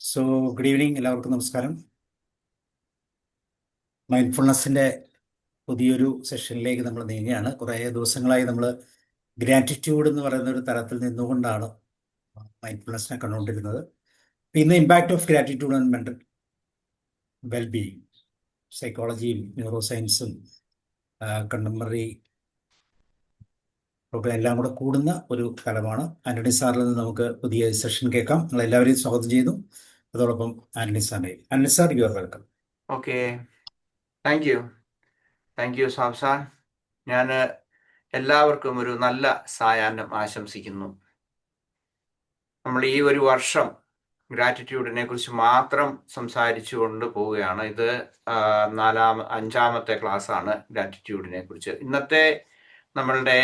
So good evening, എല്ലാവർക്കും നമസ്കാരം. മൈൻഡ്ഫുൾനെസ്സിൻ്റെ പുതിയൊരു സെഷനിലേക്ക് നമ്മൾ നീങ്ങുകയാണ്. കുറേ ദിവസങ്ങളായി നമ്മൾ ഗ്രാറ്റിറ്റ്യൂഡ് എന്ന് പറയുന്ന ഒരു തലത്തിൽ നിന്നുകൊണ്ടാണ് മൈൻഡ്ഫുൾനെസ്സിനെ കണ്ടുകൊണ്ടിരുന്നത്. ഇന്ന് impact of gratitude and mental wellbeing, സൈക്കോളജിയും ന്യൂറോ സയൻസും കണ്ടംപററി ഒക്കെ എല്ലാം കൂടെ കൂടുന്ന ഒരു തലമാണ്. ആന്റണി സാറിൽ നിന്ന് നമുക്ക് പുതിയ സെഷൻ കേൾക്കാം. നിങ്ങൾ എല്ലാവരെയും സ്വാഗതം ചെയ്യുന്നു. അതോടൊപ്പം Antony sir, you are welcome. Okay, thank you സാബ് സാർ. ഞാൻ എല്ലാവർക്കും ഒരു നല്ല സായാഹ്നം ആശംസിക്കുന്നു. നമ്മൾ ഈ ഒരു വർഷം ഗ്രാറ്റിറ്റ്യൂഡിനെ കുറിച്ച് മാത്രം സംസാരിച്ചു കൊണ്ട് പോവുകയാണ്. ഇത് 5ാമത്തെ ക്ലാസ്സാണ് ഗ്രാറ്റിറ്റ്യൂഡിനെ കുറിച്ച്. ഇന്നത്തെ നമ്മളുടെ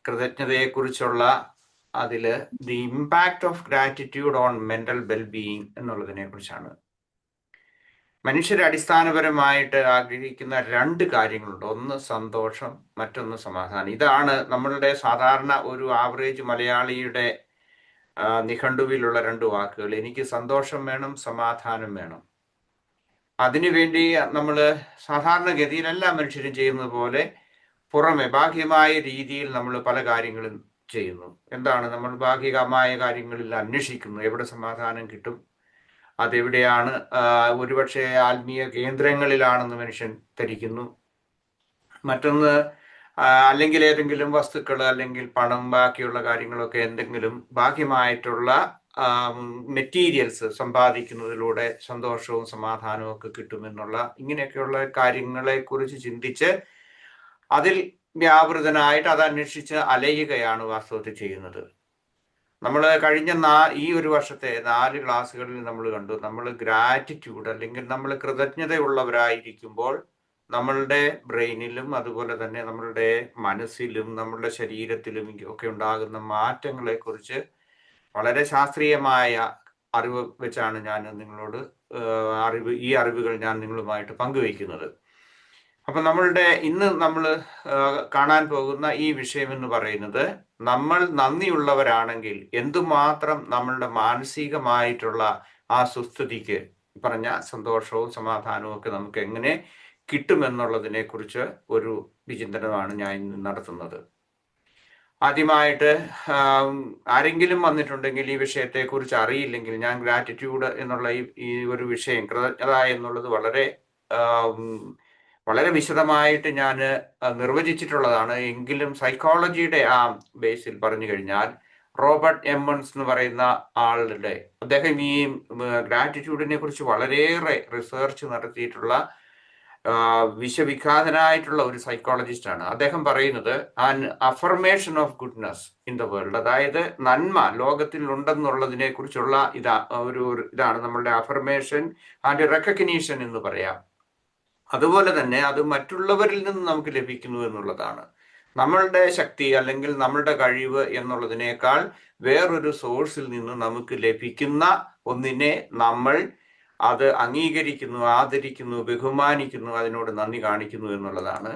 കൃതജ്ഞതയെക്കുറിച്ചുള്ള അതിൽ the impact of gratitude on mental wellbeing എന്നുള്ളതിനെ കുറിച്ചാണ്. മനുഷ്യർ അടിസ്ഥാനപരമായിട്ട് ആഗ്രഹിക്കുന്ന 2 കാര്യങ്ങളുണ്ട്. ഒന്ന് സന്തോഷം, മറ്റൊന്ന് സമാധാനം. ഇതാണ് നമ്മളുടെ സാധാരണ ഒരു ആവറേജ് മലയാളിയുടെ നിഘണ്ടുവിലുള്ള 2 വാക്കുകൾ. എനിക്ക് സന്തോഷം വേണം, സമാധാനം വേണം. അതിനുവേണ്ടി നമ്മൾ സാധാരണഗതിയിൽ എല്ലാ മനുഷ്യരും ചെയ്യുന്നത് പോലെ പുറമെ ബാഹ്യമായ രീതിയിൽ നമ്മൾ പല കാര്യങ്ങളും ചെയ്യുന്നു. എന്താണ് നമ്മൾ ബാഹ്യമായ കാര്യങ്ങളിൽ അന്വേഷിക്കുന്നു? എവിടെ സമാധാനം കിട്ടും, അതെവിടെയാണ്? ഒരുപക്ഷെ ആത്മീയ കേന്ദ്രങ്ങളിലാണെന്ന് മനുഷ്യൻ ധരിക്കുന്നു. മറ്റൊന്ന് അല്ലെങ്കിൽ ഏതെങ്കിലും വസ്തുക്കൾ, അല്ലെങ്കിൽ പണം, ബാക്കിയുള്ള കാര്യങ്ങളൊക്കെ എന്തെങ്കിലും ബാഹ്യമായിട്ടുള്ള മെറ്റീരിയൽസ് സമ്പാദിക്കുന്നതിലൂടെ സന്തോഷവും സമാധാനവും ഒക്കെ കിട്ടുമെന്നുള്ള ഇങ്ങനെയൊക്കെയുള്ള കാര്യങ്ങളെ കുറിച്ച് ചിന്തിച്ച് അതിൽ വ്യാപൃതനായിട്ട് അത് അന്വേഷിച്ച് അലയുകയാണ് വാസ്തവത്തിൽ ചെയ്യുന്നത്. നമ്മൾ കഴിഞ്ഞ ഈ ഒരു വർഷത്തെ 4 ക്ലാസ്സുകളിൽ നമ്മൾ കണ്ടു, നമ്മൾ ഗ്രാറ്റിറ്റ്യൂഡ് അല്ലെങ്കിൽ നമ്മൾ കൃതജ്ഞതയുള്ളവരായിരിക്കുമ്പോൾ നമ്മളുടെ ബ്രെയിനിലും അതുപോലെ തന്നെ നമ്മളുടെ മനസ്സിലും നമ്മളുടെ ശരീരത്തിലും ഒക്കെ ഉണ്ടാകുന്ന മാറ്റങ്ങളെ കുറിച്ച് വളരെ ശാസ്ത്രീയമായ അറിവ് വെച്ചാണ് ഞാൻ നിങ്ങളോട് ഈ അറിവുകൾ ഞാൻ നിങ്ങളുമായിട്ട് പങ്കുവയ്ക്കുന്നത്. അപ്പൊ ഇന്ന് നമ്മൾ കാണാൻ പോകുന്ന ഈ വിഷയം എന്ന് പറയുന്നത്, നമ്മൾ നന്ദിയുള്ളവരാണെങ്കിൽ എന്തുമാത്രം നമ്മളുടെ മാനസികമായിട്ടുള്ള ആ സുസ്ഥിതിക്ക് പറഞ്ഞ സന്തോഷവും സമാധാനവും ഒക്കെ നമുക്ക് എങ്ങനെ കിട്ടുമെന്നുള്ളതിനെ കുറിച്ച് ഒരു വിചിന്തനമാണ് ഞാൻ ഇന്ന് നടത്തുന്നത്. ആദ്യമായിട്ട് ആരെങ്കിലും വന്നിട്ടുണ്ടെങ്കിൽ ഈ വിഷയത്തെക്കുറിച്ച് അറിയില്ലെങ്കിൽ, ഞാൻ ഗ്രാറ്റിറ്റ്യൂഡ് എന്നുള്ള ഈ ഒരു വിഷയം, കൃതജ്ഞത എന്നുള്ളത് വളരെ വിശദമായിട്ട് ഞാൻ നിർവചിച്ചിട്ടുള്ളതാണ്. എങ്കിലും സൈക്കോളജിയുടെ ആ ബേസിൽ പറഞ്ഞു കഴിഞ്ഞാൽ, റോബർട്ട് എമ്മൺസ് എന്ന് പറയുന്ന അദ്ദേഹം ഈ ഗ്രാറ്റിറ്റ്യൂഡിനെ കുറിച്ച് വളരെയേറെ റിസർച്ച് നടത്തിയിട്ടുള്ള വിശ്വവിഖ്യാതനായിട്ടുള്ള ഒരു സൈക്കോളജിസ്റ്റ് ആണ്. അദ്ദേഹം പറയുന്നത് an affirmation of goodness in the world, അതായത് നന്മ ലോകത്തിൽ ഉണ്ടെന്നുള്ളതിനെ കുറിച്ചുള്ള ഇതാണ് നമ്മളുടെ അഫർമേഷൻ ആൻഡ് റെക്കഗ്നീഷൻ എന്ന് പറയാം. അതുപോലെ തന്നെ അത് മറ്റുള്ളവരിൽ നിന്ന് നമുക്ക് ലഭിക്കുന്നു എന്നുള്ളതാണ്. നമ്മളുടെ ശക്തി അല്ലെങ്കിൽ നമ്മളുടെ കഴിവ് എന്നുള്ളതിനേക്കാൾ വേറൊരു സോഴ്സിൽ നിന്ന് നമുക്ക് ലഭിക്കുന്ന ഒന്നിനെ നമ്മൾ അത് അംഗീകരിക്കുന്നു, ആദരിക്കുന്നു, ബഹുമാനിക്കുന്നു, അതിനോട് നന്ദി കാണിക്കുന്നു എന്നുള്ളതാണ്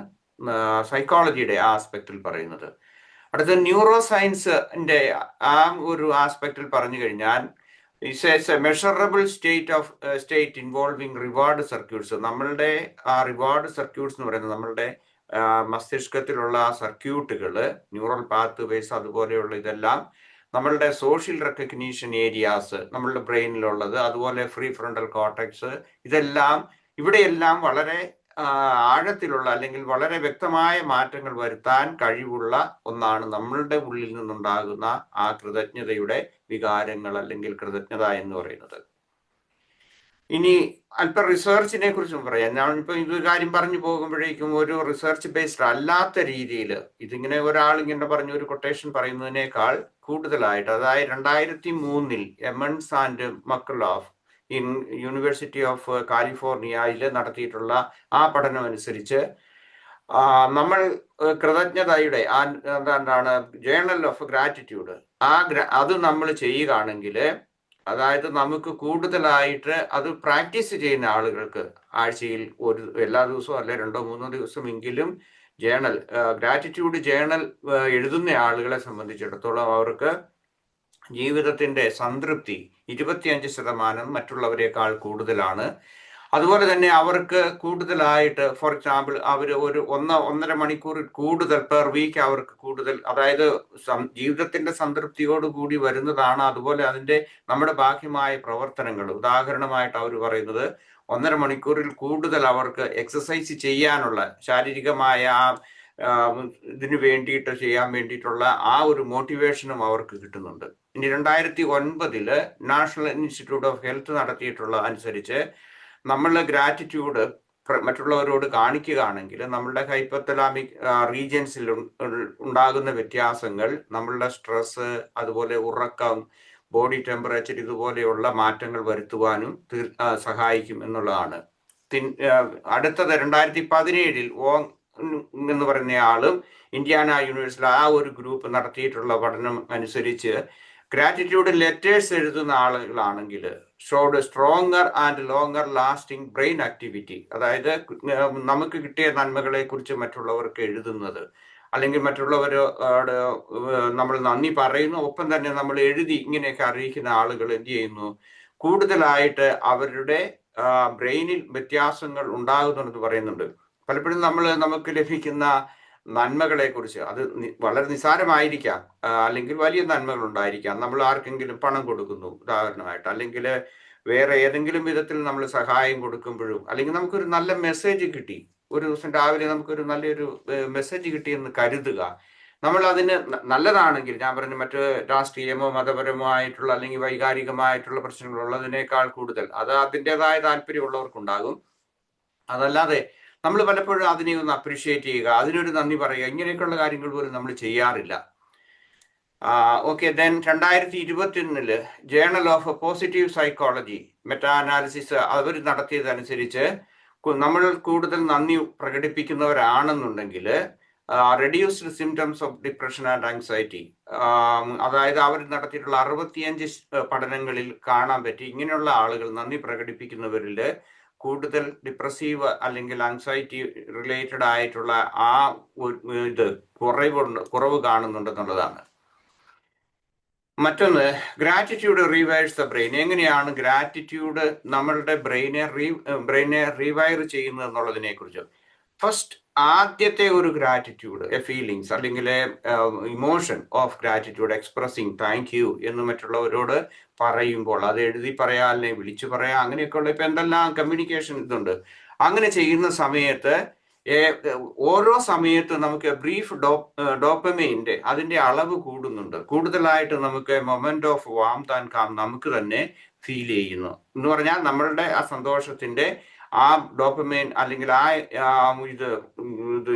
സൈക്കോളജിയുടെ ആ ആസ്പെക്റ്റിൽ പറയുന്നത്. അടുത്ത ന്യൂറോ സയൻസിന്റെ ആ ഒരു ആസ്പെക്റ്റിൽ പറഞ്ഞു കഴിഞ്ഞാൽ, it's A measurable state involving reward circuits. നമ്മളുടെ ആ റിവാർഡ് സർക്യൂട്ട്സ് എന്ന് പറയുന്നത് നമ്മളുടെ മസ്തിഷ്കത്തിലുള്ള ആ സർക്യൂട്ടുകൾ, ന്യൂറൽ പാത്ത് വേസ് അതുപോലെയുള്ള ഇതെല്ലാം നമ്മളുടെ സോഷ്യൽ റെക്കഗ്നീഷൻ ഏരിയാസ് നമ്മളുടെ ബ്രെയിനിലുള്ളത്, അതുപോലെ ഫ്രീ ഫ്രണ്ടൽ കോർട്ടക്സ്, ഇവിടെയെല്ലാം വളരെ ആഴത്തിലുള്ള അല്ലെങ്കിൽ വളരെ വ്യക്തമായ മാറ്റങ്ങൾ വരുത്താൻ കഴിവുള്ള ഒന്നാണ് നമ്മളുടെ ഉള്ളിൽ നിന്നുണ്ടാകുന്ന ആ കൃതജ്ഞതയുടെ വികാരങ്ങൾ അല്ലെങ്കിൽ കൃതജ്ഞത എന്ന് പറയുന്നത്. ഇനി അല്പം റിസർച്ചിനെ കുറിച്ചും പറയാം. ഞാനിപ്പോ ഇതൊരു കാര്യം പറഞ്ഞു പോകുമ്പോഴേക്കും ഒരു റിസർച്ച് ബേസ്ഡ് അല്ലാത്ത രീതിയിൽ ഇതിങ്ങനെ ഒരാളിങ്ങനെ പറഞ്ഞ ഒരു കൊട്ടേഷൻ പറയുന്നതിനേക്കാൾ കൂടുതലായിട്ട്, അതായത് 2003 എമൺസ് ആൻഡ് മക്ലോഫ് യൂണിവേഴ്സിറ്റി ഓഫ് കാലിഫോർണിയയിൽ നടത്തിയിട്ടുള്ള ആ പഠനം അനുസരിച്ച് നമ്മൾ കൃതജ്ഞതയുടെ എന്താണ് ജേണൽ ഓഫ് ഗ്രാറ്റിറ്റ്യൂഡ് അത് നമ്മൾ ചെയ്യുകയാണെങ്കിൽ, അതായത് നമുക്ക് കൂടുതലായിട്ട് അത് പ്രാക്ടീസ് ചെയ്യുന്ന ആളുകൾക്ക് ആഴ്ചയിൽ എല്ലാ ദിവസവും അല്ലെ 2-3 ദിവസമെങ്കിലും ഗ്രാറ്റിറ്റ്യൂഡ് ജേണൽ എഴുതുന്ന ആളുകളെ സംബന്ധിച്ചിടത്തോളം അവർക്ക് ജീവിതത്തിന്റെ സംതൃപ്തി 25% മറ്റുള്ളവരെക്കാൾ കൂടുതലാണ്. അതുപോലെ തന്നെ അവർക്ക് കൂടുതലായിട്ട്, ഫോർ എക്സാമ്പിൾ, അവർ ഒരു 1-1.5 മണിക്കൂർ കൂടുതൽ പെർ വീക്ക് അവർക്ക് കൂടുതൽ, അതായത് ജീവിതത്തിന്റെ സംതൃപ്തിയോടുകൂടി വരുന്നതാണ്. അതുപോലെ അതിന്റെ നമ്മുടെ ബാഹ്യമായ പ്രവർത്തനങ്ങൾ, ഉദാഹരണമായിട്ട് അവർ പറയുന്നത് 1.5 മണിക്കൂറിൽ കൂടുതൽ അവർക്ക് എക്സസൈസ് ചെയ്യാനുള്ള, ശാരീരികമായ ഇതിന് വേണ്ടിയിട്ട് ചെയ്യാൻ വേണ്ടിയിട്ടുള്ള ആ ഒരു മോട്ടിവേഷനും അവർക്ക് കിട്ടുന്നുണ്ട്. ഇനി 2009 നാഷണൽ ഇൻസ്റ്റിറ്റ്യൂട്ട് ഓഫ് ഹെൽത്ത് നടത്തിയിട്ടുള്ള അനുസരിച്ച് നമ്മൾ ഗ്രാറ്റിറ്റ്യൂഡ് മറ്റുള്ളവരോട് കാണിക്കുകയാണെങ്കിൽ നമ്മളുടെ ഹൈപ്പോതലാമിക് റീജിയൻസിൽ ഉണ്ടാകുന്ന വ്യത്യാസങ്ങൾ, നമ്മളുടെ സ്ട്രെസ്, അതുപോലെ ഉറക്കം, ബോഡി ടെമ്പറേച്ചർ, ഇതുപോലെയുള്ള മാറ്റങ്ങൾ വരുത്തുവാനും സഹായിക്കും എന്നുള്ളതാണ്. അടുത്തത് 2017 വോങ് എന്ന് പറയുന്ന ആളും ഇന്ത്യാന യൂണിവേഴ്സിറ്റി ആ ഒരു ഗ്രൂപ്പ് നടത്തിയിട്ടുള്ള പഠനം അനുസരിച്ച് ഗ്രാറ്റിറ്റ്യൂഡ് ലെറ്റേഴ്സ് എഴുതുന്ന ആളുകളാണെങ്കിൽ showed stronger and longer lasting brain activity. അതായത് നമുക്ക് കിട്ടിയ നന്മകളെ കുറിച്ച് മറ്റുള്ളവർക്ക് എഴുതുന്നത്, അല്ലെങ്കിൽ മറ്റുള്ളവരോട് നമ്മൾ നന്ദി പറയുന്നു, ഒപ്പം തന്നെ നമ്മൾ എഴുതി ഇങ്ങനെയൊക്കെ അറിയിക്കുന്ന ആളുകൾ എന്ത് ചെയ്യുന്നു, കൂടുതലായിട്ട് അവരുടെ ബ്രെയിനിൽ വ്യത്യാസങ്ങൾ ഉണ്ടാകുന്നുണ്ടെന്ന് പറയുന്നുണ്ട്. പലപ്പോഴും നമുക്ക് ലഭിക്കുന്ന നന്മകളെ കുറിച്ച്, അത് വളരെ നിസ്സാരമായിരിക്കാം, അല്ലെങ്കിൽ വലിയ നന്മകൾ ഉണ്ടായിരിക്കാം. നമ്മൾ ആർക്കെങ്കിലും പണം കൊടുക്കുന്നു ഉദാഹരണമായിട്ട്, അല്ലെങ്കിൽ വേറെ ഏതെങ്കിലും വിധത്തിൽ നമ്മൾ സഹായം കൊടുക്കുമ്പോഴും, അല്ലെങ്കിൽ നമുക്കൊരു നല്ല മെസ്സേജ് കിട്ടി, ഒരു ദിവസം രാവിലെ നമുക്കൊരു നല്ലൊരു മെസ്സേജ് കിട്ടിയെന്ന് കരുതുക. നമ്മൾ അതിന് നല്ലതാണെങ്കിൽ, ഞാൻ പറഞ്ഞു മറ്റ് രാഷ്ട്രീയമോ മതപരമോ ആയിട്ടുള്ള അല്ലെങ്കിൽ വൈകാരികമായിട്ടുള്ള പ്രശ്നങ്ങൾ ഉള്ളതിനേക്കാൾ കൂടുതൽ അത് അതിൻ്റെതായ താല്പര്യമുള്ളവർക്കുണ്ടാകും. അതല്ലാതെ നമ്മൾ പലപ്പോഴും അതിനെ ഒന്ന് അപ്രീഷിയേറ്റ് ചെയ്യുക, അതിനൊരു നന്ദി പറയുക, ഇങ്ങനെയൊക്കെയുള്ള കാര്യങ്ങൾ പോലും നമ്മൾ ചെയ്യാറില്ല. Okay, then 2021 journal of positive psychology meta analysis അവർ നടത്തിയതനുസരിച്ച് നമ്മൾ കൂടുതൽ നന്ദി പ്രകടിപ്പിക്കുന്നവരാണെന്നുണ്ടെങ്കിൽ reduced symptoms of depression and anxiety, അതായത് അവർ നടത്തിയിട്ടുള്ള 65 പഠനങ്ങളിൽ കാണാൻ പറ്റി, ഇങ്ങനെയുള്ള ആളുകൾ നന്ദി പ്രകടിപ്പിക്കുന്നവരിൽ കൂടുതൽ ഡിപ്രസീവ് അല്ലെങ്കിൽ ആങ്സൈറ്റി റിലേറ്റഡ് ആയിട്ടുള്ള ആ ഇത് കുറവ് കാണുന്നുണ്ടെന്നുള്ളതാണ്. മറ്റൊന്ന്, ഗ്രാറ്റിറ്റ്യൂഡ് റീവൈർസ് ദ ബ്രെയിൻ. എങ്ങനെയാണ് ഗ്രാറ്റിറ്റ്യൂഡ് നമ്മളുടെ ബ്രെയിനെ റീവൈർ ചെയ്യുന്നത് എന്നുള്ളതിനെ കുറിച്ച്. ഫസ്റ്റ്, ആദ്യത്തെ ഒരു ഗ്രാറ്റിറ്റ്യൂഡ്, ഫീലിങ്സ് അല്ലെങ്കിൽ emotion of gratitude, expressing thank you എന്ന് മറ്റുള്ളവരോട് പറയുമ്പോൾ, അത് എഴുതി പറയാം അല്ലെങ്കിൽ വിളിച്ചു പറയാം, അങ്ങനെയൊക്കെയുള്ള ഇപ്പൊ എന്തെല്ലാം കമ്മ്യൂണിക്കേഷൻ ഇതുണ്ട്. അങ്ങനെ ചെയ്യുന്ന സമയത്ത് ഓരോ സമയത്ത് നമുക്ക് ബ്രീഫ് ഡോപ്പമൈൻ്റെ അതിന്റെ അളവ് കൂടുന്നുണ്ട്. കൂടുതലായിട്ട് നമുക്ക് moment of warmth and calm നമുക്ക് തന്നെ ഫീൽ ചെയ്യുന്നു എന്ന് പറഞ്ഞാൽ നമ്മളുടെ ആ സന്തോഷത്തിന്റെ ആ ഡോപ്പമൈൻ അല്ലെങ്കിൽ ആ ഇത്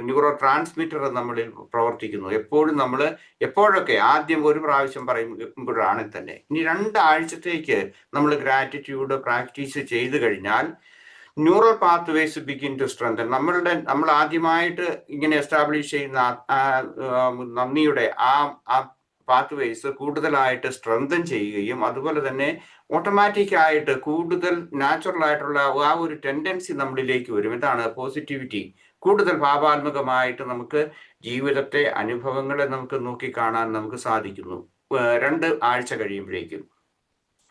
ന്യൂറോ ട്രാൻസ്മിറ്റർ നമ്മളിൽ പ്രവർത്തിക്കുന്നു. എപ്പോഴും നമ്മൾ എപ്പോഴൊക്കെ ആദ്യം ഒരു പ്രാവശ്യം പറയുമ്പോഴാണ് തന്നെ. ഇനി 2 ആഴ്ചത്തേക്ക് നമ്മൾ ഗ്രാറ്റിറ്റ്യൂഡ് പ്രാക്ടീസ് ചെയ്തു കഴിഞ്ഞാൽ neural pathways begin to strengthen. നമ്മൾ ആദ്യമായിട്ട് ഇങ്ങനെ എസ്റ്റാബ്ലിഷ് ചെയ്യുന്ന നന്ദിയുടെ ആ പാത്ത് വേസ് കൂടുതലായിട്ട് സ്ട്രെങ്തൻ ചെയ്യുകയും അതുപോലെ തന്നെ ഓട്ടോമാറ്റിക് ആയിട്ട് കൂടുതൽ നാച്ചുറൽ ആയിട്ടുള്ള ആ ഒരു ടെൻഡൻസി നമ്മളിലേക്ക് വരും. ഇതാണ് പോസിറ്റിവിറ്റി. കൂടുതൽ ഭാവാത്മകമായിട്ട് നമുക്ക് ജീവിതത്തെ, അനുഭവങ്ങളെ നമുക്ക് നോക്കിക്കാണാൻ നമുക്ക് സാധിക്കുന്നു 2 ആഴ്ച കഴിയുമ്പോഴേക്കും.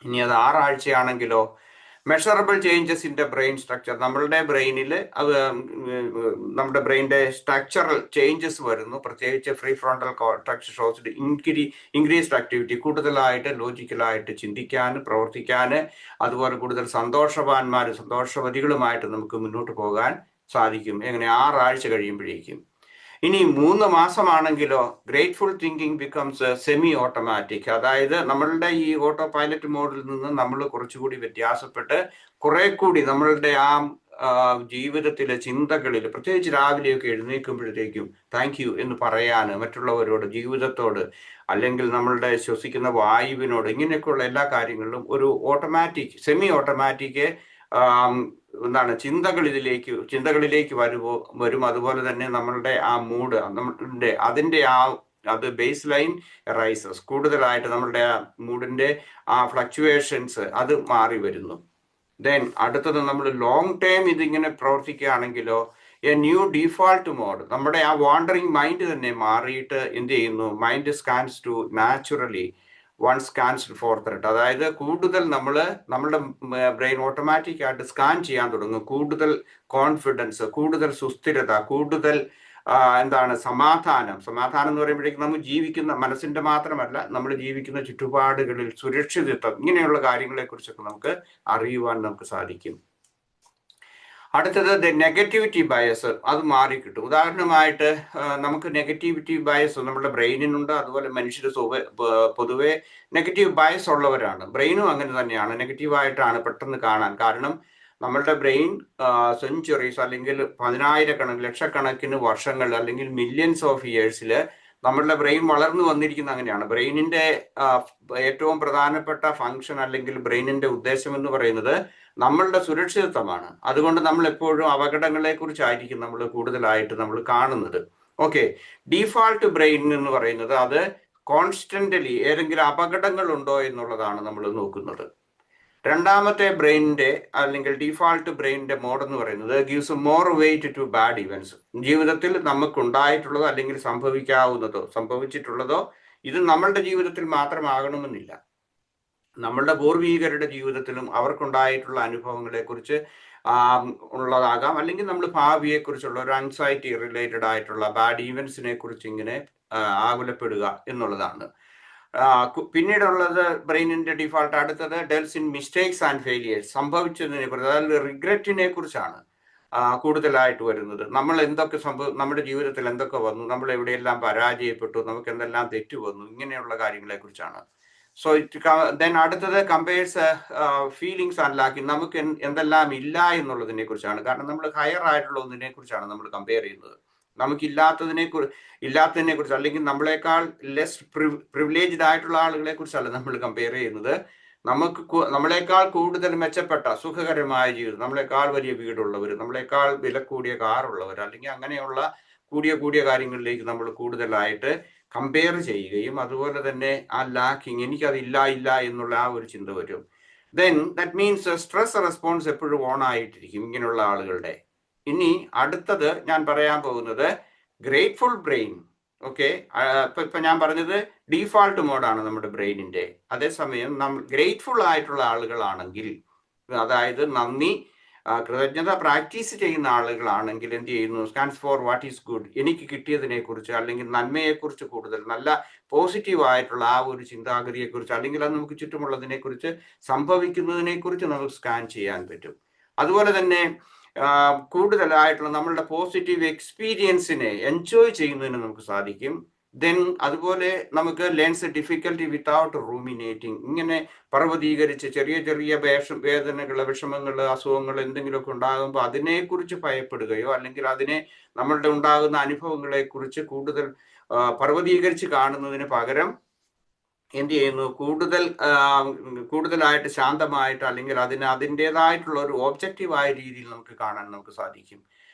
ഇനി അത് 6 ആഴ്ചയാണെങ്കിലോ, measurable changes in the brain structure. നമ്മളുടെ ബ്രെയിനിൽ നമ്മുടെ ബ്രെയിൻ്റെ സ്ട്രക്ചറൽ ചേഞ്ചസ് വരുന്നു. പ്രത്യേകിച്ച് prefrontal cortex shows increased activity, കൂടുതലായിട്ട് ലോജിക്കലായിട്ട് ചിന്തിക്കാൻ, പ്രവർത്തിക്കാൻ, അതുപോലെ കൂടുതൽ സന്തോഷവതികളുമായിട്ട് നമുക്ക് മുന്നോട്ട് പോകാൻ സാധിക്കും. എങ്ങനെ? 6 ആഴ്ച കഴിയുമ്പോഴേക്കും. ഇനി 3 മാസമാണെങ്കിലോ grateful thinking becomes semi automatic. അതായത് നമ്മളുടെ ഈ ഓട്ടോ പൈലറ്റ് മോഡിൽ നിന്ന് നമ്മൾ കുറച്ചുകൂടി വ്യത്യാസപ്പെട്ട് കുറെ കൂടി നമ്മളുടെ ആ ജീവിതത്തിലെ ചിന്തകളിൽ, പ്രത്യേകിച്ച് രാവിലെയൊക്കെ എഴുന്നേൽക്കുമ്പോഴത്തേക്കും താങ്ക് യു എന്ന് പറയാൻ, മറ്റുള്ളവരോട്, ജീവിതത്തോട്, അല്ലെങ്കിൽ നമ്മളുടെ ശ്വസിക്കുന്ന വായുവിനോട്, ഇങ്ങനെയൊക്കെയുള്ള എല്ലാ കാര്യങ്ങളിലും ഒരു ഓട്ടോമാറ്റിക്, സെമി ഓട്ടോമാറ്റിക് ചിന്തകളിലേക്ക് വരും. അതുപോലെ തന്നെ നമ്മളുടെ ആ മൂഡ്, അതിന്റെ അത് ബേസ് ലൈൻ റൈസസ്, കൂടുതലായിട്ട് നമ്മളുടെ ആ മൂഡിന്റെ ആ ഫ്ലക്ച്വേഷൻസ് അത് മാറി വരുന്നു. ദെൻ അടുത്തത്, നമ്മൾ ലോങ് ടൈം ഇതിങ്ങനെ പ്രവർത്തിക്കുകയാണെങ്കിലോ എ ന്യൂ ഡിഫോൾട്ട് മോഡ്, നമ്മുടെ ആ വാണ്ടറിങ് മൈൻഡ് തന്നെ മാറിയിട്ട് എന്ത് ചെയ്യുന്നു, mind scans to naturally one scans for threat. അതായത് കൂടുതൽ നമ്മളുടെ ബ്രെയിൻ ഓട്ടോമാറ്റിക് ആയിട്ട് സ്കാൻ ചെയ്യാൻ തുടങ്ങും. കൂടുതൽ കോൺഫിഡൻസ്, കൂടുതൽ സുസ്ഥിരത, കൂടുതൽ സമാധാനം എന്ന് പറയുമ്പോഴേക്കും നമ്മൾ ജീവിക്കുന്ന മനസ്സിന്റെ മാത്രമല്ല, നമ്മൾ ജീവിക്കുന്ന ചുറ്റുപാടുകളിൽ സുരക്ഷിതത്വം, ഇങ്ങനെയുള്ള കാര്യങ്ങളെ കുറിച്ചൊക്കെ നമുക്ക് അറിയുവാൻ നമുക്ക് സാധിക്കും. അടുത്തത് നെഗറ്റിവിറ്റി ബയസ്, അത് മാറിക്കിട്ടും. ഉദാഹരണമായിട്ട് നമുക്ക് നെഗറ്റിവിറ്റി ബയസ് നമ്മുടെ ബ്രെയിനിനുണ്ട്. അതുപോലെ മനുഷ്യർ പൊതുവെ നെഗറ്റീവ് ബയസ് ഉള്ളവരാണ്. ബ്രെയിനും അങ്ങനെ തന്നെയാണ്, നെഗറ്റീവായിട്ടാണ് പെട്ടെന്ന് കാണാൻ. കാരണം നമ്മളുടെ ബ്രെയിൻ സെഞ്ചുറീസ് അല്ലെങ്കിൽ ലക്ഷക്കണക്കിന് വർഷങ്ങൾ അല്ലെങ്കിൽ മില്യൺസ് ഓഫ് ഇയേഴ്സിൽ നമ്മളുടെ ബ്രെയിൻ വളർന്നു വന്നിരിക്കുന്ന അങ്ങനെയാണ്. ബ്രെയിനിന്റെ ഏറ്റവും പ്രധാനപ്പെട്ട ഫങ്ഷൻ അല്ലെങ്കിൽ ബ്രെയിനിന്റെ ഉദ്ദേശം എന്ന് പറയുന്നത് നമ്മളുടെ സുരക്ഷിതത്വമാണ്. അതുകൊണ്ട് നമ്മൾ എപ്പോഴും അപകടങ്ങളെ കുറിച്ചായിരിക്കും നമ്മൾ കൂടുതലായിട്ട് നമ്മൾ കാണുന്നത്. ഓക്കെ, ഡീഫാൾട്ട് ബ്രെയിൻ എന്ന് പറയുന്നത് അത് കോൺസ്റ്റന്റലി ഏതെങ്കിലും അപകടങ്ങൾ ഉണ്ടോ എന്നുള്ളതാണ് നമ്മൾ നോക്കുന്നത്. രണ്ടാമത്തെ ബ്രെയിനിന്റെ അല്ലെങ്കിൽ ഡീഫാൾട്ട് ബ്രെയിനിന്റെ മോഡ് എന്ന് പറയുന്നത് gives more weight to bad events. ജീവിതത്തിൽ നമുക്കുണ്ടായിട്ടുള്ളതോ അല്ലെങ്കിൽ സംഭവിച്ചിട്ടുള്ളതോ ഇത് നമ്മളുടെ ജീവിതത്തിൽ മാത്രമാകണമെന്നില്ല. നമ്മളുടെ പൂർവീകരുടെ ജീവിതത്തിലും അവർക്കുണ്ടായിട്ടുള്ള അനുഭവങ്ങളെ കുറിച്ച് ഉള്ളതാകാം. അല്ലെങ്കിൽ നമ്മൾ ഭാവിയെക്കുറിച്ചുള്ള ഒരു ആൻസൈറ്റി റിലേറ്റഡ് ആയിട്ടുള്ള ബാഡ് ഈവൻസിനെ കുറിച്ച് ഇങ്ങനെ ആകുലപ്പെടുക എന്നുള്ളതാണ്. പിന്നീടുള്ളത് ബ്രെയിനിന്റെ ഡിഫാൾട്ട്. അടുത്തത് dwells in mistakes and failures, സംഭവിച്ചതിനെ കുറിച്ച്, അതായത് റിഗ്രറ്റിനെ കുറിച്ചാണ് കൂടുതലായിട്ട് വരുന്നത്. നമ്മൾ എന്തൊക്കെ നമ്മുടെ ജീവിതത്തിൽ എന്തൊക്കെ വന്നു, നമ്മൾ എവിടെയെല്ലാം പരാജയപ്പെട്ടു, നമുക്ക് എന്തെല്ലാം തെറ്റു വന്നു, ഇങ്ങനെയുള്ള കാര്യങ്ങളെ കുറിച്ചാണ്. സോ ദെൻ അടുത്തത് കമ്പയർസ് ഫീലിങ്സ് ആൻഡ് ലാക്കിംഗ്, നമുക്ക് എന്തെല്ലാം ഇല്ല എന്നുള്ളതിനെ കുറിച്ചാണ്. കാരണം നമ്മൾ ഹയർ ആയിട്ടുള്ള ഒന്നിനെ കുറിച്ചാണ് നമ്മൾ കമ്പയർ ചെയ്യുന്നത്. നമുക്കില്ലാത്തതിനെ കുറിച്ച് അല്ലെങ്കിൽ നമ്മളെക്കാൾ ലെസ് പ്രിവിലേജ്ഡ് ആയിട്ടുള്ള ആളുകളെ കുറിച്ചല്ല നമ്മൾ കമ്പയർ ചെയ്യുന്നത്. നമ്മളെക്കാൾ കൂടുതൽ മെച്ചപ്പെട്ട സുഖകരമായ ജീവിതം, നമ്മളെക്കാൾ വലിയ വീടുള്ളവർ, നമ്മളെക്കാൾ വില കൂടിയ കാറുള്ളവർ, അല്ലെങ്കിൽ അങ്ങനെയുള്ള കൂടിയ കാര്യങ്ങളിലേക്ക് നമ്മൾ കൂടുതലായിട്ട് കമ്പയർ ചെയ്യുകയും അതുപോലെ തന്നെ ആ ലാക്കിങ്, എനിക്കതില്ല എന്നുള്ള ആ ഒരു ചിന്ത വരും. Then that means stress response എപ്പോഴും ഓൺ ആയിട്ടിരിക്കും ഇങ്ങനെയുള്ള ആളുകളുടെ. ഇനി അടുത്തത് ഞാൻ പറയാൻ പോകുന്നത് ഗ്രേറ്റ്ഫുൾ ബ്രെയിൻ. ഓക്കെ, ഇപ്പൊ ഞാൻ പറഞ്ഞത് ഡീഫാൾട്ട് മോഡാണ് നമ്മുടെ ബ്രെയിനിന്റെ. അതേസമയം ഗ്രേറ്റ്ഫുൾ ആയിട്ടുള്ള ആളുകളാണെങ്കിൽ, അതായത് നന്ദി, കൃതജ്ഞത പ്രാക്ടീസ് ചെയ്യുന്ന ആളുകളാണെങ്കിൽ എന്ത് ചെയ്യുന്നു, scans for what is good, എനിക്ക് കിട്ടിയതിനെ കുറിച്ച് അല്ലെങ്കിൽ നന്മയെക്കുറിച്ച് കൂടുതൽ നല്ല പോസിറ്റീവ് ആയിട്ടുള്ള ആ ഒരു ചിന്താഗതിയെക്കുറിച്ച് അല്ലെങ്കിൽ അത് നമുക്ക് ചുറ്റുമുള്ളതിനെ കുറിച്ച് സംഭവിക്കുന്നതിനെ കുറിച്ച് നമുക്ക് സ്കാൻ ചെയ്യാൻ പറ്റും. അതുപോലെ തന്നെ കൂടുതലായിട്ടുള്ള നമ്മളുടെ പോസിറ്റീവ് എക്സ്പീരിയൻസിനെ എൻജോയ് ചെയ്യുന്നതിന് നമുക്ക് സാധിക്കും. ദെൻ അതുപോലെ നമുക്ക് ലേൺസ് ഡിഫിക്കൽട്ടി വിത്തൗട്ട് റൂമിനേറ്റിംഗ്, ഇങ്ങനെ പർവ്വതീകരിച്ച് ചെറിയ വേദനകൾ, വിഷമങ്ങൾ, അസുഖങ്ങൾ എന്തെങ്കിലുമൊക്കെ ഉണ്ടാകുമ്പോൾ അതിനെക്കുറിച്ച് ഭയപ്പെടുകയോ അല്ലെങ്കിൽ അതിനെ നമ്മളുടെ ഉണ്ടാകുന്ന അനുഭവങ്ങളെ കുറിച്ച് കൂടുതൽ പർവ്വതീകരിച്ച് കാണുന്നതിന് പകരം എന്ത് ചെയ്യുന്നു, കൂടുതലായിട്ട് ശാന്തമായിട്ട് അല്ലെങ്കിൽ അതിൻ്റെതായിട്ടുള്ള ഒരു ഒബ്ജക്റ്റീവായ രീതിയിൽ നമുക്ക് കാണാൻ നമുക്ക് സാധിക്കും.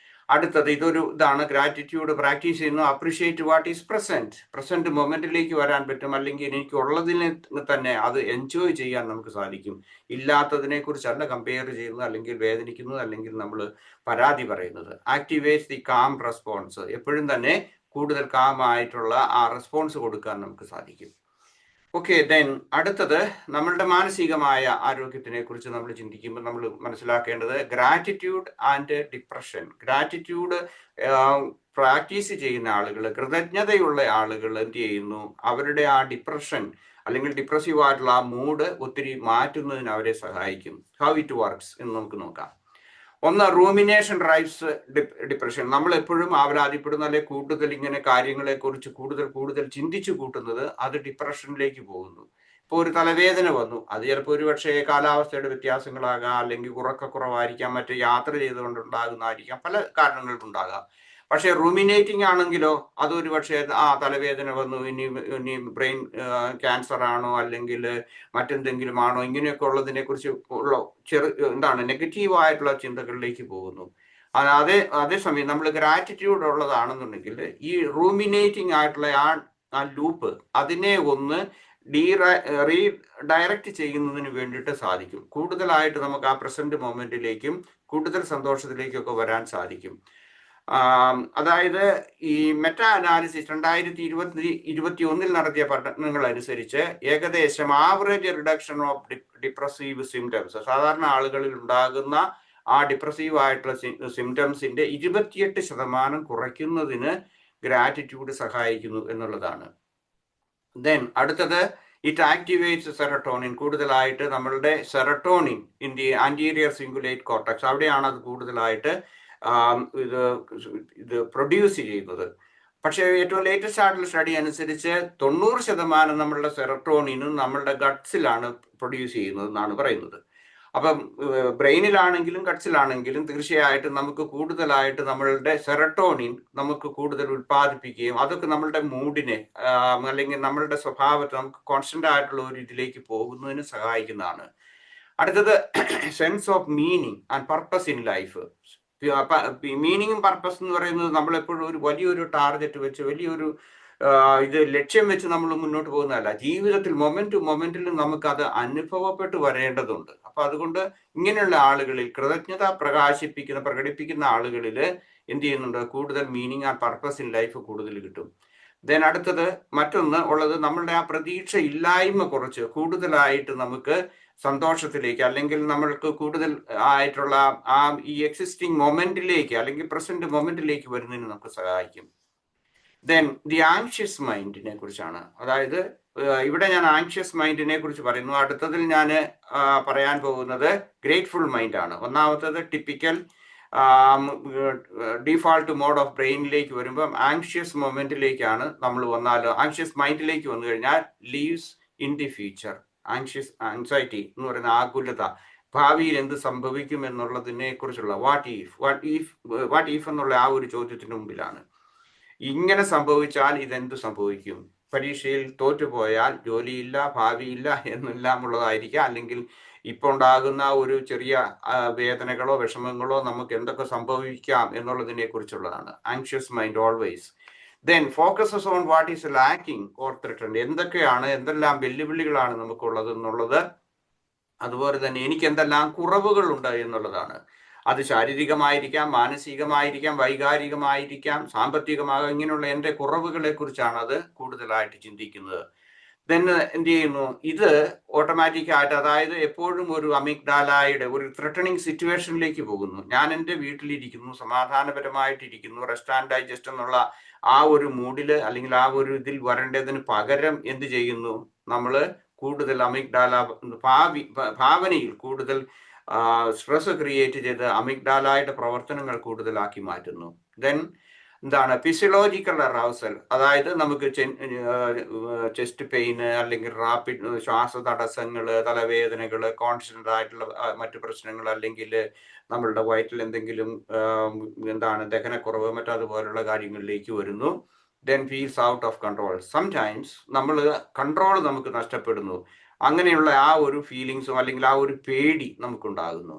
അടുത്തത് ഇതാണ് ഗ്രാറ്റിറ്റ്യൂഡ് പ്രാക്ടീസ് ചെയ്യുന്നു. അപ്രീഷിയേറ്റ് വാട്ട് ഈസ് പ്രസന്റ് മൊമെന്റിലേക്ക് വരാൻ പറ്റും. അല്ലെങ്കിൽ എനിക്കുള്ളതിനെ തന്നെ അത് എൻജോയ് ചെയ്യാൻ നമുക്ക് സാധിക്കും. ഇല്ലാത്തതിനെ കുറിച്ചല്ല കമ്പയർ ചെയ്യുന്നത് അല്ലെങ്കിൽ വേദനിക്കുന്നത് അല്ലെങ്കിൽ നമ്മൾ പരാതി പറയുന്നത്. ആക്ടിവേറ്റ്സ് ദി കാം റെസ്പോൺസ്, എപ്പോഴും തന്നെ കൂടുതൽ കാം ആയിട്ടുള്ള ആ റെസ്പോൺസ് കൊടുക്കാൻ നമുക്ക് സാധിക്കും. ഓക്കെ, ദെൻ അടുത്തത് നമ്മളുടെ മാനസികമായ ആരോഗ്യത്തിനെ കുറിച്ച് നമ്മൾ ചിന്തിക്കുമ്പോൾ നമ്മൾ മനസ്സിലാക്കേണ്ടത് gratitude and depression. Gratitude practice ചെയ്യുന്ന ആളുകൾ, കൃതജ്ഞതയുള്ള ആളുകൾ എന്ത് ചെയ്യുന്നു, അവരുടെ ആ ഡിപ്രഷൻ അല്ലെങ്കിൽ ഡിപ്രസീവ് ആയിട്ടുള്ള ആ മൂഡ് ഒത്തിരി മാറ്റുന്നതിന് അവരെ സഹായിക്കും. ഹൗ ഇറ്റ് വർക്ക്സ് എന്ന് നമുക്ക് നോക്കാം. ഒന്ന്, റൂമിനേഷൻ ഡ്രൈവ്സ് ഡിപ്രഷൻ. നമ്മൾ എപ്പോഴും ആവലാതിപ്പെടുന്ന അല്ലെങ്കിൽ കൂടുതൽ ഇങ്ങനെ കാര്യങ്ങളെ കുറിച്ച് കൂടുതൽ ചിന്തിച്ചു കൂട്ടുന്നത് അത് ഡിപ്രഷനിലേക്ക് പോകുന്നു. ഇപ്പോൾ ഒരു തലവേദന വന്നു, അത് ചിലപ്പോൾ ഒരു പക്ഷേ കാലാവസ്ഥയുടെ വ്യത്യാസങ്ങളാകാം, അല്ലെങ്കിൽ ഉറക്കക്കുറവായിരിക്കാം, മറ്റ് യാത്ര ചെയ്തുകൊണ്ടുണ്ടാകുന്നതായിരിക്കാം, പല കാരണങ്ങൾക്കുണ്ടാകാം. പക്ഷെ റൂമിനേറ്റിംഗ് ആണെങ്കിലോ അതൊരു പക്ഷേ തലവേദന വന്നു, ഇനി ബ്രെയിൻ ക്യാൻസർ ആണോ അല്ലെങ്കിൽ മറ്റെന്തെങ്കിലും ആണോ, ഇങ്ങനെയൊക്കെ ഉള്ളതിനെ കുറിച്ച് ഉള്ള നെഗറ്റീവായിട്ടുള്ള ചിന്തകളിലേക്ക് പോകുന്നു. അതേസമയം നമ്മൾ ഗ്രാറ്റിറ്റ്യൂഡ് ഉള്ളതാണെന്നുണ്ടെങ്കിൽ ഈ റൂമിനേറ്റിംഗ് ആയിട്ടുള്ള ആ ലൂപ്പ് അതിനെ ഒന്ന് റീഡയറക്റ്റ് ചെയ്യുന്നതിന് വേണ്ടിയിട്ട് സാധിക്കും. കൂടുതലായിട്ട് നമുക്ക് ആ പ്രസന്റ് മൊമെന്റിലേക്കും കൂടുതൽ സന്തോഷത്തിലേക്കൊക്കെ വരാൻ സാധിക്കും. അതായത് ഈ മെറ്റാ അനാലിസിസ് 2021 നടത്തിയ പഠനങ്ങൾ അനുസരിച്ച് ഏകദേശം average reduction of depressive symptoms, സാധാരണ ആളുകളിൽ ഉണ്ടാകുന്ന ആ ഡിപ്രസീവ് ആയിട്ടുള്ള സിംറ്റംസിന്റെ 28% കുറയ്ക്കുന്നതിന് ഗ്രാറ്റിറ്റ്യൂഡ് സഹായിക്കുന്നു എന്നുള്ളതാണ്. ദെൻ അടുത്തത്, ഇറ്റ് ആക്ടിവേറ്റ്സ് സെറട്ടോണിൻ. കൂടുതലായിട്ട് നമ്മളുടെ serotonin in the anterior cingulate cortex, അവിടെയാണ് അത് കൂടുതലായിട്ട് ഇത് പ്രൊഡ്യൂസ് ചെയ്യുന്നത്. പക്ഷേ ഏറ്റവും ലേറ്റസ്റ്റ് ആയിട്ടുള്ള സ്റ്റഡി അനുസരിച്ച് 90% നമ്മളുടെ സെറട്ടോണിനും നമ്മളുടെ ഗട്ട്സിലാണ് പ്രൊഡ്യൂസ് ചെയ്യുന്നത് എന്നാണ് പറയുന്നത്. അപ്പം ബ്രെയിനിലാണെങ്കിലും ഗട്ട്സിലാണെങ്കിലും തീർച്ചയായിട്ടും നമുക്ക് കൂടുതലായിട്ട് നമ്മളുടെ സെറട്ടോണിൻ നമുക്ക് കൂടുതൽ ഉൽപ്പാദിപ്പിക്കുകയും അതൊക്കെ നമ്മളുടെ മൂഡിനെ അല്ലെങ്കിൽ നമ്മളുടെ സ്വഭാവത്തെ നമുക്ക് കോൺസ്റ്റന്റ് ആയിട്ടുള്ള ഒരു ഇതിലേക്ക് പോകുന്നതിന് സഹായിക്കുന്നതാണ്. അടുത്തത്, sense of meaning and purpose in life. മീനിങ്ങും പർപ്പസ് എന്ന് പറയുന്നത് നമ്മളെപ്പോഴും ഒരു വലിയൊരു ടാർഗറ്റ് വെച്ച് വലിയൊരു ഇത് ലക്ഷ്യം വെച്ച് നമ്മൾ മുന്നോട്ട് പോകുന്നതല്ല. ജീവിതത്തിൽ മൊമെന്റിൽ നമുക്കത് അനുഭവപ്പെട്ട് വരേണ്ടതുണ്ട്. അപ്പൊ അതുകൊണ്ട് ഇങ്ങനെയുള്ള ആളുകളിൽ കൃതജ്ഞത പ്രകടിപ്പിക്കുന്ന ആളുകളിൽ എന്ത് ചെയ്യുന്നുണ്ട്, കൂടുതൽ meaning and purpose in life കൂടുതൽ കിട്ടും. ദെൻ അടുത്തത് മറ്റൊന്ന് ഉള്ളത്, നമ്മളുടെ ആ പ്രതീക്ഷ ഇല്ലായ്മ കുറച്ച് കൂടുതലായിട്ട് നമുക്ക് സന്തോഷത്തിലേക്ക് അല്ലെങ്കിൽ നമ്മൾക്ക് കൂടുതൽ ആയിട്ടുള്ള ആ ഈ എക്സിസ്റ്റിംഗ് മൊമെന്റിലേക്ക് അല്ലെങ്കിൽ പ്രസന്റ് മൊമെന്റിലേക്ക് വരുന്നതിന് നമുക്ക് സഹായിക്കും. ദെൻ ദി ആങ്ഷ്യസ് മൈൻഡിനെ കുറിച്ചാണ്. അതായത് ഇവിടെ ഞാൻ ആങ്ഷ്യസ് മൈൻഡിനെ കുറിച്ച് പറയുന്നു. അടുത്തതിൽ ഞാൻ പറയാൻ പോകുന്നത് ഗ്രേറ്റ്ഫുൾ മൈൻഡ് ആണ്. ഒന്നാമത്തത് ടിപ്പിക്കൽ ഡിഫാൾട്ട് മോഡ് ഓഫ് ബ്രെയിനിലേക്ക് വരുമ്പം ആങ്ഷ്യസ് മൊമെന്റിലേക്കാണ് നമ്മൾ ആങ്ഷ്യസ് മൈൻഡിലേക്ക് വന്നു കഴിഞ്ഞാൽ leaves in the future. Anxiety എന്ന് പറയുന്ന ആകുലത, ഭാവിയിൽ എന്ത് സംഭവിക്കും എന്നുള്ളതിനെ കുറിച്ചുള്ള വാട്ട് ഈഫ് എന്നുള്ള ആ ഒരു ചോദ്യത്തിന് മുമ്പിലാണ്. ഇങ്ങനെ സംഭവിച്ചാൽ ഇതെന്ത് സംഭവിക്കും, പരീക്ഷയിൽ തോറ്റുപോയാൽ ജോലിയില്ല, ഭാവിയില്ല എന്നെല്ലാം ഉള്ളതായിരിക്കാം. അല്ലെങ്കിൽ ഇപ്പോൾ ഉണ്ടാകുന്ന ഒരു ചെറിയ വേദനകളോ വിഷമങ്ങളോ നമുക്ക് എന്തൊക്കെ സംഭവിക്കാം എന്നുള്ളതിനെ കുറിച്ചുള്ളതാണ് anxious mind always. Then focuses on what is lacking or threatened. എന്തെല്ലാം വെല്ലുവിളികളാണ് നമുക്കുള്ളത് എന്നുള്ളത്, അതുപോലെ തന്നെ എനിക്ക് എന്തെല്ലാം കുറവുകളുണ്ട് എന്നുള്ളതാണ്. അത് ശാരീരികമായിരിക്കാം, മാനസികമായിരിക്കാം, വൈകാരികമായിരിക്കാം, സാമ്പത്തികമാകാം. ഇങ്ങനെയുള്ള എൻ്റെ കുറവുകളെ കുറിച്ചാണ് അത് കൂടുതലായിട്ട് ചിന്തിക്കുന്നത്. ദെൻ എന്ത് ചെയ്യുന്നു, ഇത് ഓട്ടോമാറ്റിക്കായിട്ട്, അതായത് എപ്പോഴും ഒരു അമിഗ്ഡാലയുടെ ഒരു ത്രെട്ടണിങ് സിറ്റുവേഷനിലേക്ക് പോകുന്നു. ഞാൻ എൻ്റെ വീട്ടിലിരിക്കുന്നു, സമാധാനപരമായിട്ടിരിക്കുന്നു, റെസ്റ്റ് ആൻഡ് ഡൈജസ്റ്റ് എന്നുള്ള ആ ഒരു മൂഡിൽ അല്ലെങ്കിൽ ആ ഒരു ഇതിൽ വരേണ്ടതിന് പകരം എന്ത് ചെയ്യുന്നു, നമ്മൾ കൂടുതൽ അമിഗ്ഡാല ഭാവനയിൽ കൂടുതൽ സ്ട്രെസ് ക്രിയേറ്റ് ചെയ്ത് അമിഗ്ഡാലയുടെ പ്രവർത്തനങ്ങൾ കൂടുതലാക്കി മാറ്റുന്നു. ദെൻ എന്താണ് ഫിസിയോളജിക്കൽ അറൗസൽ, അതായത് നമുക്ക് ചെസ്റ്റ് പെയിന് അല്ലെങ്കിൽ റാപ്പിഡ് ശ്വാസ തടസ്സങ്ങൾ, തലവേദനകൾ, കോൺസ്റ്റന്റ് ആയിട്ടുള്ള മറ്റു പ്രശ്നങ്ങൾ, അല്ലെങ്കിൽ നമ്മളുടെ വയറ്റിൽ എന്തെങ്കിലും ദഹനക്കുറവ് മറ്റതുപോലുള്ള കാര്യങ്ങളിലേക്ക് വരുന്നു. Then feels out of control. Sometimes control നമുക്ക് നഷ്ടപ്പെടുന്നു. അങ്ങനെയുള്ള ആ ഒരു ഫീലിങ്സും അല്ലെങ്കിൽ ആ ഒരു പേടി നമുക്കുണ്ടാകുന്നു.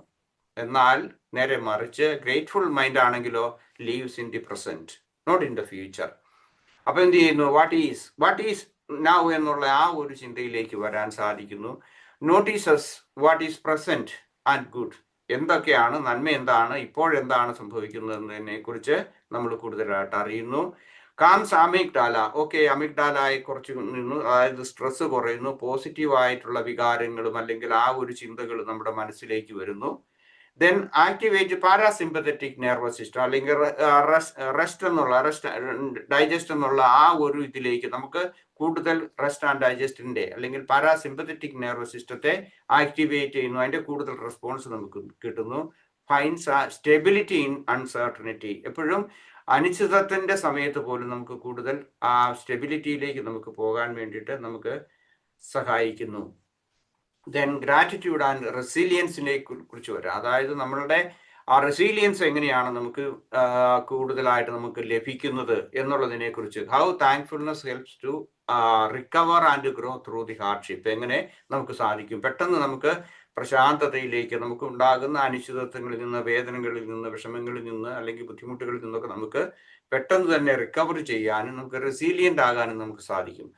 എന്നാൽ നേരെ മറിച്ച് ഗ്രേറ്റ്ഫുൾ മൈൻഡ് ആണെങ്കിലോ lives in the present, not in the future. അപ്പൊ എന്ത് ചെയ്യുന്നു, വാട്ട് ഈസ് നൗ എന്നുള്ള ആ ഒരു ചിന്തയിലേക്ക് വരാൻ സാധിക്കുന്നു. Notices what is present and good. എന്തൊക്കെയാണ് നന്മ, എന്താണ് ഇപ്പോഴെന്താണ് സംഭവിക്കുന്നതിനെ കുറിച്ച് നമ്മൾ കൂടുതലായിട്ട് അറിയുന്നു. Comes amygdala. ഓക്കെ, അമിഗ്ഡാലയെ കുറിച്ച് നിന്നു, അതായത് സ്ട്രെസ് കുറയുന്നു, പോസിറ്റീവ് ആയിട്ടുള്ള വികാരങ്ങളും അല്ലെങ്കിൽ ആ ഒരു ചിന്തകൾ നമ്മുടെ മനസ്സിലേക്ക് വരുന്നു. Then activate parasympathetic nervous system, അല്ലെങ്കിൽ ഡൈജസ്റ്റ് എന്നുള്ള ആ ഒരു ഇതിലേക്ക് നമുക്ക് കൂടുതൽ റെസ്റ്റ് ആൻഡ് ഡൈജസ്റ്റിന്റെ അല്ലെങ്കിൽ പാരാസിമ്പത്തറ്റിക് നെർവസ് സിസ്റ്റത്തെ ആക്ടിവേറ്റ് ചെയ്യുന്നു. അതിന്റെ കൂടുതൽ റെസ്പോൺസ് നമുക്ക് കിട്ടുന്നു. Finds stability in uncertainty. എപ്പോഴും അനിശ്ചിതത്വത്തിന്റെ സമയത്ത് പോലും നമുക്ക് കൂടുതൽ ആ സ്റ്റെബിലിറ്റിയിലേക്ക് നമുക്ക് പോകാൻ വേണ്ടിയിട്ട് നമുക്ക് സഹായിക്കുന്നു. ദെൻ ഗ്രാറ്റിറ്റ്യൂഡ് ആൻഡ് റെസിലിയൻസിനെ കുറിച്ച് വരാം. അതായത് നമ്മളുടെ ആ റെസിലിയൻസ് എങ്ങനെയാണ് നമുക്ക് കൂടുതലായിട്ട് നമുക്ക് ലഭിക്കുന്നത് എന്നുള്ളതിനെ കുറിച്ച്. How thankfulness helps to recover and grow through the hardship. എങ്ങനെ നമുക്ക് സാധിക്കും പെട്ടെന്ന് നമുക്ക് പ്രശാന്തതയിലേക്ക്, നമുക്ക് ഉണ്ടാകുന്ന അനിശ്ചിതത്വങ്ങളിൽ നിന്ന്, വേദനകളിൽ നിന്ന്, വിഷമങ്ങളിൽ നിന്ന് അല്ലെങ്കിൽ ബുദ്ധിമുട്ടുകളിൽ നിന്നൊക്കെ നമുക്ക് പെട്ടെന്ന് തന്നെ റിക്കവർ ചെയ്യാനും നമുക്ക് റെസിലിയന്റ് ആകാനും നമുക്ക് സാധിക്കും.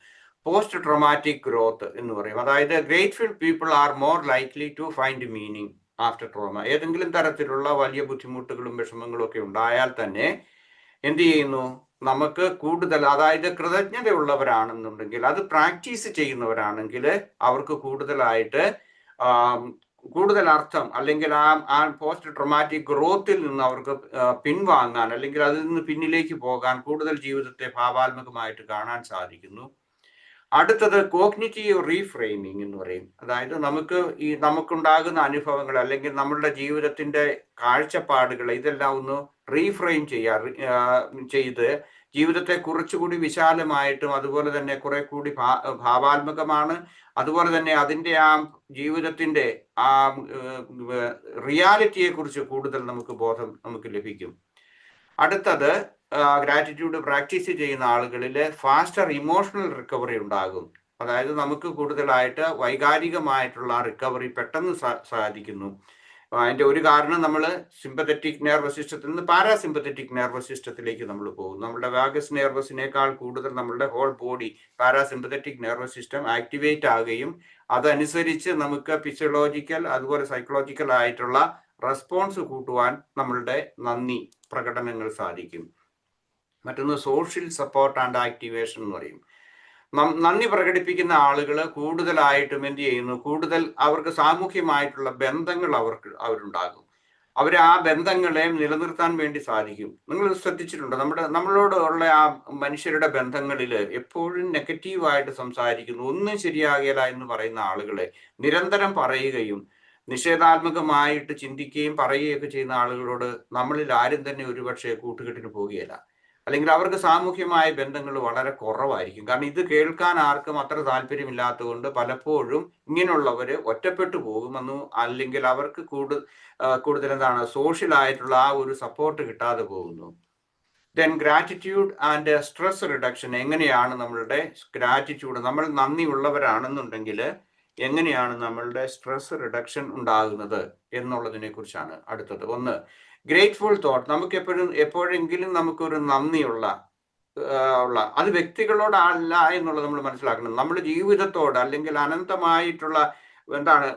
പോസ്റ്റ് ട്രോമാറ്റിക് ഗ്രോത്ത് എന്ന് പറയും. അതായത് grateful people are more likely to find meaning after trauma. ഏതെങ്കിലും തരത്തിലുള്ള വലിയ ബുദ്ധിമുട്ടുകളും വിഷമങ്ങളും ഒക്കെ ഉണ്ടായാൽ തന്നെ എന്ത് ചെയ്യുന്നു, നമുക്ക് കൂടുതൽ, അതായത് കൃതജ്ഞതയുള്ളവരാണെന്നുണ്ടെങ്കിൽ, അത് പ്രാക്ടീസ് ചെയ്യുന്നവരാണെങ്കിൽ അവർക്ക് കൂടുതലായിട്ട് കൂടുതൽ അർത്ഥം, അല്ലെങ്കിൽ ആ പോസ്റ്റ് ട്രോമാറ്റിക് ഗ്രോത്തിൽ നിന്ന് അവർക്ക് പിൻവാങ്ങാൻ, അല്ലെങ്കിൽ അതിൽ നിന്ന് പിന്നിലേക്ക് പോകാൻ കൂടുതൽ ജീവിതത്തെ ഭാവാത്മകമായിട്ട് കാണാൻ സാധിക്കുന്നു. അടുത്തത് കോഗ്നിറ്റീവ് റീഫ്രെയിമിംഗ് എന്ന് പറയും. അതായത് നമുക്കുണ്ടാകുന്ന അനുഭവങ്ങൾ, അല്ലെങ്കിൽ നമ്മളുടെ ജീവിതത്തിന്റെ കാഴ്ചപ്പാടുകൾ, ഇതെല്ലാം ഒന്ന് റീഫ്രെയിം ചെയ്ത് ജീവിതത്തെ കുറച്ചുകൂടി വിശാലമായിട്ടും, അതുപോലെ തന്നെ കുറെ കൂടി ഭാവാത്മകമാണ്, അതുപോലെ തന്നെ അതിൻ്റെ ആ ജീവിതത്തിന്റെ ആ റിയാലിറ്റിയെ കുറിച്ച് കൂടുതൽ ബോധം നമുക്ക് ലഭിക്കും. അടുത്തത്, ഗ്രാറ്റിറ്റ്യൂഡ് പ്രാക്ടീസ് ചെയ്യുന്ന ആളുകളിൽ ഫാസ്റ്റർ ഇമോഷണൽ റിക്കവറി ഉണ്ടാകും. അതായത് നമുക്ക് കൂടുതലായിട്ട് വൈകാരികമായിട്ടുള്ള റിക്കവറി പെട്ടെന്ന് സാധിക്കുന്നു. അതിന്റെ ഒരു കാരണം, നമ്മൾ സിമ്പത്തറ്റിക് നെർവസ് സിസ്റ്റത്തിൽ നിന്ന് പാരാസിമ്പത്തറ്റിക് നെർവസ് സിസ്റ്റത്തിലേക്ക് നമ്മൾ പോകും. നമ്മുടെ വാഗസ് നെർവസിനേക്കാൾ കൂടുതൽ നമ്മളുടെ whole body parasympathetic nervous system activate ആകുകയും അതനുസരിച്ച് നമുക്ക് ഫിസിയോളജിക്കൽ അതുപോലെ സൈക്കോളജിക്കൽ ആയിട്ടുള്ള റെസ്പോൺസ് കൂട്ടുവാൻ നമ്മളുടെ നന്ദി പ്രകടനങ്ങൾ സാധിക്കും. മറ്റൊന്ന് സോഷ്യൽ സപ്പോർട്ട് ആൻഡ് ആക്ടിവേഷൻ എന്ന് പറയും. നന്ദി പ്രകടിപ്പിക്കുന്ന ആളുകൾ കൂടുതലായിട്ടും എന്ത് ചെയ്യുന്നു, കൂടുതൽ അവർക്ക് സാമൂഹ്യമായിട്ടുള്ള ബന്ധങ്ങൾ അവരുണ്ടാകും. അവർ ആ ബന്ധങ്ങളെ നിലനിർത്താൻ വേണ്ടി സാധിക്കും. നിങ്ങൾ ശ്രദ്ധിച്ചിട്ടുണ്ടോ, നമ്മളോട് ഉള്ള ആ മനുഷ്യരുടെ ബന്ധങ്ങളിൽ എപ്പോഴും നെഗറ്റീവായിട്ട് സംസാരിക്കുന്നു, ഒന്നും ശരിയാകില്ല എന്ന് പറയുന്ന ആളുകളെ നിരന്തരം പറയുകയും നിഷേധാത്മകമായിട്ട് ചിന്തിക്കുകയും പറയുകയൊക്കെ ചെയ്യുന്ന ആളുകളോട് നമ്മളിൽ ആരും തന്നെ ഒരുപക്ഷെ കൂട്ടുകെട്ടിന് പോവുകയില്ല, അല്ലെങ്കിൽ അവർക്ക് സാമൂഹ്യമായ ബന്ധങ്ങൾ വളരെ കുറവായിരിക്കും. കാരണം ഇത് കേൾക്കാൻ ആർക്കും അത്ര താല്പര്യമില്ലാത്തതുകൊണ്ട് പലപ്പോഴും ഇങ്ങനെയുള്ളവർ ഒറ്റപ്പെട്ടു പോകുമെന്നു, അല്ലെങ്കിൽ അവർക്ക് കൂടുതൽ എന്താണ് സോഷ്യൽ ആയിട്ടുള്ള ആ ഒരു സപ്പോർട്ട് കിട്ടാതെ പോകുന്നു. Then gratitude and stress reduction. എങ്ങനെയാണ് നമ്മളുടെ ഗ്രാറ്റിറ്റ്യൂഡ്, നമ്മൾ നന്ദി ഉള്ളവരാണെന്നുണ്ടെങ്കിൽ എങ്ങനെയാണ് നമ്മളുടെ സ്ട്രെസ് റിഡക്ഷൻ ഉണ്ടാകുന്നത് എന്നുള്ളതിനെ കുറിച്ചാണ് അടുത്തത്. ഒന്ന്, ഗ്രേറ്റ്ഫുൾ തോട്ട്. നമുക്ക് എപ്പോഴെങ്കിലും നമുക്കൊരു നന്ദിയുള്ള അത് വ്യക്തികളോടല്ല എന്നുള്ളത് നമ്മൾ മനസ്സിലാക്കണം. നമ്മുടെ ജീവിതത്തോട്, അല്ലെങ്കിൽ അനന്തമായിട്ടുള്ള എന്താണ്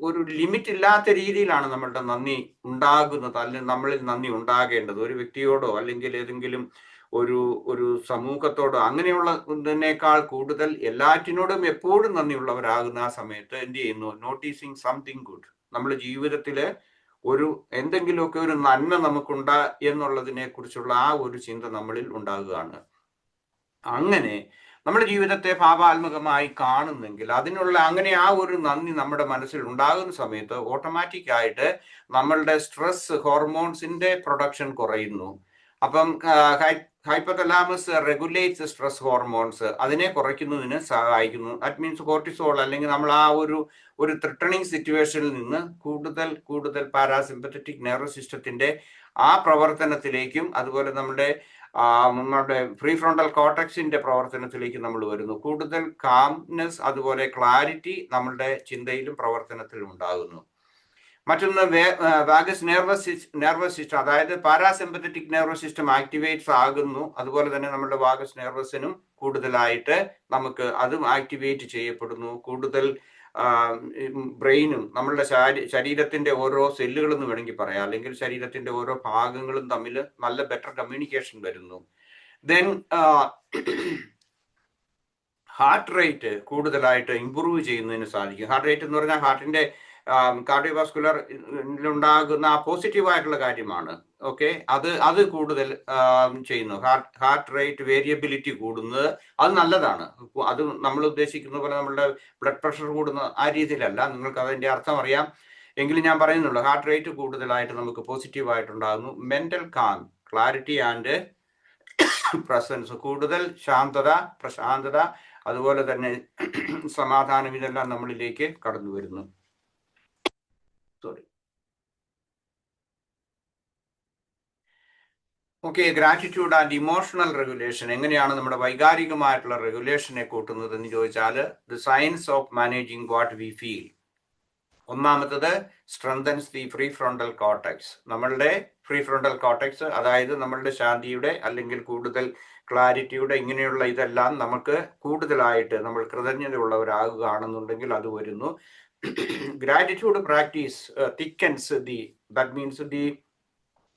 ഒരു ലിമിറ്റ് ഇല്ലാത്ത രീതിയിലാണ് നമ്മളുടെ നന്ദി ഉണ്ടാകുന്നത്, അല്ലെങ്കിൽ നമ്മളിൽ നന്ദി ഉണ്ടാകേണ്ടത്. ഒരു വ്യക്തിയോടോ അല്ലെങ്കിൽ ഏതെങ്കിലും ഒരു സമൂഹത്തോടോ അങ്ങനെയുള്ളതിനേക്കാൾ കൂടുതൽ എല്ലാറ്റിനോടും എപ്പോഴും നന്ദിയുള്ളവരാകുന്ന ആ സമയത്ത് എന്ത് ചെയ്യുന്നു, നോട്ടീസിങ് സംതിങ് ഗുഡ്. നമ്മുടെ ജീവിതത്തില് എന്തെങ്കിലുമൊക്കെ ഒരു നന്മ നമുക്കുണ്ട് എന്നുള്ളതിനെ കുറിച്ചുള്ള ആ ഒരു ചിന്ത നമ്മളിൽ ഉണ്ടാകുകയാണ്. അങ്ങനെ നമ്മുടെ ജീവിതത്തെ ഭാവാത്മകമായി കാണുന്നെങ്കിൽ അങ്ങനെ ആ ഒരു നന്ദി നമ്മുടെ മനസ്സിൽ ഉണ്ടാകുന്ന സമയത്ത് ഓട്ടോമാറ്റിക് ആയിട്ട് നമ്മളുടെ സ്ട്രെസ് ഹോർമോൺസിന്റെ പ്രൊഡക്ഷൻ കുറയുന്നു. അപ്പം ഹൈപ്പോതലാമസ് റെഗുലേറ്റ്സ് സ്ട്രെസ് ഹോർമോൺസ്, അതിനെ കുറയ്ക്കുന്നതിന് സഹായിക്കുന്നു. ദാറ്റ് മീൻസ് കോർട്ടിസോൾ, അല്ലെങ്കിൽ നമ്മൾ ആ ഒരു ത്രെട്ടണിങ് സിറ്റുവേഷനിൽ നിന്ന് കൂടുതൽ പാരാസിമ്പത്തറ്റിക് നെർവസ് സിസ്റ്റത്തിന്റെ ആ പ്രവർത്തനത്തിലേക്കും, അതുപോലെ നമ്മുടെ ഫ്രീ ഫ്രോണ്ടൽ കോർട്ടക്സിന്റെ പ്രവർത്തനത്തിലേക്ക് നമ്മൾ വരുന്നു. കൂടുതൽ കാംനെസ്, അതുപോലെ ക്ലാരിറ്റി നമ്മളുടെ ചിന്തയിലും പ്രവർത്തനത്തിലും ഉണ്ടാകുന്നു. മറ്റൊന്ന്, വാഗസ് നെർവസ് സിസ്റ്റം, അതായത് പാരാസിമ്പത്തറ്റിക് നെർവസ് സിസ്റ്റം ആക്ടിവേറ്റ്സ് ആകുന്നു. അതുപോലെ തന്നെ നമ്മുടെ വാഗസ് നെർവസിനും കൂടുതലായിട്ട് നമുക്ക് അതും ആക്ടിവേറ്റ് ചെയ്യപ്പെടുന്നു. കൂടുതൽ ബ്രെയിനും നമ്മളുടെ ശരീരത്തിന്റെ ഓരോ സെല്ലുകൾ എന്ന് വേണമെങ്കിൽ പറയാം, അല്ലെങ്കിൽ ശരീരത്തിന്റെ ഓരോ ഭാഗങ്ങളും തമ്മിൽ നല്ല ബെറ്റർ കമ്മ്യൂണിക്കേഷൻ വരുന്നു. ദെൻ ഹാർട്ട് റേറ്റ് കൂടുതലായിട്ട് ഇംപ്രൂവ് ചെയ്യുന്നതിന് സാധിക്കും. ഹാർട്ട് റേറ്റ് എന്ന് പറഞ്ഞാൽ ഹാർട്ടിന്റെ കാർഡിയോവാസ്കുലർ ഉണ്ടാകുന്ന പോസിറ്റീവായിട്ടുള്ള കാര്യമാണ്. ഓക്കെ, അത് കൂടുതൽ ചെയ്യുന്നു. ഹാർട്ട് റേറ്റ് വേരിയബിലിറ്റി കൂടുന്നത് അത് നല്ലതാണ്. അത് നമ്മൾ ഉദ്ദേശിക്കുന്ന പോലെ നമ്മളുടെ ബ്ലഡ് പ്രഷർ കൂടുന്ന ആ രീതിയിലല്ല. നിങ്ങൾക്ക് അതിന്റെ അർത്ഥം അറിയാം എങ്കിലും ഞാൻ പറയുന്നുള്ളൂ. ഹാർട്ട് റേറ്റ് കൂടുതലായിട്ട് നമുക്ക് പോസിറ്റീവായിട്ടുണ്ടാകുന്നു. Mental calm, clarity and presence, കൂടുതൽ ശാന്തത, പ്രശാന്തത, അതുപോലെ തന്നെ സമാധാനം, ഇതെല്ലാം നമ്മളിലേക്ക് കടന്നു വരുന്നു. Okay, gratitude and emotional regulation. എങ്ങനെയാണ് നമ്മുടെ വൈകാരികമായിട്ടുള്ള റെഗുലേഷനെ കൂട്ടുന്നത് എന്ന് ചോദിച്ചാൽ, the science of managing what we feel. ഒന്നാമത്തത്, strengthens the prefrontal cortex. നമ്മളുടെ ഫ്രീ ഫ്രോണ്ടൽ കോർട്ടക്സ്, അതായത് നമ്മളുടെ ശാന്തിയുടെ അല്ലെങ്കിൽ കൂടുതൽ ക്ലാരിറ്റിയുടെ ഇങ്ങനെയുള്ള ഇതെല്ലാം നമുക്ക് കൂടുതലായിട്ട് നമ്മൾ കൃതജ്ഞതയുള്ളവരാകുകയാണെന്നുണ്ടെങ്കിൽ അത് വരുന്നു. Gratitude practice thickens that means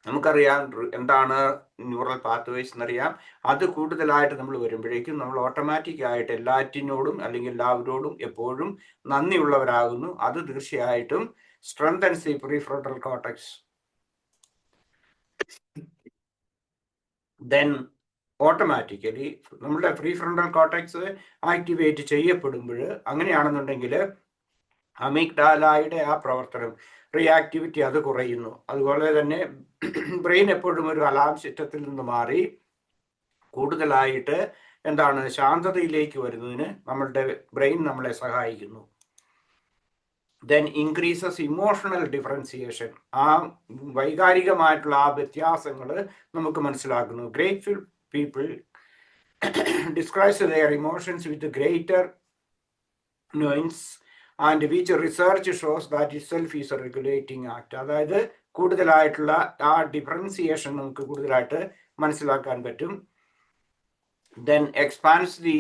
നമുക്കറിയാം എന്താണ് ന്യൂറൽ പാത്വേസ് എന്നറിയാം. അത് കൂടുതലായിട്ട് നമ്മൾ വരുമ്പോഴേക്കും നമ്മൾ ഓട്ടോമാറ്റിക്കായിട്ട് എല്ലാറ്റിനോടും അല്ലെങ്കിൽ എല്ലാവരോടും എപ്പോഴും നന്ദിയുള്ളവരാകുന്നു. അത് തീർച്ചയായിട്ടും strengthens the prefrontal cortex. Then automatically നമ്മുടെ പ്രീഫ്രോണ്ടൽ കോർട്ടക്സ് ആക്ടിവേറ്റ് ചെയ്യപ്പെടുമ്പോൾ, അങ്ങനെയാണെന്നുണ്ടെങ്കിൽ അമിഗ്ഡാലയുടെ ആ പ്രവർത്തനം, റിയാക്ടിവിറ്റി, അത് കുറയുന്നു. അതുപോലെ തന്നെ ബ്രെയിൻ എപ്പോഴും ഒരു അലാം സിസ്റ്റത്തിൽ നിന്ന് മാറി കൂടുതലായിട്ട് ശാന്തതയിലേക്ക് വരുന്നതിന് നമ്മളുടെ ബ്രെയിൻ നമ്മളെ സഹായിക്കുന്നു. ദെൻ ഇൻക്രീസസ് ഇമോഷണൽ ഡിഫറൻസിയേഷൻ, ആ വൈകാരികമായിട്ടുള്ള ആ വ്യത്യാസങ്ങൾ നമുക്ക് മനസ്സിലാക്കുന്നു. Grateful people describes their emotions with greater nuance and which research shows that itself is a regulating act. അതായത് കൂടുതലായിട്ടുള്ള ആ ഡിഫറൻസിയേഷൻ നമുക്ക് കൂടുതലായിട്ട് മനസ്സിലാക്കാൻ പറ്റും. Then expands the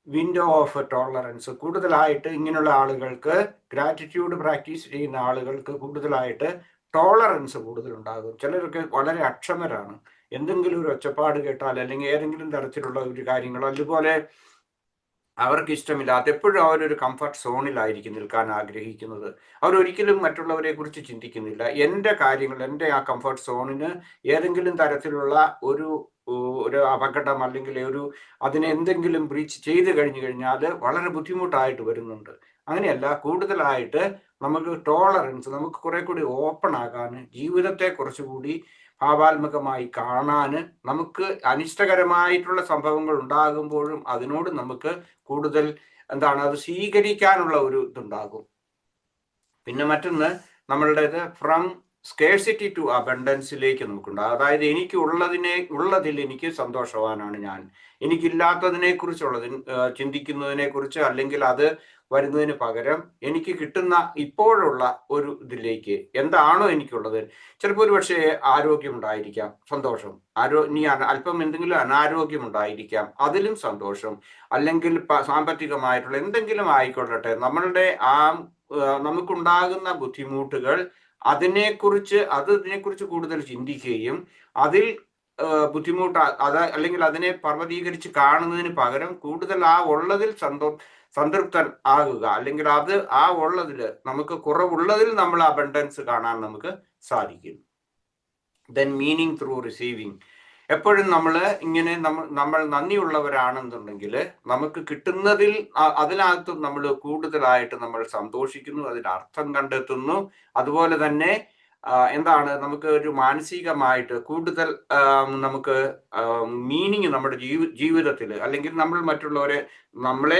window of tolerance, കൂടുതലായിട്ട് ഇങ്ങനെയുള്ള ആളുകൾക്ക്, ഗ്രാറ്റിറ്റ്യൂഡ് പ്രാക്ടീസ് ചെയ്യുന്ന ആളുകൾക്ക് കൂടുതലായിട്ട് ടോളറൻസ് കൂടുതലുണ്ടാകും. ചിലരൊക്കെ വളരെ അക്ഷമരാണ്. എന്തെങ്കിലും ഒരു ഒച്ചപ്പാട് കേട്ടാൽ അല്ലെങ്കിൽ ഏതെങ്കിലും തരത്തിലുള്ള ഒരു കാര്യങ്ങളോ അതുപോലെ അവർക്ക് ഇഷ്ടമില്ലാത്ത, എപ്പോഴും അവരൊരു കംഫർട്ട് സോണിലായിരിക്കും നിൽക്കാൻ ആഗ്രഹിക്കുന്നത്. അവരൊരിക്കലും മറ്റുള്ളവരെ കുറിച്ച് ചിന്തിക്കുന്നില്ല. എൻ്റെ കാര്യങ്ങൾ, എൻ്റെ ആ കംഫർട്ട് സോണിന് ഏതെങ്കിലും തരത്തിലുള്ള ഒരു അപകടം അല്ലെങ്കിൽ അതിനെ എന്തെങ്കിലും ബ്രീച്ച് ചെയ്ത് കഴിഞ്ഞാൽ വളരെ ബുദ്ധിമുട്ടായിട്ട് വരുന്നുണ്ട്. അങ്ങനെയല്ല, കൂടുതലായിട്ട് നമുക്ക് ടോളറൻസ്, നമുക്ക് കുറെ കൂടി ഓപ്പൺ ആകാൻ, ജീവിതത്തെ കുറച്ചുകൂടി ഭാവാത്മകമായി കാണാൻ, നമുക്ക് അനിഷ്ടകരമായിട്ടുള്ള സംഭവങ്ങൾ ഉണ്ടാകുമ്പോഴും അതിനോട് നമുക്ക് കൂടുതൽ അത് സ്വീകരിക്കാനുള്ള ഒരു ഇതുണ്ടാകും. പിന്നെ മറ്റൊന്ന്, നമ്മളുടേത് ഫ്രം സ്കേഴ്സിറ്റി ടു അബണ്ടൻസിലേക്ക് നമുക്കുണ്ടാകും. അതായത് ഉള്ളതിൽ എനിക്ക് സന്തോഷവാനാണ് ഞാൻ. എനിക്കില്ലാത്തതിനെ ചിന്തിക്കുന്നതിനെ കുറിച്ച് അല്ലെങ്കിൽ അത് വരുന്നതിന് പകരം എനിക്ക് കിട്ടുന്ന ഇപ്പോഴുള്ള ഒരു ഇതിലേക്ക് എന്താണോ എനിക്കുള്ളത്. ചിലപ്പോൾ ഒരു പക്ഷേ ആരോഗ്യമുണ്ടായിരിക്കാം, സന്തോഷം. ഇനി അല്പം എന്തെങ്കിലും അനാരോഗ്യം ഉണ്ടായിരിക്കാം, അതിലും സന്തോഷം. അല്ലെങ്കിൽ സാമ്പത്തികമായിട്ടുള്ള എന്തെങ്കിലും ആയിക്കൊള്ളട്ടെ, നമ്മളുടെ നമുക്കുണ്ടാകുന്ന ബുദ്ധിമുട്ടുകൾ, അതിനെക്കുറിച്ച് കൂടുതൽ ചിന്തിക്കുകയും അതിൽ അല്ലെങ്കിൽ അതിനെ പർവ്വതീകരിച്ച് കാണുന്നതിന് പകരം കൂടുതൽ ആ ഉള്ളതിൽ സംതൃപ്തൻ ആകുക, അല്ലെങ്കിൽ ഉള്ളതിൽ നമുക്ക് കുറവുള്ളതിൽ നമ്മൾ അബണ്ടൻസ് കാണാൻ നമുക്ക് സാധിക്കും. ദെൻ മീനിങ് ത്രൂ റിസീവിങ്, എപ്പോഴും നമ്മൾ നന്ദിയുള്ളവരാണെന്നുണ്ടെങ്കിൽ നമുക്ക് കിട്ടുന്നതിൽ അതിനകത്ത് നമ്മൾ കൂടുതലായിട്ട് നമ്മൾ സന്തോഷിക്കുന്നു, അതിന് അർത്ഥം കണ്ടെത്തുന്നു. അതുപോലെ തന്നെ നമുക്ക് ഒരു മാനസികമായിട്ട് കൂടുതൽ നമുക്ക് മീനിങ് നമ്മുടെ ജീവിതത്തിൽ, അല്ലെങ്കിൽ നമ്മളെ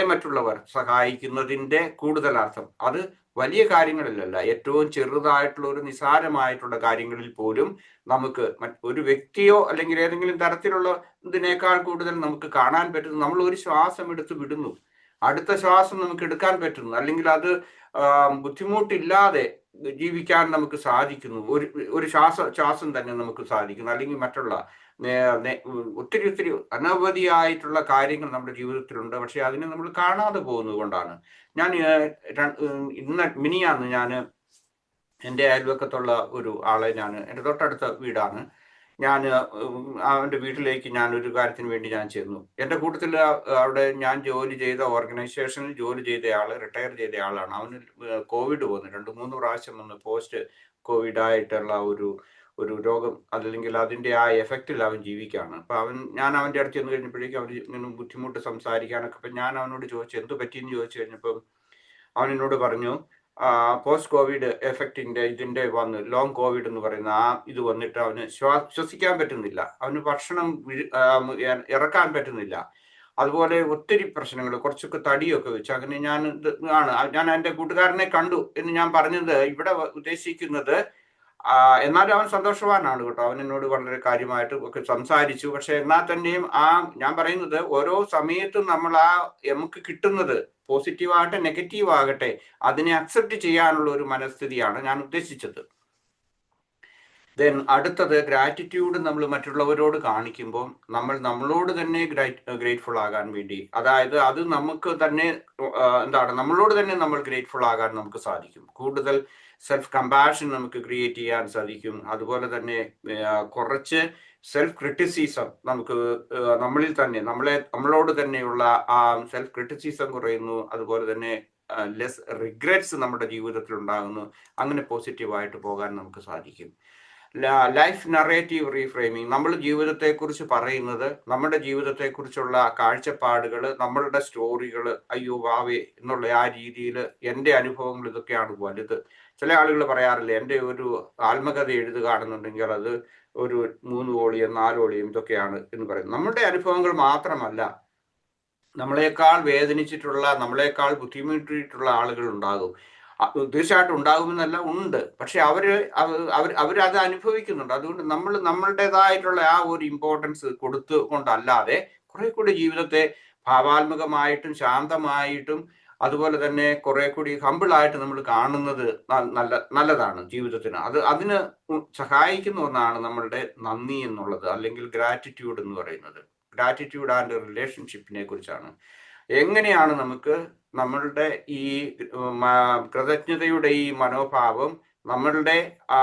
മറ്റുള്ളവർ സഹായിക്കുന്നതിൻ്റെ കൂടുതൽ അർത്ഥം, അത് വലിയ കാര്യങ്ങളിലല്ല, ഏറ്റവും ചെറുതായിട്ടുള്ള ഒരു നിസാരമായിട്ടുള്ള കാര്യങ്ങളിൽ പോലും നമുക്ക് ഒരു വ്യക്തിയോ അല്ലെങ്കിൽ ഏതെങ്കിലും തരത്തിലുള്ള ഇതിനേക്കാൾ കൂടുതൽ നമുക്ക് കാണാൻ പറ്റുന്നു. നമ്മൾ ഒരു ശ്വാസം എടുത്ത് വിടുന്നു, അടുത്ത ശ്വാസം നമുക്ക് എടുക്കാൻ പറ്റുന്നു, അല്ലെങ്കിൽ അത് ബുദ്ധിമുട്ടില്ലാതെ ജീവിക്കാൻ നമുക്ക് സാധിക്കുന്നു. ഒരു ശ്വാസം തന്നെ നമുക്ക് സാധിക്കുന്നു. അല്ലെങ്കിൽ മറ്റുള്ള ഒത്തിരി അനവധിയായിട്ടുള്ള കാര്യങ്ങൾ നമ്മുടെ ജീവിതത്തിലുണ്ട്. പക്ഷെ അതിനെ നമ്മൾ കാണാതെ പോകുന്നത് കൊണ്ടാണ്. മിനിയാന്ന് ഞാൻ എൻ്റെ അയൽവക്കത്തുള്ള ഒരു ആളെ, എൻ്റെ തൊട്ടടുത്ത വീടാണ്, അവൻ്റെ വീട്ടിലേക്ക് ഒരു കാര്യത്തിന് വേണ്ടി ചെന്നു. എൻ്റെ കൂട്ടത്തിൽ അവിടെ ഞാൻ ജോലി ചെയ്ത ഓർഗനൈസേഷനിൽ ജോലി ചെയ്ത ആൾ, റിട്ടയർ ചെയ്ത ആളാണ്. അവന് കോവിഡ് വന്നു, 2-3 പ്രാവശ്യം വന്ന് പോസ്റ്റ് കോവിഡായിട്ടുള്ള ഒരു രോഗം, അല്ലെങ്കിൽ അതിൻ്റെ ആ എഫക്റ്റിൽ അവൻ ജീവിക്കുകയാണ്. അപ്പം ഞാൻ അവൻ്റെ അടുത്ത് ചെന്ന് കഴിഞ്ഞപ്പോഴേക്കും അവന് ഇങ്ങനെ ബുദ്ധിമുട്ട് സംസാരിക്കാനൊക്കെ. അപ്പം ഞാൻ അവനോട് ചോദിച്ചു എന്ത് പറ്റിയെന്ന് ചോദിച്ചു കഴിഞ്ഞപ്പം അവൻ എന്നോട് പറഞ്ഞു, പോസ്റ്റ് കോവിഡ് എഫക്റ്റിന്റെ ഇതിന്റെ വന്ന് ലോങ് കോവിഡ് എന്ന് പറയുന്ന ഇത് വന്നിട്ട് അവന് ശ്വസിക്കാൻ പറ്റുന്നില്ല, അവന് ഭക്ഷണം ഇറക്കാൻ പറ്റുന്നില്ല, അതുപോലെ ഒത്തിരി പ്രശ്നങ്ങൾ, കുറച്ചൊക്കെ തടിയൊക്കെ വെച്ച്. അങ്ങനെ ഞാൻ എൻ്റെ കൂട്ടുകാരനെ കണ്ടു എന്ന് ഞാൻ പറഞ്ഞത് ഇവിടെ ഉദ്ദേശിക്കുന്നത്. എന്നാലും അവൻ സന്തോഷവാനാണ് കേട്ടോ. അവൻ എന്നോട് വളരെ കാര്യമായിട്ട് ഒക്കെ സംസാരിച്ചു. പക്ഷെ എന്നാൽ തന്നെയും ഞാൻ പറയുന്നത്, ഓരോ സമയത്തും നമ്മൾ നമുക്ക് കിട്ടുന്നത് പോസിറ്റീവാകട്ടെ നെഗറ്റീവ് ആകട്ടെ അതിനെ അക്സെപ്റ്റ് ചെയ്യാനുള്ള ഒരു മനസ്ഥിതിയാണ് ഞാൻ ഉദ്ദേശിച്ചത്. ദെൻ അടുത്തത് ഗ്രാറ്റിറ്റ്യൂഡ് നമ്മൾ മറ്റുള്ളവരോട് കാണിക്കുമ്പോൾ നമ്മളോട് തന്നെ ഗ്രേറ്റ്ഫുൾ ആകാൻ വേണ്ടി, അതായത് അത് നമുക്ക് തന്നെ എന്താണ് നമ്മളോട് തന്നെ നമ്മൾ ഗ്രേറ്റ്ഫുൾ ആകാൻ നമുക്ക് സാധിക്കും. കൂടുതൽ സെൽഫ് കമ്പാഷൻ നമുക്ക് ക്രിയേറ്റ് ചെയ്യാൻ സാധിക്കും. അതുപോലെ തന്നെ കുറച്ച് സെൽഫ് ക്രിറ്റിസിസം നമുക്ക് നമ്മളിൽ തന്നെ നമ്മളോട് തന്നെയുള്ള ആ സെൽഫ് ക്രിറ്റിസിസം കുറയുന്നു. അതുപോലെ തന്നെ ലെസ് റിഗ്രറ്റ്സ് നമ്മുടെ ജീവിതത്തിൽ ഉണ്ടാകുന്നു. അങ്ങനെ പോസിറ്റീവായിട്ട് പോകാൻ നമുക്ക് സാധിക്കും. ലൈഫ് നറേറ്റീവ് റീഫ്രെയിമിങ്, നമ്മൾ ജീവിതത്തെക്കുറിച്ച് പറയുന്നത്, നമ്മുടെ ജീവിതത്തെക്കുറിച്ചുള്ള കാഴ്ചപ്പാടുകൾ, നമ്മളുടെ സ്റ്റോറികൾ, അയ്യോ വാവേ എന്നുള്ള ആ രീതിയിൽ എൻ്റെ അനുഭവങ്ങൾ ഇതൊക്കെയാണ് വലുത്. ചില ആളുകൾ പറയാറില്ല, എൻ്റെ ഒരു ആത്മകഥ എഴുതുകയാണെന്നുണ്ടെങ്കിൽ അത് ഒരു 3 വോളിയം 4 വോളിയം ഇതൊക്കെയാണ് എന്ന് പറയും. നമ്മുടെ അനുഭവങ്ങൾ മാത്രമല്ല, നമ്മളെക്കാൾ വേദനിച്ചിട്ടുള്ള, നമ്മളെക്കാൾ ബുദ്ധിമുട്ടിയിട്ടുള്ള ആളുകൾ ഉണ്ടാകും. തീർച്ചയായിട്ടും ഉണ്ടാകുമെന്നല്ല, ഉണ്ട്. പക്ഷെ അവരത് അനുഭവിക്കുന്നുണ്ട്. അതുകൊണ്ട് നമ്മൾ നമ്മളുടേതായിട്ടുള്ള ആ ഒരു ഇമ്പോർട്ടൻസ് കൊടുത്തുകൊണ്ടല്ലാതെ കുറെ കൂടി ജീവിതത്തെ ഭാവാത്മകമായിട്ടും ശാന്തമായിട്ടും അതുപോലെ തന്നെ കുറെ കൂടി ഹമ്പിളായിട്ട് നമ്മൾ കാണുന്നത് നല്ലതാണ് ജീവിതത്തിന്. അതിന് സഹായിക്കുന്ന ഒന്നാണ് നമ്മളുടെ നന്ദി എന്നുള്ളത്, അല്ലെങ്കിൽ ഗ്രാറ്റിറ്റ്യൂഡ് എന്ന് പറയുന്നത്. ഗ്രാറ്റിറ്റ്യൂഡ് ആൻഡ് റിലേഷൻഷിപ്പിനെ കുറിച്ചാണ്. എങ്ങനെയാണ് നമുക്ക് നമ്മളുടെ ഈ കൃതജ്ഞതയുടെ ഈ മനോഭാവം നമ്മളുടെ ആ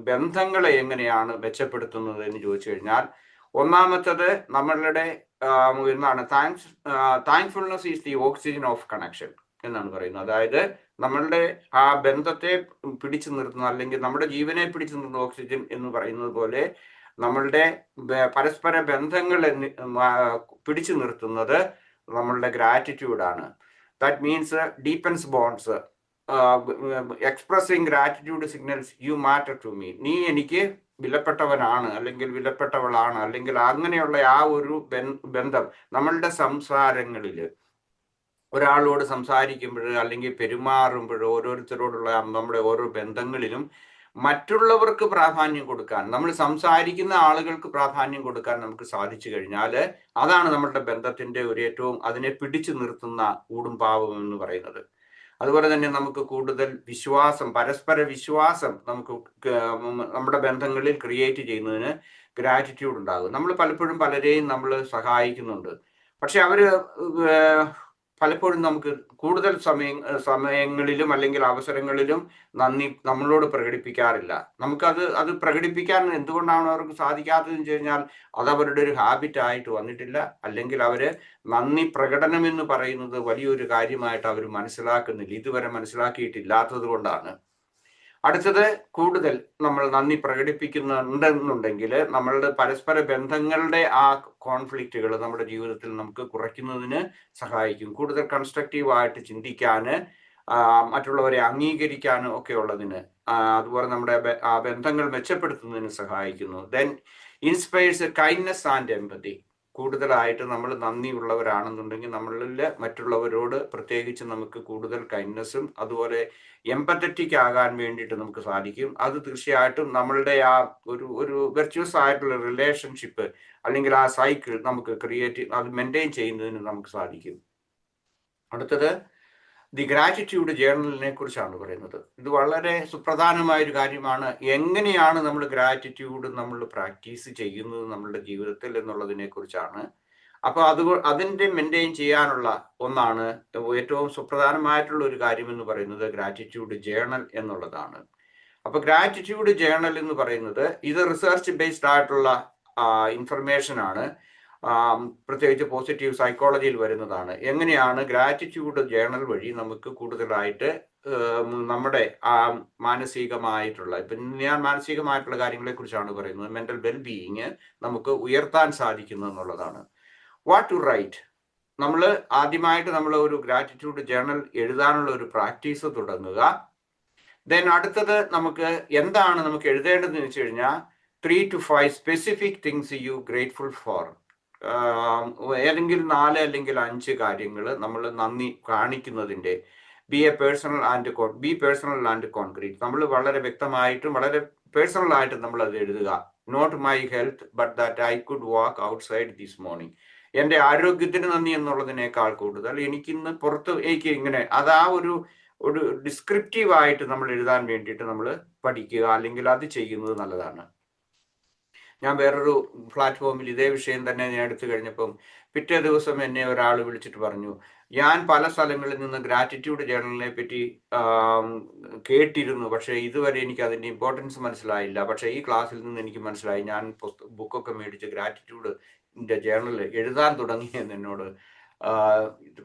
ബന്ധങ്ങളെ എങ്ങനെയാണ് മെച്ചപ്പെടുത്തുന്നത് എന്ന് ചോദിച്ചു കഴിഞ്ഞാൽ, ഒന്നാമത്തത് നമ്മളുടെ എന്താണ് thankfulness is the oxygen of connection എന്നാണ് പറയുന്നത്. അതായത് നമ്മളുടെ ആ ബന്ധത്തെ പിടിച്ചു നിർത്തുന്ന, അല്ലെങ്കിൽ നമ്മുടെ ജീവനെ പിടിച്ചു നിർത്തുന്ന ഓക്സിജൻ എന്ന് പറയുന്നത് പോലെ നമ്മളുടെ പരസ്പര ബന്ധങ്ങളെ പിടിച്ചു നിർത്തുന്നത് നമ്മളുടെ ഗ്രാറ്റിറ്റ്യൂഡാണ്. That means deepens bonds. Expressing gratitude signals you matter to me. നീ എനിക്ക് വിലപ്പെട്ടവനാണ്, അല്ലെങ്കിൽ വിലപ്പെട്ടവളാണ്, അല്ലെങ്കിൽ അങ്ങനെയുള്ള ആ ഒരു ബന്ധം നമ്മളുടെ സംസാരങ്ങളിൽ, ഒരാളോട് സംസാരിക്കുമ്പോൾ അല്ലെങ്കിൽ പെരുമാറുമ്പോൾ, ഓരോരുത്തരോടുള്ള നമ്മുടെ ഓരോ ബന്ധങ്ങളിലും മറ്റുള്ളവർക്ക് പ്രാധാന്യം കൊടുക്കാൻ, നമ്മൾ സംസാരിക്കുന്ന ആളുകൾക്ക് പ്രാധാന്യം കൊടുക്കാൻ നമുക്ക് സാധിച്ചു കഴിഞ്ഞാൽ അതാണ് നമ്മളുടെ ബന്ധത്തിന്റെ ഒരു ഏറ്റവും അതിനെ പിടിച്ചു നിർത്തുന്ന ഊടും പാവം എന്ന് പറയുന്നത്. അതുപോലെ തന്നെ നമുക്ക് കൂടുതൽ വിശ്വാസം, പരസ്പര വിശ്വാസം നമുക്ക് നമ്മുടെ ബന്ധങ്ങളിൽ ക്രിയേറ്റ് ചെയ്യുന്നതിന് ഗ്രാറ്റിറ്റ്യൂഡ് ഉണ്ടാകും. നമ്മൾ പലപ്പോഴും പലരെയും നമ്മൾ സഹായിക്കുന്നുണ്ട്, പക്ഷെ അവര് പലപ്പോഴും നമുക്ക് കൂടുതൽ സമയങ്ങളിലും അല്ലെങ്കിൽ അവസരങ്ങളിലും നന്ദി നമ്മളോട് പ്രകടിപ്പിക്കാറില്ല. അത് പ്രകടിപ്പിക്കാൻ എന്തുകൊണ്ടാണ് അവർക്ക് സാധിക്കാത്തതെന്ന് വെച്ച് കഴിഞ്ഞാൽ അത് അവരുടെ ഒരു ഹാബിറ്റ് ആയിട്ട് വന്നിട്ടില്ല, അല്ലെങ്കിൽ അവര് നന്ദി പ്രകടനം എന്ന് പറയുന്നത് വലിയൊരു കാര്യമായിട്ട് അവർ മനസ്സിലാക്കുന്നില്ല, ഇതുവരെ മനസ്സിലാക്കിയിട്ടില്ലാത്തത് കൊണ്ടാണ്. അടുത്തത്, കൂടുതൽ നമ്മൾ നന്ദി പ്രകടിപ്പിക്കുന്നുണ്ടെന്നുണ്ടെങ്കിൽ നമ്മളുടെ പരസ്പര ബന്ധങ്ങളുടെ ആ കോൺഫ്ലിക്റ്റുകൾ നമ്മുടെ ജീവിതത്തിൽ നമുക്ക് കുറയ്ക്കുന്നതിന് സഹായിക്കും. കൂടുതൽ കൺസ്ട്രക്റ്റീവായിട്ട് ചിന്തിക്കാന്, മറ്റുള്ളവരെ അംഗീകരിക്കാനും ഒക്കെ ഉള്ളതിന്, അതുപോലെ നമ്മുടെ ആ ബന്ധങ്ങൾ മെച്ചപ്പെടുത്തുന്നതിന് സഹായിക്കുന്നു. Then inspires kindness and empathy. കൂടുതലായിട്ട് നമ്മൾ നന്ദിയുള്ളവരാണെന്നുണ്ടെങ്കിൽ നമ്മളിൽ മറ്റുള്ളവരോട് പ്രത്യേകിച്ച് നമുക്ക് കൂടുതൽ കൈൻഡ്നെസ്സും അതുപോലെ എംപത്തറ്റിക് ആകാൻ വേണ്ടിയിട്ട് നമുക്ക് സാധിക്കും. അത് തീർച്ചയായിട്ടും നമ്മളുടെ ആ ഒരു വെർച്വസ് ആയിട്ടുള്ള റിലേഷൻഷിപ്പ് അല്ലെങ്കിൽ ആ സൈക്കിൾ നമുക്ക് അത് മെയിൻറ്റെയിൻ ചെയ്യുന്നതിന് നമുക്ക് സാധിക്കും. അടുത്തത് ദി ഗ്രാറ്റിറ്റ്യൂഡ് ജേർണലിനെ കുറിച്ചാണ് പറയുന്നത്. ഇത് വളരെ സുപ്രധാനമായ ഒരു കാര്യമാണ്. എങ്ങനെയാണ് നമ്മൾ ഗ്രാറ്റിറ്റ്യൂഡ് നമ്മൾ പ്രാക്ടീസ് ചെയ്യുന്നത് നമ്മളുടെ ജീവിതത്തിൽ എന്നുള്ളതിനെ കുറിച്ചാണ്. അപ്പൊ അതിന്റെ മെയിൻറ്റെയിൻ ചെയ്യാനുള്ള ഒന്നാണ് ഏറ്റവും സുപ്രധാനമായിട്ടുള്ള ഒരു കാര്യം എന്ന് പറയുന്നത് ഗ്രാറ്റിറ്റ്യൂഡ് ജേർണൽ എന്നുള്ളതാണ്. അപ്പൊ ഗ്രാറ്റിറ്റ്യൂഡ് ജേർണൽ എന്ന് പറയുന്നത് ഇത് റിസർച്ച് ബേസ്ഡ് ആയിട്ടുള്ള ഇൻഫർമേഷൻ ആണ്. പ്രത്യേകിച്ച് പോസിറ്റീവ് സൈക്കോളജിയിൽ വരുന്നതാണ്. എങ്ങനെയാണ് ഗ്രാറ്റിറ്റ്യൂഡ് ജേർണൽ വഴി നമുക്ക് കൂടുതലായിട്ട് നമ്മുടെ മാനസികമായിട്ടുള്ള, ഇപ്പം ഞാൻ മാനസികമായിട്ടുള്ള കാര്യങ്ങളെ കുറിച്ചാണ് പറയുന്നത്, മെന്റൽ വെൽബീയിങ് നമുക്ക് ഉയർത്താൻ സാധിക്കുന്നു എന്നുള്ളതാണ്. What to write. നമ്മൾ ആദ്യമായിട്ട് നമ്മൾ ഒരു ഗ്രാറ്റിറ്റ്യൂഡ് ജേർണൽ എഴുതാനുള്ള ഒരു പ്രാക്ടീസ് തുടങ്ങുക. ദെൻ അടുത്തത് നമുക്ക് എന്താണ് നമുക്ക് എഴുതേണ്ടതെന്ന് വെച്ച് കഴിഞ്ഞാൽ 3 to 5 specific things you grateful for. ഏതെങ്കിലും 4 അല്ലെങ്കിൽ 5 കാര്യങ്ങൾ നമ്മൾ നന്ദി കാണിക്കുന്നതിൻ്റെ ബി പേഴ്സണൽ ആൻഡ് കോൺക്രീറ്റ്. നമ്മൾ വളരെ വ്യക്തമായിട്ടും വളരെ പേഴ്സണൽ ആയിട്ടും നമ്മൾ അത് എഴുതുക. Not my health but that I could walk outside this morning. എൻ്റെ ആരോഗ്യത്തിന് നന്ദി എന്നുള്ളതിനേക്കാൾ കൂടുതൽ എനിക്കിന്ന് പുറത്ത് എനിക്ക് ഇങ്ങനെ, അത് ആ ഒരു ഒരു ഡിസ്ക്രിപ്റ്റീവായിട്ട് നമ്മൾ എഴുതാൻ വേണ്ടിയിട്ട് നമ്മൾ പഠിക്കുക, അല്ലെങ്കിൽ അത് ചെയ്യുന്നത് നല്ലതാണ്. ഞാൻ വേറൊരു പ്ലാറ്റ്ഫോമിൽ ഇതേ വിഷയം തന്നെ ഞാൻ എടുത്തു കഴിഞ്ഞപ്പം പിറ്റേ ദിവസം എന്നെ ഒരാൾ വിളിച്ചിട്ട് പറഞ്ഞു, ഞാൻ പല സ്ഥലങ്ങളിൽ നിന്ന് ഗ്രാറ്റിറ്റ്യൂഡ് ജേർണലിനെ പറ്റി കേട്ടിരുന്നു, പക്ഷേ ഇതുവരെ എനിക്ക് അതിൻ്റെ ഇമ്പോർട്ടൻസ് മനസ്സിലായില്ല. പക്ഷേ ഈ ക്ലാസ്സിൽ നിന്ന് എനിക്ക് മനസ്സിലായി. ഞാൻ ബുക്കൊക്കെ മേടിച്ച് ഗ്രാറ്റിറ്റ്യൂഡിൻ്റെ ജേർണൽ എഴുതാൻ തുടങ്ങിയെന്ന് എന്നോട്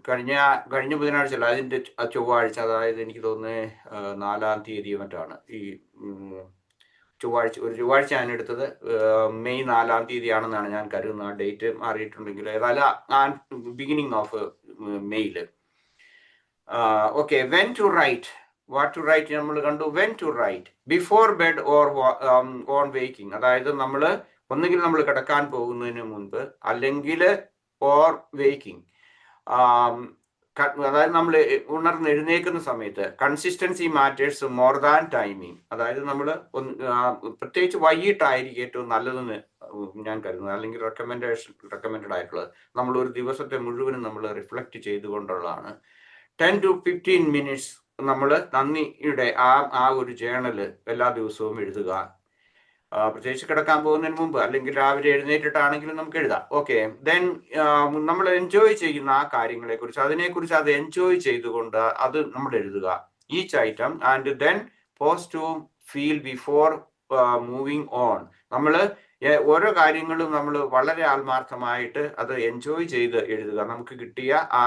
കഴിഞ്ഞ ബുധനാഴ്ച അല്ല, അതിൻ്റെ ചൊവ്വാഴ്ച, അതായത് എനിക്ക് തോന്നുന്നത് 4-ാം തീയതി മറ്റാണ്, ഈ ഒരു ചൊവ്വാഴ്ച ഞാൻ എടുത്തത്. മെയ് 4-ാം തീയതിയാണെന്നാണ് ഞാൻ കരുതുന്നത്. ആ ഡേറ്റ് മാറിയിട്ടുണ്ടെങ്കിൽ ഏതായാലും ബിഗിനിങ് ഓഫ് മെയ്യില്. Okay, when to write, what to write നമ്മൾ കണ്ടു. When to write, before bed or on waking, അതായത് നമ്മൾ ഒന്നുകിൽ നമ്മൾ കിടക്കാൻ പോകുന്നതിന് മുൻപ്, അല്ലെങ്കിൽ ഓർ വേക്കിംഗ്, അതായത് നമ്മൾ ഉണർന്ന് എഴുന്നേൽക്കുന്ന സമയത്ത്. Consistency matters more than timing, അതായത് നമ്മൾ പ്രത്യേകിച്ച് വൈകിട്ടായിരിക്കും ഏറ്റവും നല്ലതെന്ന് ഞാൻ കരുതുന്നത്, അല്ലെങ്കിൽ റെക്കമെൻഡഡ് ആയിട്ടുള്ളത്. നമ്മൾ ഒരു ദിവസത്തെ മുഴുവനും നമ്മൾ റിഫ്ലക്റ്റ് ചെയ്തുകൊണ്ടുള്ളതാണ്. 10 to 15 minutes നമ്മൾ നന്ദിയുടെ ആ ഒരു ജേണല് എല്ലാ ദിവസവും എഴുതുക. പ്രത്യേകിച്ച് കിടക്കാൻ പോകുന്നതിന് മുമ്പ്, അല്ലെങ്കിൽ രാവിലെ എഴുന്നേറ്റിട്ടാണെങ്കിലും നമുക്ക് എഴുതാം. ഓക്കെ, ദെൻ നമ്മൾ എൻജോയ് ചെയ്യുന്ന ആ കാര്യങ്ങളെക്കുറിച്ച്, അതിനെക്കുറിച്ച് അത് എൻജോയ് ചെയ്തുകൊണ്ട് അത് നമ്മൾ എഴുതുക, each item. And then pause to feel before moving on. നമ്മൾ ഓരോ കാര്യങ്ങളും നമ്മൾ വളരെ ആത്മാർത്ഥമായിട്ട് അത് എൻജോയ് ചെയ്ത് എഴുതുക, നമുക്ക് കിട്ടിയ ആ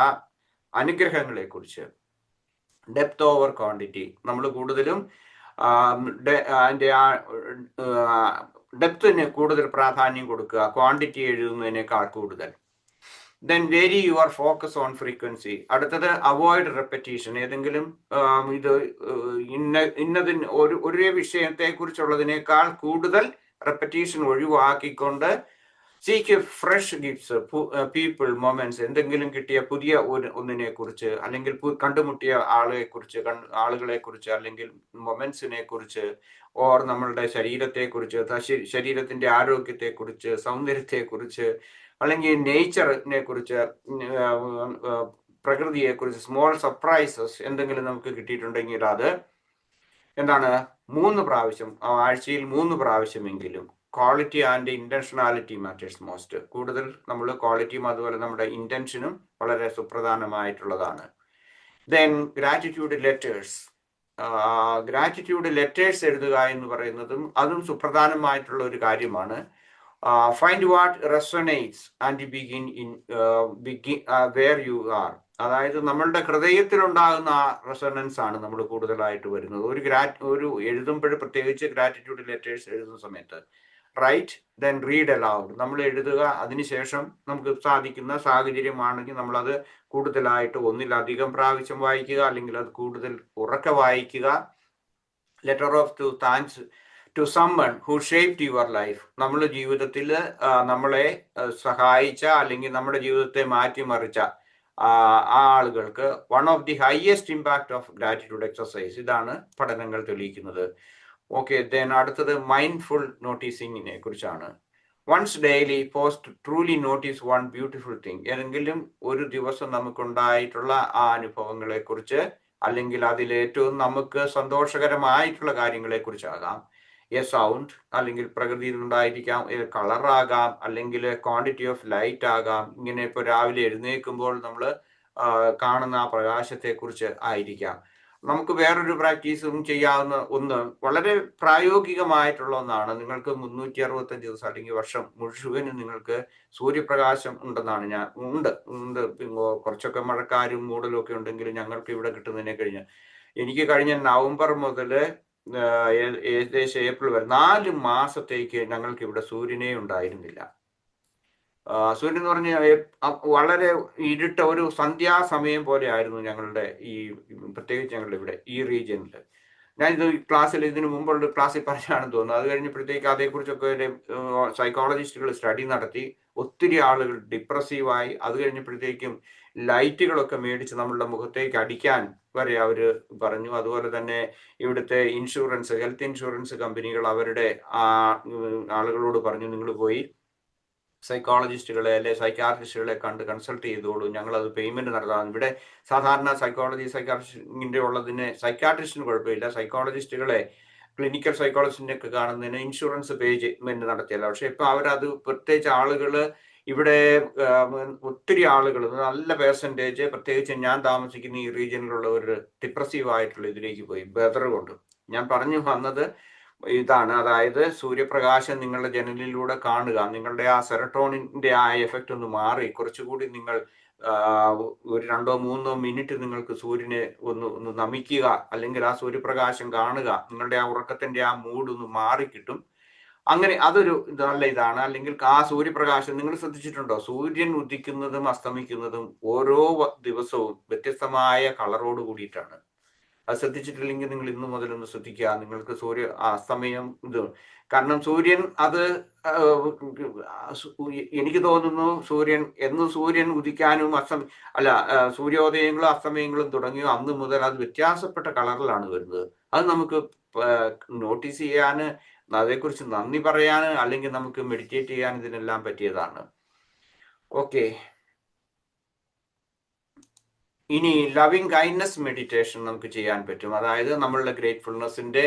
അനുഗ്രഹങ്ങളെ കുറിച്ച്. ഡെപ്ത് ഓവർ ക്വാണ്ടിറ്റി, നമ്മൾ കൂടുതലും അതിൻ്റെ ആ ഡെപ്തിന് കൂടുതൽ പ്രാധാന്യം കൊടുക്കുക, ക്വാണ്ടിറ്റി എഴുതുന്നതിനേക്കാൾ കൂടുതൽ. Then vary your focus on frequency. അടുത്തത് അവോയ്ഡ് റെപ്പറ്റീഷൻ. ഏതെങ്കിലും ഇന്നതിന് ഒരേ വിഷയത്തെ കുറിച്ചുള്ളതിനേക്കാൾ കൂടുതൽ റെപ്പറ്റീഷൻ ഒഴിവാക്കിക്കൊണ്ട് seek fresh gifts, people, moments. എന്തെങ്കിലും കിട്ടിയ പുതിയ ഒന്നിനെ കുറിച്ച്, അല്ലെങ്കിൽ കണ്ടുമുട്ടിയ ആളുകളെ കുറിച്ച്, അല്ലെങ്കിൽ മൊമെന്റ്സിനെ കുറിച്ച്, ഓർ നമ്മളുടെ ശരീരത്തെക്കുറിച്ച്, ശരീരത്തിന്റെ ആരോഗ്യത്തെക്കുറിച്ച്, സൗന്ദര്യത്തെക്കുറിച്ച്, അല്ലെങ്കിൽ നേച്ചറിനെ കുറിച്ച്, പ്രകൃതിയെക്കുറിച്ച്, സ്മോൾ സർപ്രൈസസ് എന്തെങ്കിലും നമുക്ക് കിട്ടിയിട്ടുണ്ടെങ്കിൽ അത് എന്താണ് 3 പ്രാവശ്യം, ആഴ്ചയിൽ 3 പ്രാവശ്യമെങ്കിലും. Quality and intentionality matters most. കൂടുതൽ നമ്മൾ ക്വാളിറ്റിയും അതുപോലെ നമ്മുടെ ഇന്റൻഷനും വളരെ സുപ്രധാനമായിട്ടുള്ളതാണ്. Then gratitude letters. Gratitude letters എഴുതുക എന്ന് പറയുന്നതും അതും സുപ്രധാനമായിട്ടുള്ള ഒരു കാര്യമാണ്. Find what resonates and begin where you are. അതായത് നമ്മളുടെ ഹൃദയത്തിലുണ്ടാകുന്ന ആ റെസൊനൻസ് ആണ് നമ്മൾ കൂടുതലായിട്ട് വരുന്നത്. ഒരു എഴുതുമ്പോൾ, പ്രത്യേകിച്ച് ഗ്രാറ്റിറ്റ്യൂഡ് ലെറ്റേഴ്സ് എഴുതുന്ന സമയത്ത്, റൈറ്റ് ദെൻ റീഡ് അലൗഡ്. നമ്മൾ എഴുതുക, അതിനുശേഷം നമുക്ക് സാധിക്കുന്ന സാഹചര്യമാണെങ്കിൽ നമ്മളത് കൂടുതലായിട്ട് ഒന്നിലധികം പ്രാവശ്യം വായിക്കുക, അല്ലെങ്കിൽ അത് കൂടുതൽ ഉറക്കെ വായിക്കുക. Letter of thanks to someone who shaped your life. നമ്മുടെ ജീവിതത്തിൽ നമ്മളെ സഹായിച്ച, അല്ലെങ്കിൽ നമ്മുടെ ജീവിതത്തെ മാറ്റിമറിച്ച ആ ആളുകൾക്ക് one of the highest impact of gratitude exercise. ഇതാണ് പഠനങ്ങൾ തെളിയിക്കുന്നത്. ഓക്കെ, ദെൻ അടുത്തത് മൈൻഡ്ഫുൾ നോട്ടീസിങ്ങിനെ കുറിച്ചാണ്. Once daily post truly notice one beautiful thing. ഏതെങ്കിലും ഒരു ദിവസം നമുക്കുണ്ടായിട്ടുള്ള ആ അനുഭവങ്ങളെ കുറിച്ച്, അല്ലെങ്കിൽ അതിലേറ്റവും നമുക്ക് സന്തോഷകരമായിട്ടുള്ള കാര്യങ്ങളെ കുറിച്ചാകാം. എ സൗണ്ട്, അല്ലെങ്കിൽ പ്രകൃതിയിൽ ഉണ്ടായിരിക്കാം, കളറാകാം, അല്ലെങ്കിൽ ക്വാണ്ടിറ്റി ഓഫ് ലൈറ്റ് ആകാം. ഇങ്ങനെ ഇപ്പോൾ രാവിലെ എഴുന്നേൽക്കുമ്പോൾ നമ്മൾ കാണുന്ന ആ പ്രകാശത്തെക്കുറിച്ച് ആയിരിക്കാം. നമുക്ക് വേറൊരു പ്രാക്ടീസും ചെയ്യാവുന്ന ഒന്ന്, വളരെ പ്രായോഗികമായിട്ടുള്ള ഒന്നാണ്. നിങ്ങൾക്ക് 365 ദിവസം അല്ലെങ്കിൽ വർഷം മുഴുവനും നിങ്ങൾക്ക് സൂര്യപ്രകാശം ഉണ്ടെന്നാണ് ഉണ്ട്. കുറച്ചൊക്കെ മഴക്കാരും മൂടലും ഒക്കെ ഉണ്ടെങ്കിലും ഞങ്ങൾക്ക് ഇവിടെ കിട്ടുന്നതിനെ കഴിഞ്ഞ്, എനിക്ക് കഴിഞ്ഞ നവംബർ മുതൽ ഏകദേശം ഏപ്രിൽ വരെ 4 മാസത്തേക്ക് ഞങ്ങൾക്ക് ഇവിടെ സൂര്യനെ ഉണ്ടായിരുന്നില്ല. സൂര്യൻ എന്ന് പറഞ്ഞാൽ വളരെ ഇരുട്ട ഒരു സന്ധ്യാസമയം പോലെ ആയിരുന്നു ഞങ്ങളുടെ പ്രത്യേകിച്ച് ഞങ്ങളുടെ ഇവിടെ ഈ റീജിയനിൽ. ഞാനിത് ക്ലാസ്സിൽ ഇതിനു മുമ്പുള്ള ക്ലാസ്സിൽ പറഞ്ഞാണെന്ന് തോന്നുന്നു. അത് കഴിഞ്ഞപ്പോഴത്തേക്ക് അതേക്കുറിച്ചൊക്കെ സൈക്കോളജിസ്റ്റുകൾ സ്റ്റഡി നടത്തി. ഒത്തിരി ആളുകൾ ഡിപ്രസീവായി. അത് കഴിഞ്ഞപ്പോഴത്തേക്കും ലൈറ്റുകളൊക്കെ മേടിച്ച് നമ്മളുടെ മുഖത്തേക്ക് അടിക്കാൻ വരെ അവർ പറഞ്ഞു. അതുപോലെ തന്നെ ഇവിടുത്തെ ഹെൽത്ത് ഇൻഷുറൻസ് കമ്പനികൾ അവരുടെ ആളുകളോട് പറഞ്ഞു, നിങ്ങൾ പോയി സൈക്കോളജിസ്റ്റുകളെ അല്ലെ സൈക്കാട്രിസ്റ്റുകളെ കണ്ട് കൺസൾട്ട് ചെയ്തോളൂ, ഞങ്ങളത് പേയ്മെന്റ് നടത്താം. ഇവിടെ സാധാരണ സൈക്കാട്രിസ്റ്റിന്റെ ഉള്ളതിന് സൈക്കാട്രിസ്റ്റിന് കുഴപ്പമില്ല, സൈക്കോളജിസ്റ്റുകളെ ക്ലിനിക്കൽ സൈക്കോളജിസ്റ്റിനെ ഒക്കെ കാണുന്നതിന് ഇൻഷുറൻസ് പേയ്മെന്റ് നടത്തിയല്ല. പക്ഷെ ഇപ്പൊ അവരത് പ്രത്യേകിച്ച് ആളുകള് ഇവിടെ ഒത്തിരി ആളുകൾ നല്ല പെർസെൻറ്റേജ്, പ്രത്യേകിച്ച് ഞാൻ താമസിക്കുന്ന ഈ റീജിയനിലുള്ള ഒരു ഡിപ്രസീവ് ആയിട്ടുള്ള ഇതിലേക്ക് പോയി വെതർ കൊണ്ട്. ഞാൻ പറഞ്ഞു വന്നത് ഇതാണ്, അതായത് സൂര്യപ്രകാശം നിങ്ങളുടെ ജനലിലൂടെ കാണുക, നിങ്ങളുടെ ആ സെറട്ടോണിന്റെ ആ എഫക്റ്റ് ഒന്ന് മാറി കുറച്ചുകൂടി നിങ്ങൾ ഒരു 2-3 മിനിറ്റ് നിങ്ങൾക്ക് സൂര്യനെ ഒന്ന് നമിക്കുക, അല്ലെങ്കിൽ ആ സൂര്യപ്രകാശം കാണുക, നിങ്ങളുടെ ആ ഉറക്കത്തിന്റെ ആ മൂഡ് ഒന്ന് മാറിക്കിട്ടും. അങ്ങനെ അതൊരു നല്ല ഇതാണ്. അല്ലെങ്കിൽ ആ സൂര്യപ്രകാശം നിങ്ങൾ ശ്രദ്ധിച്ചിട്ടുണ്ടോ? സൂര്യൻ ഉദിക്കുന്നതും അസ്തമിക്കുന്നതും ഓരോ ദിവസവും വ്യത്യസ്തമായ കളറോട് കൂടിയിട്ടാണ്. അത് ശ്രദ്ധിച്ചിട്ടില്ലെങ്കിൽ നിങ്ങൾ ഇന്നു മുതൽ ഒന്ന് ശ്രദ്ധിക്കുക. നിങ്ങൾക്ക് സൂര്യ അസ്തമയം ഇത്, കാരണം സൂര്യൻ അത് എനിക്ക് തോന്നുന്നു സൂര്യൻ ഉദിക്കാനും സൂര്യോദയങ്ങളും അസ്തമയങ്ങളും തുടങ്ങിയോ അന്ന് മുതൽ അത് വ്യത്യാസപ്പെട്ട കളറിലാണ് വരുന്നത്. അത് നമുക്ക് നോട്ടീസ് ചെയ്യാന്, അതേക്കുറിച്ച് നന്ദി പറയാന്, അല്ലെങ്കിൽ നമുക്ക് മെഡിറ്റേറ്റ് ചെയ്യാൻ ഇതിനെല്ലാം പറ്റിയതാണ്. ഓക്കെ, ഇനി ലവിങ് കൈൻഡ്നസ് മെഡിറ്റേഷൻ നമുക്ക് ചെയ്യാൻ പറ്റും. അതായത് നമ്മളുടെ ഗ്രേറ്റ്ഫുൾനെസിന്റെ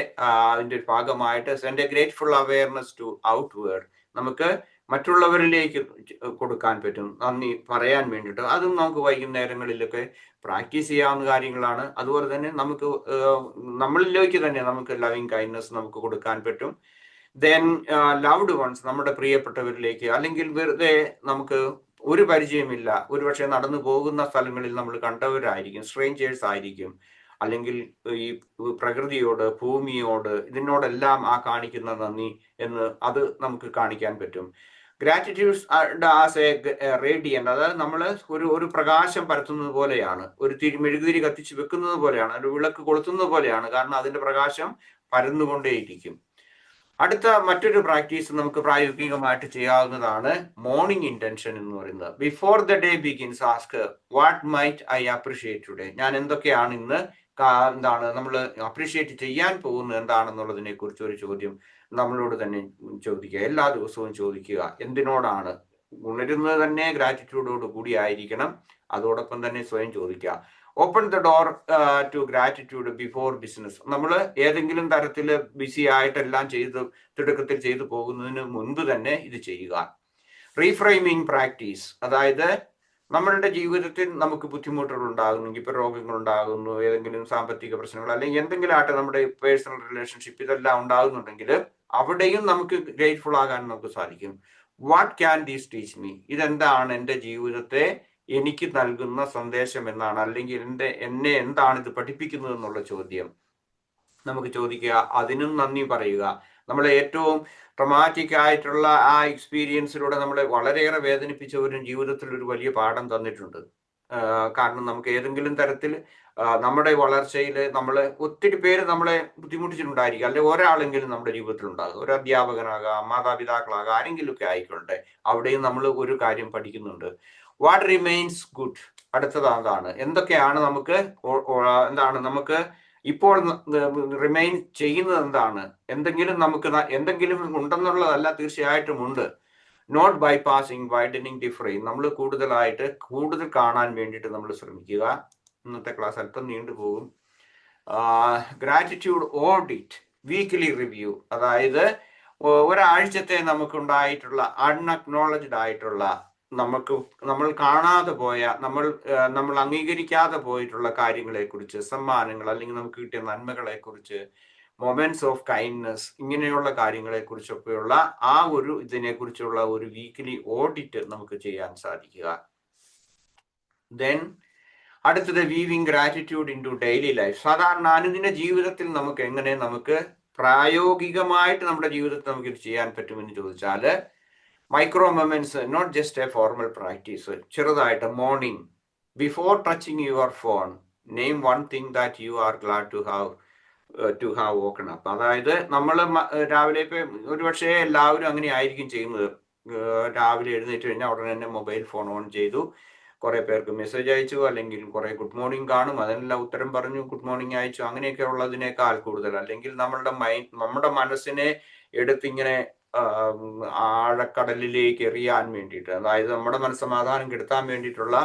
അതിന്റെ ഭാഗമായിട്ട് send a grateful awareness to outward, നമുക്ക് മറ്റുള്ളവരിലേക്ക് കൊടുക്കാൻ പറ്റും, നന്ദി പറയാൻ വേണ്ടിയിട്ട്. അതും നമുക്ക് വൈകുന്നേരങ്ങളിലൊക്കെ പ്രാക്ടീസ് ചെയ്യാവുന്ന കാര്യങ്ങളാണ്. അതുപോലെ തന്നെ നമുക്ക് നമ്മളിലേക്ക് തന്നെ നമുക്ക് ലവിങ് കൈൻഡ്നസ് നമുക്ക് കൊടുക്കാൻ പറ്റും. ദെൻ ലവ്ഡ് വൺസ്, നമ്മുടെ പ്രിയപ്പെട്ടവരിലേക്ക്, അല്ലെങ്കിൽ വെറുതെ നമുക്ക് ഒരു പരിചയമില്ല, ഒരുപക്ഷെ നടന്നു പോകുന്ന സ്ഥലങ്ങളിൽ നമ്മൾ കണ്ടവരായിരിക്കും, സ്ട്രേഞ്ചേഴ്സ് ആയിരിക്കും, അല്ലെങ്കിൽ ഈ പ്രകൃതിയോട്, ഭൂമിയോട്, ഇതിനോടെല്ലാം ആ കാണിക്കുന്ന നന്ദി അത് നമുക്ക് കാണിക്കാൻ പറ്റും. ഗ്രാറ്റിറ്റ്യൂഡ് ആസ് എ റേഡിയന്റ്, അതായത് നമ്മൾ ഒരു പ്രകാശം പരത്തുന്നത് പോലെയാണ്, ഒരു മെഴുകുതിരി കത്തിച്ച് വെക്കുന്നത് പോലെയാണ്, ഒരു വിളക്ക് കൊളുത്തുന്നത് പോലെയാണ്. കാരണം അതിന്റെ പ്രകാശം പരന്നുകൊണ്ടേയിരിക്കും. അടുത്ത മറ്റൊരു പ്രാക്ടീസ് നമുക്ക് പ്രായോഗികമായിട്ട് ചെയ്യാവുന്നതാണ് മോർണിംഗ് ഇന്റൻഷൻ എന്ന് പറയുന്നത്. Before the day begins ask what might I appreciate today. ഞാൻ എന്തൊക്കെയാണ് ഇന്ന് നമ്മൾ അപ്രീഷിയേറ്റ് ചെയ്യാൻ പോകുന്നത് എന്താണെന്നുള്ളതിനെ കുറിച്ച് ഒരു ചോദ്യം നമ്മളോട് തന്നെ ചോദിക്കുക. എല്ലാ ദിവസവും ചോദിക്കുക. എന്തിനോടാണ് ഉണരുന്നത് തന്നെ ഗ്രാറ്റിറ്റ്യൂഡോട് കൂടി ആയിരിക്കണം. അതോടൊപ്പം തന്നെ സ്വയം ചോദിക്കുക. Open the door to gratitude before business. നമ്മൾ ഏതെങ്കിലും തരത്തിൽ ബിസി ആയിട്ടെല്ലാം തിടുക്കത്തിൽ ചെയ്തു പോകുന്നതിന് മുൻപ് തന്നെ ഇത് ചെയ്യുക. റീഫ്രെയിമിംഗ് പ്രാക്ടീസ്, അതായത് നമ്മളുടെ ജീവിതത്തിൽ നമുക്ക് ബുദ്ധിമുട്ടുകൾ ഉണ്ടാകുന്നെങ്കിൽ, ഇപ്പൊ രോഗങ്ങൾ ഉണ്ടാകുന്നു, ഏതെങ്കിലും സാമ്പത്തിക പ്രശ്നങ്ങൾ, അല്ലെങ്കിൽ എന്തെങ്കിലും ആട്ടെ, നമ്മുടെ പേഴ്സണൽ റിലേഷൻഷിപ്പ് ഇതെല്ലാം ഉണ്ടാകുന്നുണ്ടെങ്കിൽ അവിടെയും നമുക്ക് ഗ്രേറ്റ്ഫുൾ ആകാൻ നമുക്ക് സാധിക്കും. What can these teach me? ഇതെന്താണ് എൻ്റെ ജീവിതത്തെ എനിക്ക് നൽകുന്ന സന്ദേശം എന്നാണ്, അല്ലെങ്കിൽ എന്നെ എന്താണ് ഇത് പഠിപ്പിക്കുന്നത് എന്നുള്ള ചോദ്യം നമുക്ക് ചോദിക്കുക. അതിനും നന്ദി പറയുക. നമ്മളെ ഏറ്റവും ട്രമാറ്റിക് ആയിട്ടുള്ള ആ എക്സ്പീരിയൻസിലൂടെ നമ്മളെ വളരെയേറെ വേദനിപ്പിച്ചവരും ജീവിതത്തിൽ ഒരു വലിയ പാഠം തന്നിട്ടുണ്ട്. കാരണം നമുക്ക് ഏതെങ്കിലും തരത്തിൽ നമ്മുടെ വളർച്ചയിൽ ഒത്തിരി പേര് നമ്മളെ ബുദ്ധിമുട്ടിച്ചിട്ടുണ്ടായിരിക്കും, അല്ലെങ്കിൽ ഒരാളെങ്കിലും നമ്മുടെ ജീവിതത്തിൽ ഉണ്ടാകും. ഒരു അധ്യാപകനാകാം, മാതാപിതാക്കളാകാം, ആരെങ്കിലുമൊക്കെ ആയിക്കോട്ടെ. അവിടെയും നമ്മൾ ഒരു കാര്യം പഠിക്കുന്നുണ്ട്. What remains good? അടുത്തത് എന്താണ്? എന്തൊക്കെയാണ് നമുക്ക് നമുക്ക് ഇപ്പോൾ റിമെയിൻ ചെയ്യുന്നത്? എന്താണ്? എന്തെങ്കിലും ഉണ്ടെന്നുള്ളതല്ല, തീർച്ചയായിട്ടും ഉണ്ട്. Not bypassing widening the frame. നമ്മൾ കൂടുതൽ കാണാൻ വേണ്ടിയിട്ട് നമ്മൾ ശ്രമിക്കുക. ഇന്നത്തെ ക്ലാസ് അല്പം നീണ്ടുപോകും. ഗ്രാറ്റിറ്റ്യൂഡ് ഓഡിറ്റ്, വീക്ക്ലി റിവ്യൂ, അതായത് ഒരാഴ്ചത്തെ നമുക്കുണ്ടായിട്ടുള്ള അൺഅക്നോളജ്ഡ് ആയിട്ടുള്ള, നമ്മൾ കാണാതെ പോയ, നമ്മൾ അംഗീകരിക്കാതെ പോയിട്ടുള്ള കാര്യങ്ങളെക്കുറിച്ച്, സമ്മാനങ്ങൾ, അല്ലെങ്കിൽ നമുക്ക് കിട്ടിയ നന്മകളെക്കുറിച്ച്, മൊമെന്റ്സ് ഓഫ് കൈൻഡ്നസ്, ഇങ്ങനെയുള്ള കാര്യങ്ങളെക്കുറിച്ചൊക്കെയുള്ള ഇതിനെക്കുറിച്ചുള്ള ഒരു വീക്ക്ലി ഓഡിറ്റ് നമുക്ക് ചെയ്യാൻ സാധിക്കുക. ദെൻ അടുത്തത് weaving gratitude into daily life. സാധാരണ അനുദിന ജീവിതത്തിൽ നമുക്ക് പ്രായോഗികമായിട്ട് നമ്മുടെ ജീവിതത്തിൽ നമുക്ക് ഇത് ചെയ്യാൻ പറ്റുമെന്ന് ചോദിച്ചാൽ, micro moments, not just a formal practice. ചെറുതായിട്ട് morning before touching your phone, name one thing that you are glad to have woken up. അതായത് നമ്മൾ രാവിലെ, ഇപ്പൊ ഒരുപക്ഷെ എല്ലാവരും അങ്ങനെ ആയിരിക്കും ചെയ്യുന്നത്. രാവിലെ എഴുന്നേറ്റ് കഴിഞ്ഞാൽ ഉടനെ തന്നെ മൊബൈൽ ഫോൺ ഓൺ ചെയ്തു, കുറെ പേർക്ക് മെസ്സേജ് അയച്ചു, അല്ലെങ്കിൽ കുറെ ഗുഡ് മോർണിംഗ് കാണും, അതിനെല്ലാം ഉത്തരം പറഞ്ഞു, ഗുഡ് മോർണിംഗ് അയച്ചു. അങ്ങനെയൊക്കെ ഉള്ളതിനേക്കാൾ കൂടുതൽ, അല്ലെങ്കിൽ നമ്മുടെ മനസ്സിനെ എടുത്തിങ്ങനെ ആഴക്കടലിലേക്ക് എറിയാൻ വേണ്ടിയിട്ട്, അതായത് നമ്മുടെ മനസ്സമാധാനം കെടുത്താൻ വേണ്ടിയിട്ടുള്ള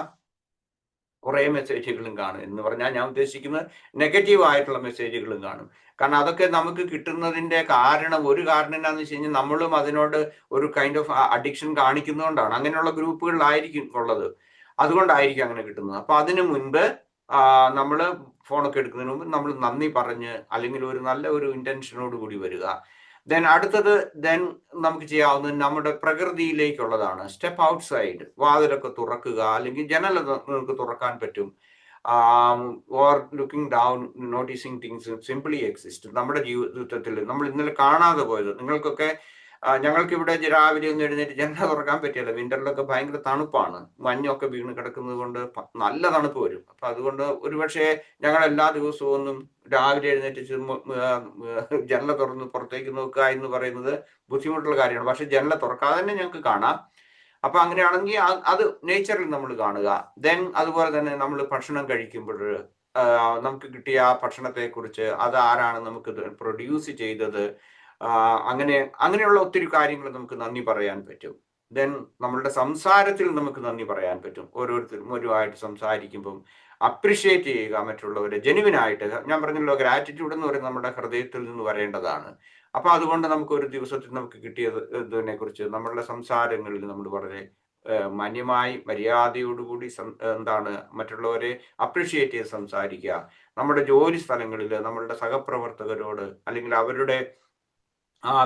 കുറേ മെസ്സേജുകളും കാണും. എന്ന് പറഞ്ഞാൽ ഞാൻ ഉദ്ദേശിക്കുന്നത് നെഗറ്റീവ് ആയിട്ടുള്ള മെസ്സേജുകളും കാണും. കാരണം അതൊക്കെ നമുക്ക് കിട്ടുന്നതിന്റെ കാരണം, ഒരു കാരണം എന്താണെന്ന് വെച്ച് കഴിഞ്ഞാൽ നമ്മളും അതിനോട് ഒരു കൈൻഡ് ഓഫ് അഡിക്ഷൻ കാണിക്കുന്നതുകൊണ്ടാണ്. അങ്ങനെയുള്ള ഗ്രൂപ്പുകളിലായിരിക്കും ഉള്ളത്, അതുകൊണ്ടായിരിക്കും അങ്ങനെ കിട്ടുന്നത്. അപ്പൊ അതിനു മുൻപ് നമ്മൾ ഫോണൊക്കെ എടുക്കുന്നതിന് മുമ്പ് നമ്മൾ നന്ദി പറഞ്ഞ് അല്ലെങ്കിൽ ഒരു നല്ല ഒരു ഇന്റൻഷനോട് കൂടി വരിക. അടുത്തത് നമുക്ക് ചെയ്യാവുന്നത് നമ്മുടെ പ്രകൃതിയിലേക്കുള്ളതാണ്. സ്റ്റെപ്പ് ഔട്ട് സൈഡ്, വാതിലൊക്കെ തുറക്കുക, അല്ലെങ്കിൽ ജനൽ നിങ്ങൾക്ക് തുറക്കാൻ പറ്റും. Or looking down, noticing things simply exist. നമ്മുടെ ജീവിതത്തിൽ നമ്മൾ ഇന്നലെ കാണാതെ പോയത്, നിങ്ങൾക്കൊക്കെ ഞങ്ങൾക്ക് ഇവിടെ രാവിലെ ഒന്ന് എഴുന്നേറ്റ് ജനൽ തുറക്കാൻ പറ്റില്ല. വിന്ററിലൊക്കെ ഭയങ്കര തണുപ്പാണ്, മഞ്ഞൊക്കെ വീണ് കിടക്കുന്നത് കൊണ്ട് നല്ല തണുപ്പ് വരും. അപ്പൊ അതുകൊണ്ട് ഒരുപക്ഷെ ഞങ്ങൾ എല്ലാ ദിവസവും ഒന്നും രാവിലെ എഴുന്നേറ്റ് ജനല തുറന്ന് പുറത്തേക്ക് നോക്കുക എന്ന് പറയുന്നത് ബുദ്ധിമുട്ടുള്ള കാര്യമാണ്. പക്ഷെ ജനല തുറക്കാതെ തന്നെ ഞങ്ങൾക്ക് കാണാം. അപ്പൊ അങ്ങനെയാണെങ്കിൽ അത് നേച്ചറിൽ നമ്മൾ കാണുക. അതുപോലെ തന്നെ നമ്മൾ ഭക്ഷണം കഴിക്കുമ്പോൾ നമുക്ക് കിട്ടിയ ആ ഭക്ഷണത്തെ കുറിച്ച്, അത് ആരാണ് നമുക്ക് പ്രൊഡ്യൂസ് ചെയ്തത്, അങ്ങനെയുള്ള ഒത്തിരി കാര്യങ്ങൾ നമുക്ക് നന്ദി പറയാൻ പറ്റും. നമ്മളുടെ സംസാരത്തിൽ നമുക്ക് നന്ദി പറയാൻ പറ്റും. ഓരോരുത്തരും ഒരുമായിട്ട് സംസാരിക്കുമ്പം അപ്രിഷിയേറ്റ് ചെയ്യുക മറ്റുള്ളവരെ ജെനുവിനായിട്ട്. ഞാൻ പറഞ്ഞല്ലോ, ഗ്രാറ്റിറ്റ്യൂഡ് എന്ന് പറയുന്നത് നമ്മുടെ ഹൃദയത്തിൽ നിന്ന് വരേണ്ടതാണ്. അപ്പൊ അതുകൊണ്ട് നമുക്ക് ഒരു ദിവസത്തിൽ നമുക്ക് കിട്ടിയതിനെ കുറിച്ച് നമ്മളുടെ സംസാരങ്ങളിൽ നമ്മൾ വളരെ മാന്യമായി മര്യാദയോടുകൂടി മറ്റുള്ളവരെ അപ്രിഷിയേറ്റ് ചെയ്ത് സംസാരിക്കുക. നമ്മുടെ ജോലി സ്ഥലങ്ങളിൽ നമ്മളുടെ സഹപ്രവർത്തകരോട്, അല്ലെങ്കിൽ അവരുടെ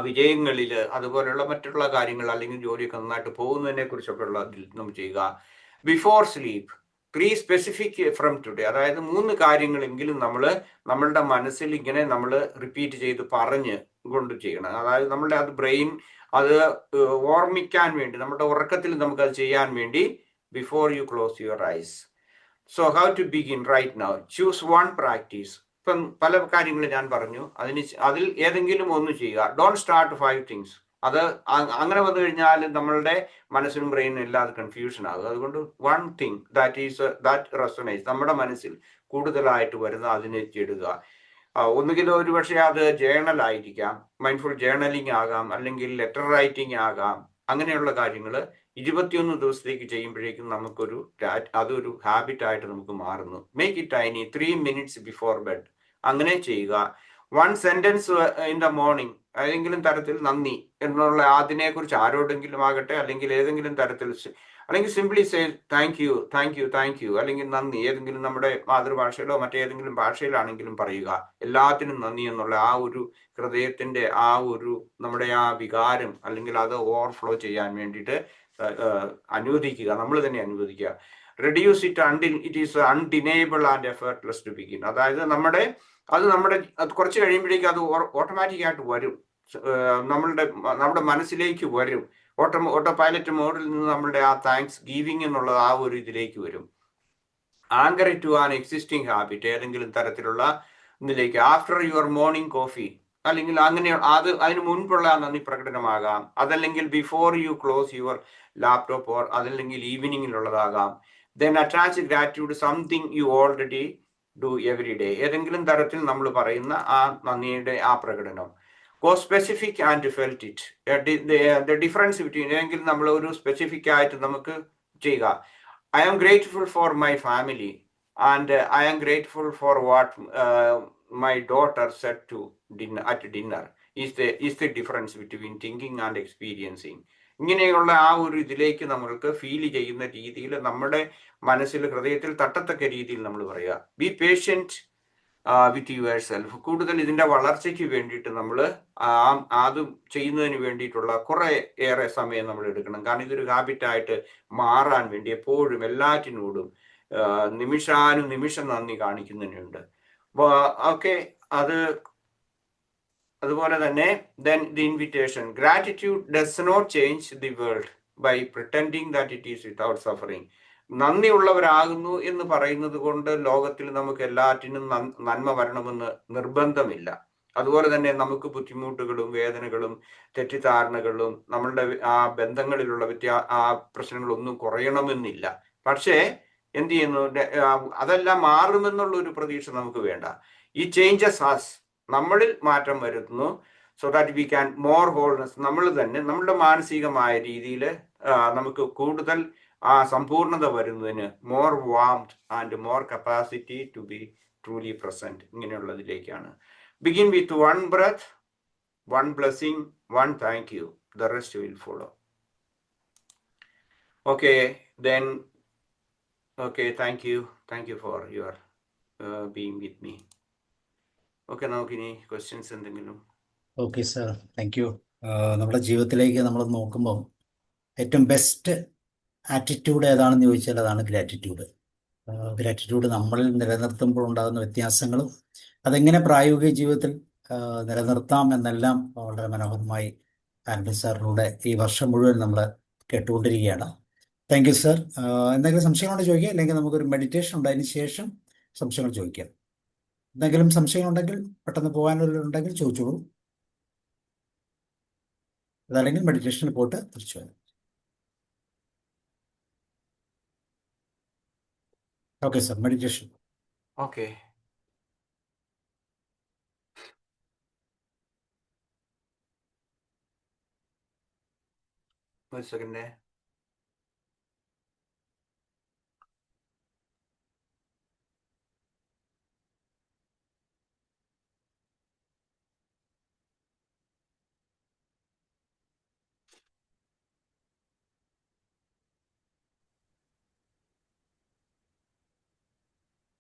വിജയങ്ങളിൽ, അതുപോലെയുള്ള മറ്റുള്ള കാര്യങ്ങൾ, അല്ലെങ്കിൽ ജോലിയൊക്കെ നന്നായിട്ട് പോകുന്നതിനെ കുറിച്ചൊക്കെ ഉള്ള നമ്മൾ ചെയ്യുക. Before sleep 3 specific from today, അതായത് 3 കാര്യങ്ങളെങ്കിലും നമ്മളുടെ മനസ്സിൽ ഇങ്ങനെ നമ്മൾ റിപ്പീറ്റ് ചെയ്ത് പറഞ്ഞ് കൊണ്ട് ചെയ്യണം. അതായത് നമ്മളുടെ ബ്രെയിൻ അത് ഓർമ്മിക്കാൻ വേണ്ടി, നമ്മുടെ ഉറക്കത്തിൽ നമുക്കത് ചെയ്യാൻ വേണ്ടി, before you close your eyes. So how to begin right now, choose 1 practice. ഇപ്പം പല കാര്യങ്ങൾ ഞാൻ പറഞ്ഞു, അതിൽ ഏതെങ്കിലും ഒന്ന് ചെയ്യുക. Don't start 5 things. അത് അങ്ങനെ വന്നു കഴിഞ്ഞാൽ നമ്മളുടെ മനസ്സിനും ബ്രെയിനും എല്ലാം കൺഫ്യൂഷൻ ആകും. അതുകൊണ്ട് 1 തിങ് ദാറ്റ് റെസൊനേറ്റ്സ്, നമ്മുടെ മനസ്സിൽ കൂടുതലായിട്ട് വരുന്ന അതിനെ ഇടുക. ഒന്നുകിൽ ഒരുപക്ഷെ അത് ജേണൽ ആയിരിക്കാം, മൈൻഡ്ഫുൾ ജേണലിംഗ് ആകാം, അല്ലെങ്കിൽ ലെറ്റർ റൈറ്റിംഗ് ആകാം. അങ്ങനെയുള്ള കാര്യങ്ങൾ 21 ദിവസത്തേക്ക് ചെയ്യുമ്പോഴേക്കും അതൊരു ഹാബിറ്റ് ആയിട്ട് നമുക്ക് മാറുന്നു. Make it tiny, 3 minutes before bed. അങ്ങനെ ചെയ്യുക. 1 സെന്റൻസ് ഇൻ ദ മോർണിംഗ്, ഏതെങ്കിലും തരത്തിൽ നന്ദി എന്നുള്ള അതിനെക്കുറിച്ച് ആരോടെങ്കിലും ആകട്ടെ, അല്ലെങ്കിൽ ഏതെങ്കിലും തരത്തിൽ, അല്ലെങ്കിൽ simply say thank you, thank you, thank you, അല്ലെങ്കിൽ നന്ദി. ഏതെങ്കിലും നമ്മുടെ മാതൃഭാഷയിലോ മറ്റേതെങ്കിലും ഭാഷയിലാണെങ്കിലും പറയുക. എല്ലാത്തിനും നന്ദി എന്നുള്ള ആ ഒരു ഹൃദയത്തിന്റെ നമ്മുടെ വികാരം, അല്ലെങ്കിൽ അത് ഓവർഫ്ലോ ചെയ്യാൻ വേണ്ടിയിട്ട് അനുവദിക്കുക, നമ്മൾ തന്നെ അനുവദിക്കുക. Reduce it until it is undeniable and effortless to begin. അതായത് അത് കുറച്ച് കഴിയുമ്പോഴേക്കും അത് ഓട്ടോമാറ്റിക് ആയിട്ട് വരും, നമ്മുടെ മനസ്സിലേക്ക് വരും. ഓട്ടോ പൈലറ്റ് മോഡിൽ നിന്ന് നമ്മളുടെ താങ്ക്സ് ഗീവിങ് എന്നുള്ള ഒരു ഇതിലേക്ക് വരും. Anchor to an existing habit, ഏതെങ്കിലും തരത്തിലുള്ള ഇതിലേക്ക്. ആഫ്റ്റർ യുവർ മോർണിംഗ് കോഫി, അല്ലെങ്കിൽ അങ്ങനെ അതിന് മുൻപുള്ള നന്ദി പ്രകടനമാകാം. അതല്ലെങ്കിൽ before you close your laptop, or അതല്ലെങ്കിൽ ഈവനിങ്ങിലുള്ളതാകാം. Attach gratitude something you already do every day, ഏതെങ്കിലും തരത്തിൽ നമ്മൾ പറയുന്ന ആ നന്ദിയുടെ പ്രകടനം. Go specific and felt it. Difference between, ഏതെങ്കിലും നമ്മൾ ഒരു സ്പെസിഫിക് ആയിട്ട് നമുക്ക് ചെയ്യുക. I am grateful for my family and I am grateful for what my daughter said to at dinner. Is the difference between thinking and experiencing. ഇങ്ങനെയുള്ള ഒരു ഇതിലേക്ക് നമ്മൾക്ക് ഫീൽ ചെയ്യുന്ന രീതിയിൽ, നമ്മുടെ മനസ്സിൽ ഹൃദയത്തിൽ തട്ടത്തക്ക രീതിയിൽ നമ്മൾ പറയുക. Be patient with your self. കൂടുതൽ ഇതിന്റെ വളർച്ചയ്ക്ക് വേണ്ടിയിട്ട് നമ്മൾ അത് ചെയ്യുന്നതിന് വേണ്ടിയിട്ടുള്ള ഏറെ സമയം നമ്മൾ എടുക്കണം. കാരണം ഇതൊരു ഹാബിറ്റായിട്ട് മാറാൻ വേണ്ടി എപ്പോഴും എല്ലാറ്റിനോടും നിമിഷം നന്ദി കാണിക്കുന്നതിനുണ്ട്. ഓക്കെ, അതുപോലെ തന്നെ the invitation. Gratitude does not change the world by pretending that it is without suffering. നന്ദിയുള്ളവരാകുന്നു എന്ന് പറയുന്നത് കൊണ്ട് ലോകത്തിൽ നമുക്ക് എല്ലാറ്റിനും നന്മ വരണമെന്ന് നിർബന്ധമില്ല. അതുപോലെ തന്നെ നമുക്ക് ബുദ്ധിമുട്ടുകളും വേദനകളും തെറ്റിദ്ധാരണകളും നമ്മളുടെ ബന്ധങ്ങളിലുള്ള പ്രശ്നങ്ങളൊന്നും കുറയണമെന്നില്ല. പക്ഷേ എന്ത് ചെയ്യുന്നു, അതെല്ലാം മാറുമെന്നുള്ള ഒരു പ്രതീക്ഷ നമുക്ക് വേണ്ട. ഈ ചേഞ്ചസ് ആസ്, നമ്മളിൽ മാറ്റം വരുത്തുന്നു. So that we can more wholeness, നമ്മൾ തന്നെ നമ്മളുടെ മാനസികമായ രീതിയിൽ നമുക്ക് കൂടുതൽ സമ്പൂർണത വരുന്നതിന് more warmth and more capacity to be truly present, ഇങ്ങനെയുള്ളതിലേക്കാണ്. Begin with one breath, one blessing, one thank you, the rest will follow. Okay, then, okay, thank you for your being with me. Okay, നമുക്കിനി questions എന്തെങ്കിലും? Okay sir, thank you. നമ്മുടെ ജീവിതത്തിലേക്ക് നമ്മൾ നോക്കുമ്പം ഏറ്റവും best attitude ഏതാണെന്ന് ചോദിച്ചാൽ അതാണ് ഗ്രാറ്റിറ്റ്യൂഡ്. ഗ്രാറ്റിറ്റ്യൂഡ് നമ്മളിൽ നിലനിർത്തുമ്പോൾ ഉണ്ടാകുന്ന വ്യത്യാസങ്ങളും അതെങ്ങനെ പ്രായോഗിക ജീവിതത്തിൽ നിലനിർത്താം എന്നെല്ലാം വളരെ മനോഹരമായി ആന്റണി സാറിലൂടെ ഈ വർഷം മുഴുവൻ നമ്മൾ കേട്ടുകൊണ്ടിരിക്കുകയാണ്. Thank you sir. എന്തെങ്കിലും സംശയങ്ങളുണ്ടെങ്കിൽ ചോദിക്കാം, അല്ലെങ്കിൽ നമുക്കൊരു മെഡിറ്റേഷൻ ഉണ്ട്, അതിന് ശേഷം സംശയങ്ങൾ ചോദിക്കാം. എന്തെങ്കിലും സംശയങ്ങളുണ്ടെങ്കിൽ പെട്ടെന്ന് പോകാനുണ്ടെങ്കിൽ ചോദിച്ചോളൂ, അതല്ലെങ്കിൽ മെഡിറ്റേഷനിൽ പോയിട്ട് തിരിച്ചു വരാം. Okay sir, meditation. ഓക്കെ, ഒരു സെക്കൻഡ്.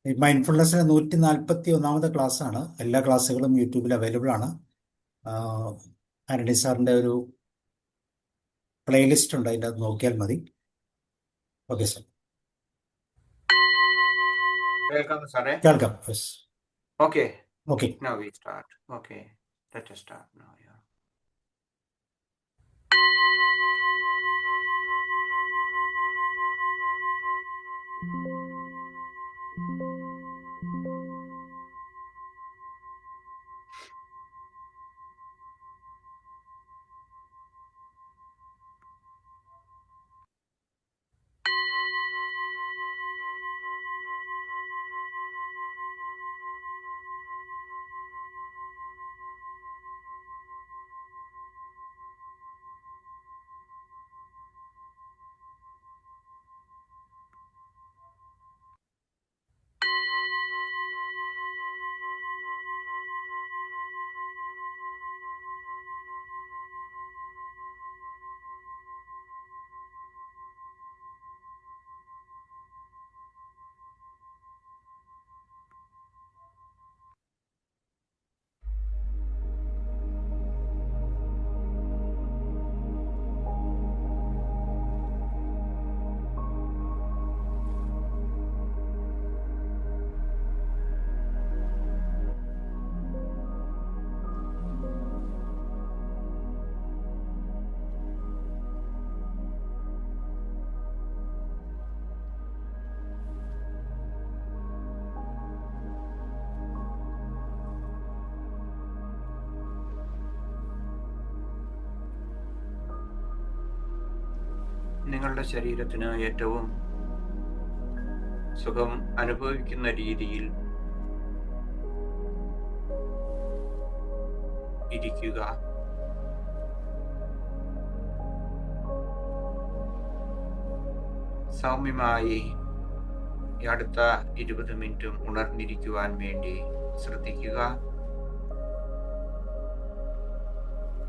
ഈ മൈൻഡ്ഫുൾനെസ്സിന് 141 ക്ലാസ്സാണ്. എല്ലാ ക്ലാസ്സുകളും യൂട്യൂബിൽ അവൈലബിൾ ആണ്. ആന്റണി സാറിൻ്റെ ഒരു പ്ലേലിസ്റ്റ് ഉണ്ട്, അതിൻ്റെ അത് നോക്കിയാൽ മതി. Okay sir. കേൾക്കാം സാറേ? കേൾക്കാം. Okay, okay. now we start. Okay, let us start now. Yeah. നിങ്ങളുടെ ശരീരത്തിന് ഏറ്റവും സുഖം അനുഭവിക്കുന്ന രീതിയിൽ ഇരിക്കുക. സൗമ്യമായി ഈ അടുത്ത 20 മിനിറ്റും ഉണർന്നിരിക്കുവാൻ വേണ്ടി ശ്രദ്ധിക്കുക.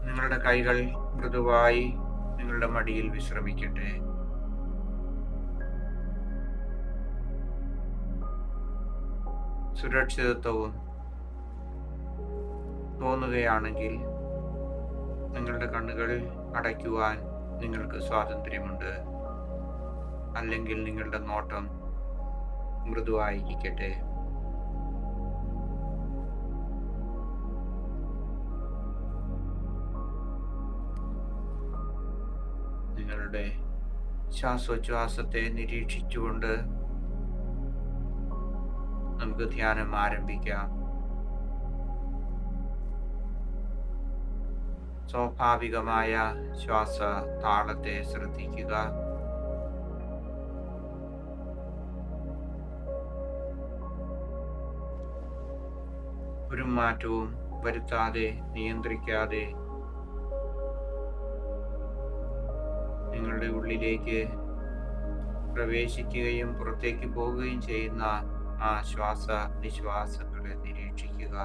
നിങ്ങളുടെ കൈകൾ മൃദുവായി നിങ്ങളുടെ മടിയിൽ വിശ്രമിക്കട്ടെ. സുരക്ഷിതത്വവും തോന്നുകയാണെങ്കിൽ നിങ്ങളുടെ കണ്ണുകൾ അടയ്ക്കുവാൻ നിങ്ങൾക്ക് സ്വാതന്ത്ര്യമുണ്ട്. അല്ലെങ്കിൽ നിങ്ങളുടെ നോട്ടം മൃദുവായിരിക്കട്ടെ. നിങ്ങളുടെ ശ്വാസോച്ഛ്വാസത്തെ നിരീക്ഷിച്ചുകൊണ്ട് നമുക്ക് ധ്യാനം ആരംഭിക്കാം. സ്വാഭാവികമായ ശ്വാസ താളത്തെ ശ്രദ്ധിക്കുക. ഒരു മാറ്റവും വരുത്താതെ, നിയന്ത്രിക്കാതെ നിങ്ങളുടെ ഉള്ളിലേക്ക് പ്രവേശിക്കുകയും പുറത്തേക്ക് പോവുകയും ചെയ്യുന്ന ആ ശ്വാസ നിശ്വാസങ്ങളെ നിരീക്ഷിക്കുക.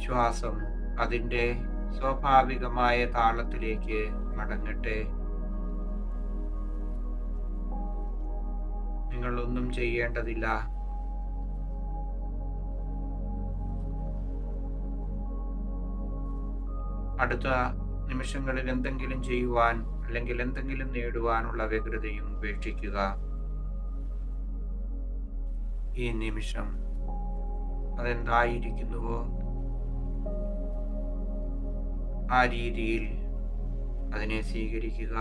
ശ്വാസം അതിൻ്റെ സ്വാഭാവികമായ താളത്തിലേക്ക് മടങ്ങട്ടെ. നിങ്ങളൊന്നും ചെയ്യേണ്ടതില്ല. അടുത്ത നിമിഷങ്ങളിൽ എന്തെങ്കിലും ചെയ്യുവാൻ അല്ലെങ്കിൽ എന്തെങ്കിലും നേടുവാനുള്ള വ്യഗ്രതയും ഉപേക്ഷിക്കുക. ഈ നിമിഷം അതെന്തായിരിക്കുന്നുവോ ആ രീതിയിൽ അതിനെ സ്വീകരിക്കുക.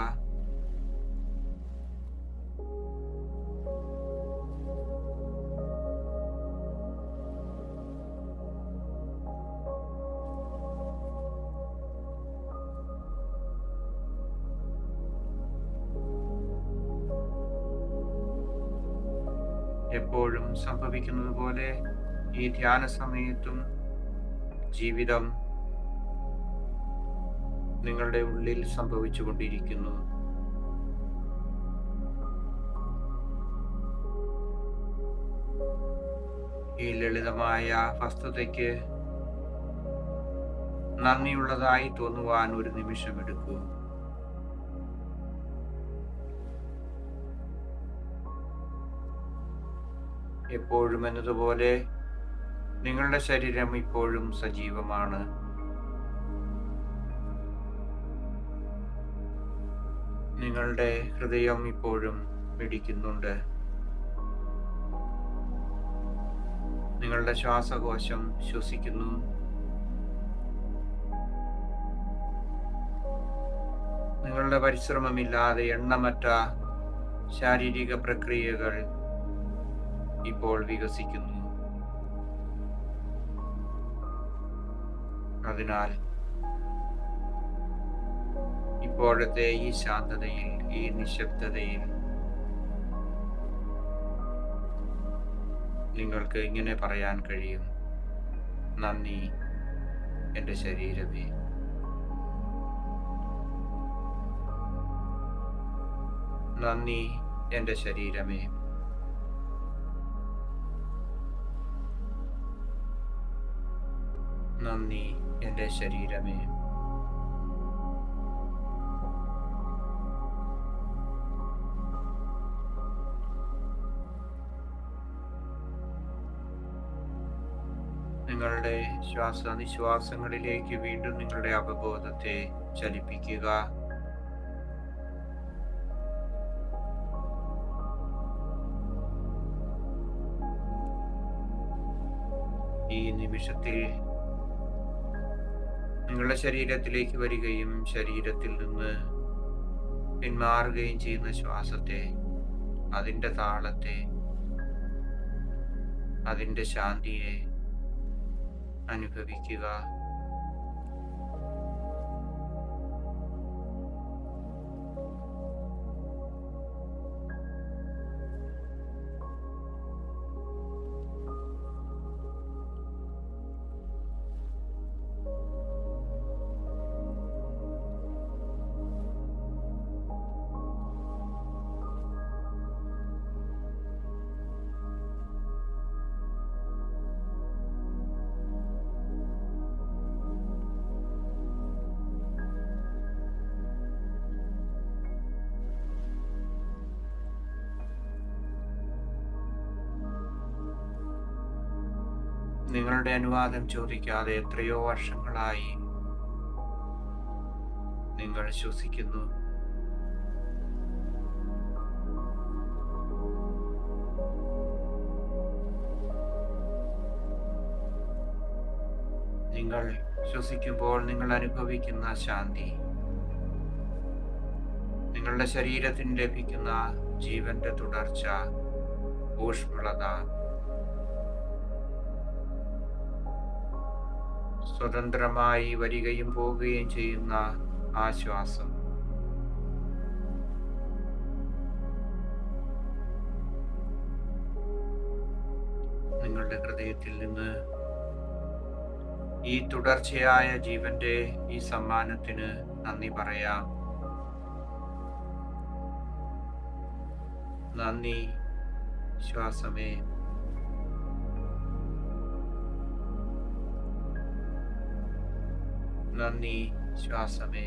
എപ്പോഴും സംഭവിക്കുന്നത് പോലെ ഈ ധ്യാന സമയത്തും ജീവിതം നിങ്ങളുടെ ഉള്ളിൽ സംഭവിച്ചുകൊണ്ടിരിക്കുന്നു. ഈ ലളിതമായ വസ്തുതയ്ക്ക് നന്ദിയുള്ളതായി തോന്നുവാൻ ഒരു നിമിഷം എടുക്കൂ. എപ്പോഴും എന്നതുപോലെ നിങ്ങളുടെ ശരീരം ഇപ്പോഴും സജീവമാണ്. നിങ്ങളുടെ ഹൃദയം ഇപ്പോഴും മിടിക്കുന്നുണ്ട്. നിങ്ങളുടെ ശ്വാസകോശം ശ്വസിക്കുന്നു. നിങ്ങളുടെ പരിശ്രമമില്ലാതെ എണ്ണമറ്റ ശാരീരിക പ്രക്രിയകൾ ഇപ്പോൾ വികസിക്കുന്നു. അതിനാൽ ഇപ്പോഴത്തെ ഈ ശാന്തതയിൽ, ഈ നിശബ്ദതയിൽ നിങ്ങൾക്ക് ഇങ്ങനെ പറയാൻ കഴിയും: നന്ദി എൻ്റെ ശരീരമേ. നന്ദി എൻ്റെ ശരീരമേ. നന്ദി എൻ്റെ ശരീരമേ. നിങ്ങളുടെ ശ്വാസനിശ്വാസങ്ങളിലേക്ക് വീണ്ടും നിങ്ങളുടെ അവബോധത്തെ ചലിപ്പിക്കുക. ഈ നിമിഷത്തിൽ നിങ്ങളുടെ ശരീരത്തിലേക്ക് വരികയും ശരീരത്തിൽ നിന്ന് പിന്മാറുകയും ചെയ്യുന്ന ശ്വാസത്തെ, അതിൻ്റെ താളത്തെ, അതിൻ്റെ ശാന്തിയെ അനുഭവിക്കുക. നിങ്ങളുടെ അനുവാദം ചോദിക്കാതെ എത്രയോ വർഷങ്ങളായി നിങ്ങൾ ശ്വസിക്കുന്നു. നിങ്ങൾ ശ്വസിക്കുമ്പോൾ നിങ്ങൾ അനുഭവിക്കുന്ന ശാന്തി, നിങ്ങളുടെ ശരീരത്തിന് ലഭിക്കുന്ന ജീവന്റെ തുടർച്ച, ഊഷ്മളത, സ്വതന്ത്രമായി വരികയും പോവുകയും ചെയ്യുന്ന ആശ്വാസം, നിങ്ങളുടെ ഹൃദയത്തിൽ നിന്ന് ഈ തുടർച്ചയായ ജീവന്റെ ഈ സമ്മാനത്തിന് നന്ദി പറയാം. നന്ദി ശ്വാസമേ. നന്ദി ശ്വാസമേ.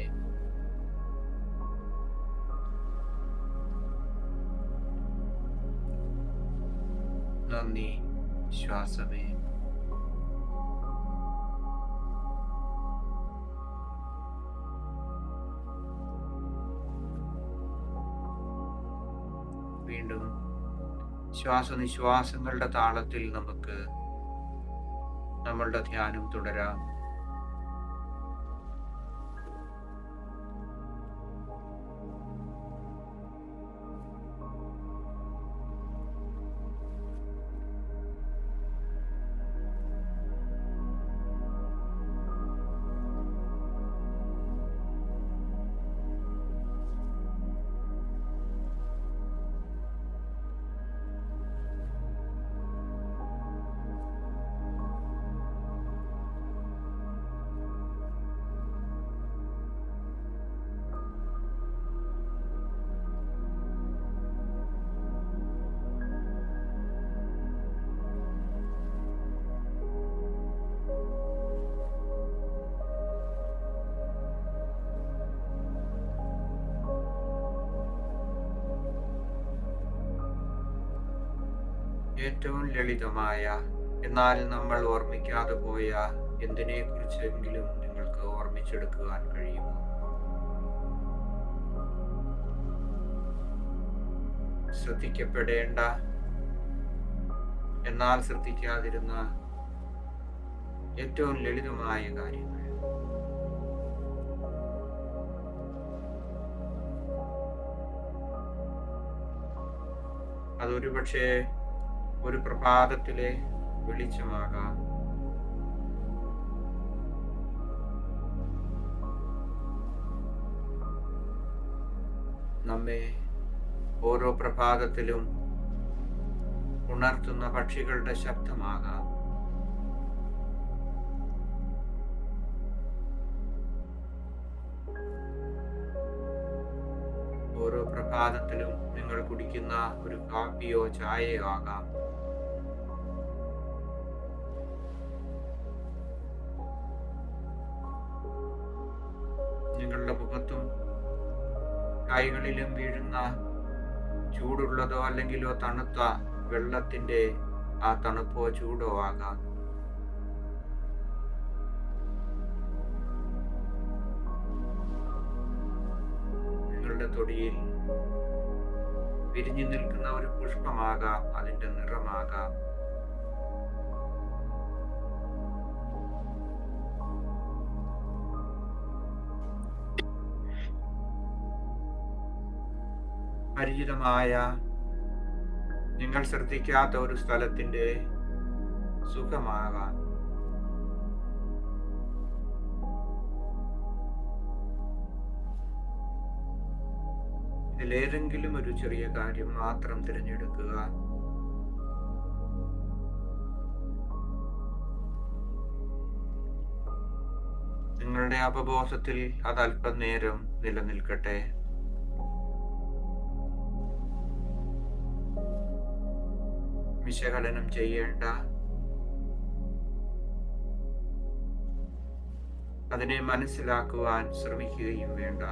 നന്ദി ശ്വാസമേ. വീണ്ടും ശ്വാസനിശ്വാസങ്ങളുടെ താളത്തിൽ നമുക്ക് നമ്മളുടെ ധ്യാനം തുടരാം. ഏറ്റവും ലളിതമായ എന്നാൽ നമ്മൾ ഓർമ്മിക്കാതെ പോയ എന്തിനെ കുറിച്ചെങ്കിലും നിങ്ങൾക്ക് ഓർമ്മിച്ചെടുക്കുവാൻ കഴിയുമോ? ശ്രദ്ധിക്കപ്പെടേണ്ട എന്നാൽ ശ്രദ്ധിക്കാതിരുന്ന ഏറ്റവും ലളിതമായ കാര്യങ്ങൾ. അതൊരു പക്ഷേ ഒരു പ്രഭാതത്തിലെ വെളിച്ചമാകാം, നമ്മെ ഓരോ പ്രഭാതത്തിലും ഉണർത്തുന്ന പക്ഷികളുടെ ശബ്ദമാകാം, ഓരോ പ്രഭാതത്തിലും നിങ്ങൾ കുടിക്കുന്ന ഒരു കാപ്പിയോ ചായയോ ആകാം, നിങ്ങളുടെ മുഖത്തും കൈകളിലും വീഴുന്ന ചൂടുള്ളതോ അല്ലെങ്കിലോ തണുത്ത വെള്ളത്തിന്റെ ആ തണുപ്പോ ചൂടോ ആകാം. നിങ്ങളുടെ തൊടിയിൽ വിരിഞ്ഞു നിൽക്കുന്ന ഒരു പുഷ്പമാകാം, അതിന്റെ നിറമാകാം. പരിചിതമായ നിങ്ങൾ ശ്രദ്ധിക്കാത്ത ഒരു സ്ഥലത്തിന്റെ സുഖമാകാം. ഇതിലേതെങ്കിലും ഒരു ചെറിയ കാര്യം മാത്രം തിരഞ്ഞെടുക്കുക. നിങ്ങളുടെ അവബോധത്തിൽ അത് അല്പം നേരം നിലനിൽക്കട്ടെ. വിശകലനം ചെയ്യേണ്ട, അതിനെ മനസ്സിലാക്കുവാൻ ശ്രമിക്കുകയും വേണ്ട.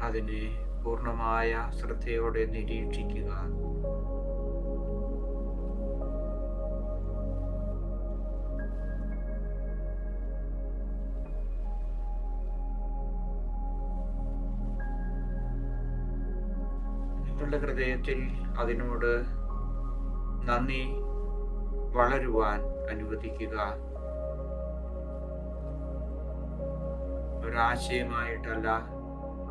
അതിനെ പൂർണ്ണമായ ശ്രദ്ധയോടെ നിരീക്ഷിക്കുക. നിങ്ങളുടെ ഹൃദയത്തിൽ അതിനോട് നന്ദി വളരുവാൻ അനുവദിക്കുക. ഒരാശയമായിട്ടല്ല,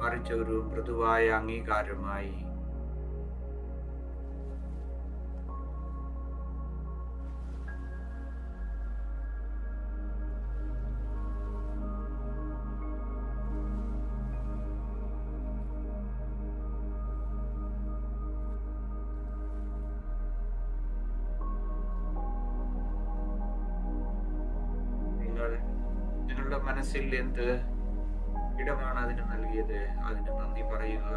മറിച്ച് ഒരു മൃദുവായ അംഗീകാരമായി. നിങ്ങളുടെ മനസ്സിൽ എന്ത് ഇടമാണ് അതിന് നൽകിയത്, അതിന് നന്ദി പറയുക.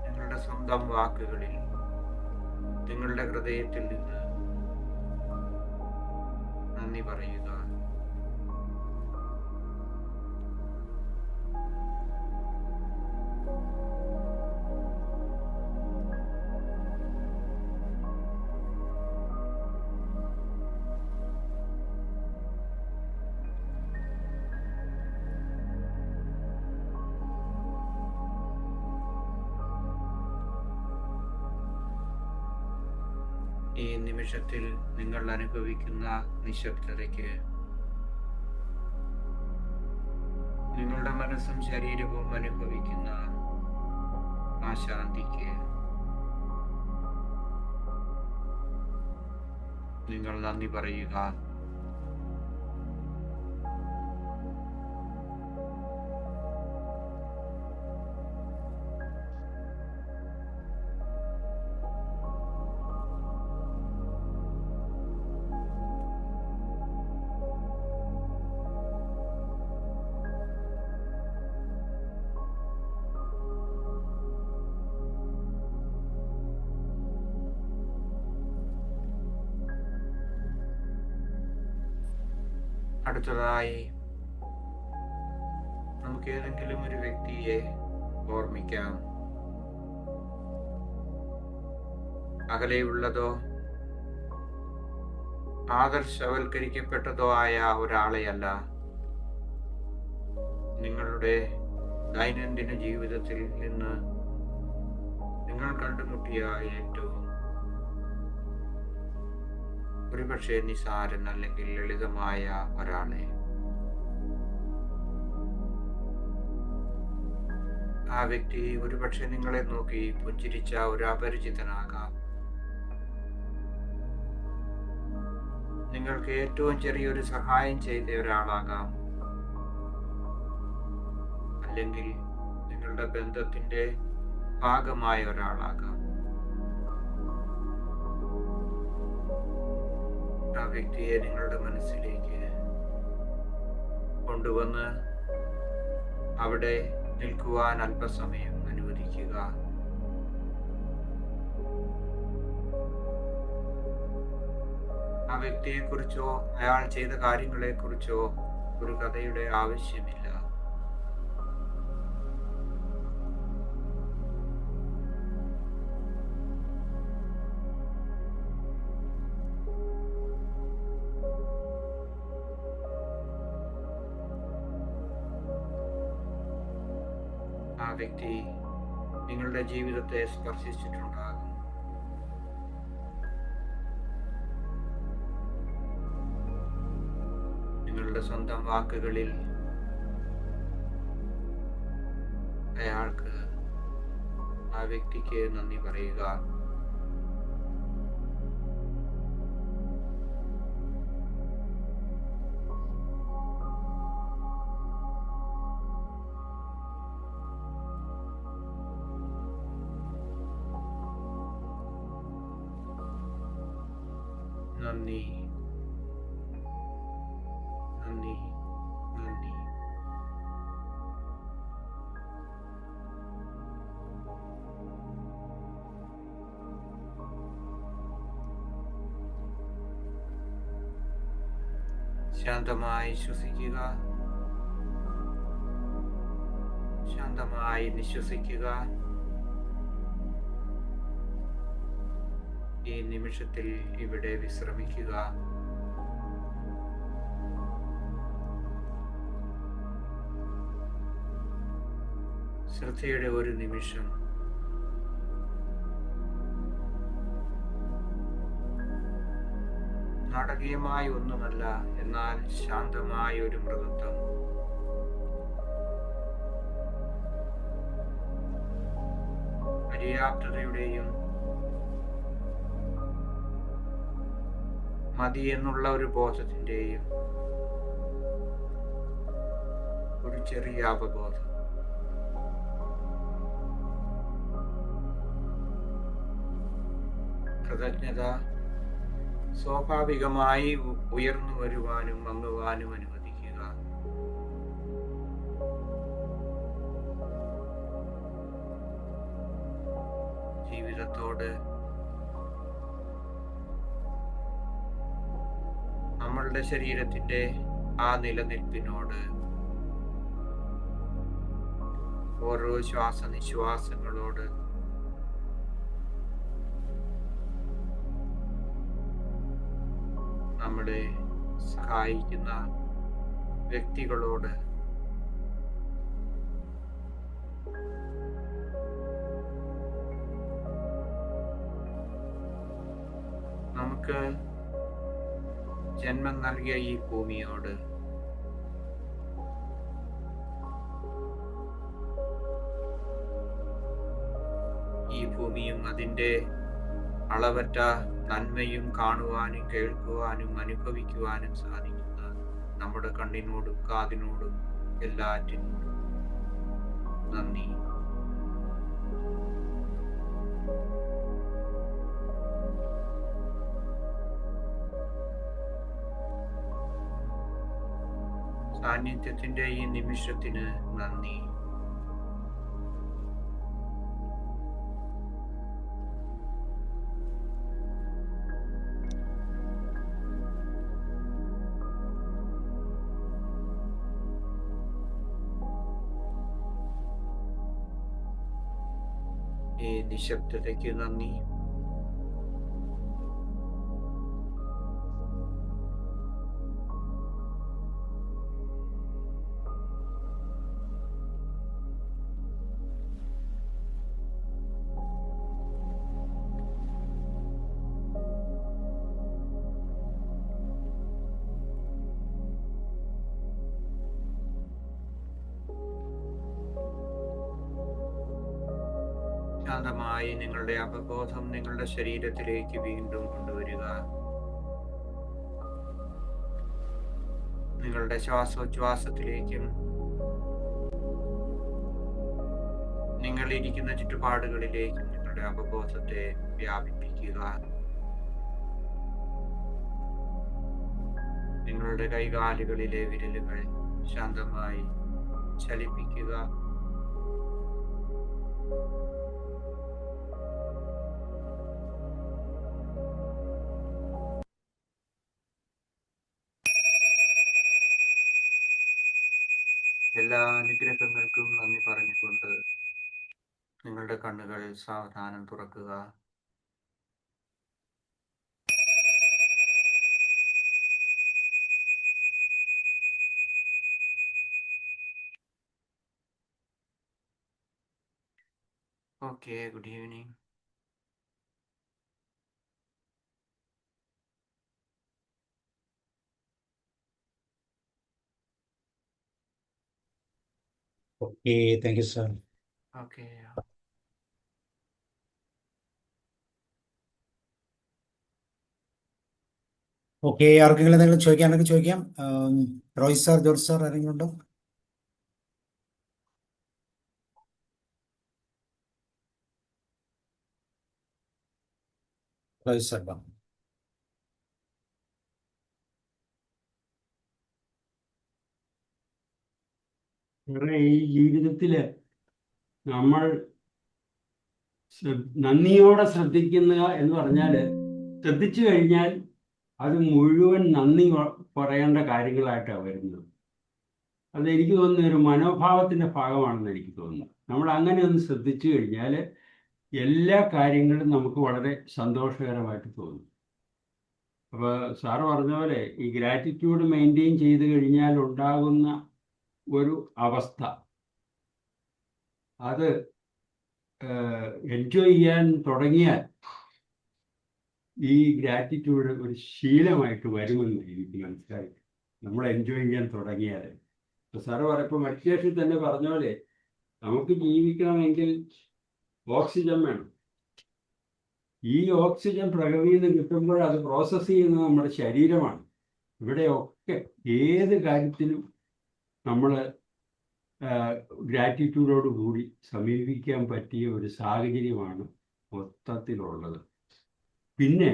നിങ്ങളുടെ സ്വന്തം വാക്കുകളിൽ, നിങ്ങളുടെ ഹൃദയത്തിൽ നിന്ന് നന്ദി പറയുക. ഈ നിമിഷത്തിൽ നിങ്ങൾ അനുഭവിക്കുന്ന നിശബ്ദതയ്ക്ക് നിങ്ങളുടെ മനസ്സും ശരീരവും അനുഭവിക്കുന്ന ആ ശാന്തിക്ക് നിങ്ങൾ നന്ദി പറയുക. അടുത്തതായി നമുക്ക് ഏതെങ്കിലും ഒരു വ്യക്തിയെ ഓർമ്മിക്കാം. അകലെയുള്ളതോ ആദർശവൽക്കരിക്കപ്പെട്ടതോ ആയ ഒരാളെയല്ല, നിങ്ങളുടെ ദൈനംദിന ജീവിതത്തിൽ നിന്ന് നിങ്ങൾ കണ്ടുമുട്ടിയ ഏറ്റവും ഒരുപക്ഷെ നിസാരൻ അല്ലെങ്കിൽ ലളിതമായ ഒരാളെ. ആ വ്യക്തി ഒരുപക്ഷെ നിങ്ങളെ നോക്കി പുഞ്ചിരിച്ച ഒരു അപരിചിതനാകാം. നിങ്ങൾക്ക് ഏറ്റവും ചെറിയൊരു സഹായം ചെയ്ത ഒരാളാകാം. അല്ലെങ്കിൽ നിങ്ങളുടെ ബന്ധത്തിന്റെ ഭാഗമായ ഒരാളാകാം. ആ വ്യക്തിയെ നിങ്ങളുടെ മനസ്സിലേക്ക് കൊണ്ടുവന്ന് അവിടെ നിൽക്കുവാൻ അല്പസമയം അനുവദിക്കുക. ആ വ്യക്തിയെക്കുറിച്ചോ അയാൾ ചെയ്ത കാര്യങ്ങളെക്കുറിച്ചോ ഒരു കഥയുടെ ആവശ്യമില്ല. ആ വ്യക്തി നിങ്ങളുടെ ജീവിതത്തെ സ്പർശിച്ചിട്ടുണ്ടാകും. നിങ്ങളുടെ സ്വന്തം വാക്കുകളിൽ അയാൾക്ക്, ആ വ്യക്തിക്ക് നന്ദി പറയുക. നന്ദി, നന്ദി, നന്ദി. ശാന്തമായി ശ്വസിക്കുക, ശാന്തമായി നിശ്വസിക്കുക. ഈ നിമിഷത്തിൽ ഇവിടെ വിശ്രമിക്കുക. ശ്രദ്ധയുടെ ഒരു നിമിഷം നട നാടകീയമായ ഒന്നുമല്ല, എന്നാൽ ശാന്തമായ ഒരു മൃദുത്വം. പര്യാപ്തതയുടെയും മതി എന്നുള്ള ഒരു ബോധത്തിന്റെയും ഒരു ചെറിയ അവബോധം. കൃതജ്ഞത സ്വാഭാവികമായി ഉയർന്നു വരുവാനും മങ്ങുവാനും അനുവദിക്കുക. ജീവിതത്തോട്, നമ്മളുടെ ശരീരത്തിന്റെ ആ നിലനിൽപ്പിനോട്, ഓരോ ശ്വാസനിശ്വാസങ്ങളോട് നമ്മളെ സഹായിക്കുന്ന വ്യക്തികളോട് നമുക്ക് ജന്മം നൽകിയ ഈ ഭൂമിയോട് ഈ ഭൂമിയും അതിൻ്റെ അളവറ്റ നന്മയും കാണുവാനും കേൾക്കുവാനും അനുഭവിക്കുവാനും സാധിക്കുന്ന നമ്മുടെ കണ്ണിനോടും കാതിനോടും എല്ലാറ്റിനോടും നന്ദി. സാന്നിധ്യത്തിന്റെ ഈ നിമിഷത്തിന് നന്ദി. ഈ നിശബ്ദതയ്ക്ക് നന്ദി. ശാന്തമായി നിങ്ങളുടെ അവബോധം നിങ്ങളുടെ ശരീരത്തിലേക്ക് വീണ്ടും കൊണ്ടുവരിക. നിങ്ങളുടെ ശ്വാസോച്ഛ്വാസത്തിലേക്കും നിങ്ങളിരിക്കുന്ന ചുറ്റുപാടുകളിലേക്കും നിങ്ങളുടെ അവബോധത്തെ വ്യാപിപ്പിക്കുക. നിങ്ങളുടെ കൈകാലുകളിലെ വിരലുകൾ ശാന്തമായി ചലിപ്പിക്കുക. എല്ലാ അനുഗ്രഹങ്ങൾക്കും നന്ദി പറഞ്ഞുകൊണ്ട് നിങ്ങളുടെ കണ്ണുകൾ സാവധാനം തുറക്കുക. Okay, good evening. Okay, thank you sir. Okay. Okay, ആർക്കെങ്കിലും എന്തെങ്കിലും ചോദിക്കാനൊക്കെ ചോദിക്കാം. റോയ് സാർ, ജോർജ് സാർ, ആരെങ്കിലും ഉണ്ടോ? റോയ് സാർ, ഈ ജീവിതത്തില് നമ്മൾ നന്ദിയോടെ ശ്രദ്ധിക്കുക എന്ന് പറഞ്ഞാൽ, ശ്രദ്ധിച്ചു കഴിഞ്ഞാൽ അത് മുഴുവൻ നന്ദി പറയേണ്ട കാര്യങ്ങളായിട്ടാണ് വരുന്നത്. അത് എനിക്ക് തോന്നുന്ന ഒരു മനോഭാവത്തിന്റെ ഭാഗമാണെന്ന് എനിക്ക് തോന്നുന്നു. നമ്മൾ അങ്ങനെ ഒന്ന് ശ്രദ്ധിച്ചു കഴിഞ്ഞാൽ എല്ലാ കാര്യങ്ങളും നമുക്ക് വളരെ സന്തോഷകരമായിട്ട് തോന്നും. അപ്പോൾ സാറ് പറഞ്ഞ പോലെ ഈ ഗ്രാറ്റിറ്റ്യൂഡ് മെയിൻറ്റെയിൻ ചെയ്ത് കഴിഞ്ഞാൽ ഉണ്ടാകുന്ന ഒരു അവസ്ഥ, അത് എൻജോയ് ചെയ്യാൻ തുടങ്ങിയാൽ ഈ ഗ്രാറ്റിറ്റ്യൂഡ് ഒരു ശീലമായിട്ട് വരുമെന്ന് എനിക്ക് മനസ്സിലായി, നമ്മൾ എൻജോയ് ചെയ്യാൻ തുടങ്ങിയാൽ. ഇപ്പൊ സാറ് പറഞ്ഞപ്പോൾ മെഡിറ്റേഷൻ തന്നെ പറഞ്ഞ പോലെ നമുക്ക് ജീവിക്കണമെങ്കിൽ ഓക്സിജൻ വേണം. ഈ ഓക്സിജൻ പ്രകൃതിയിൽ നിന്ന് കിട്ടുമ്പോൾ അത് പ്രോസസ്സ് ചെയ്യുന്നത് നമ്മുടെ ശരീരമാണ്. ഇവിടെയൊക്കെ ഏത് കാര്യത്തിലും നമ്മൾ ഗ്രാറ്റിറ്റ്യൂഡോട് കൂടി സമീപിക്കാൻ പറ്റിയ ഒരു സാഹചര്യമാണ് മൊത്തത്തിലുള്ളത്. പിന്നെ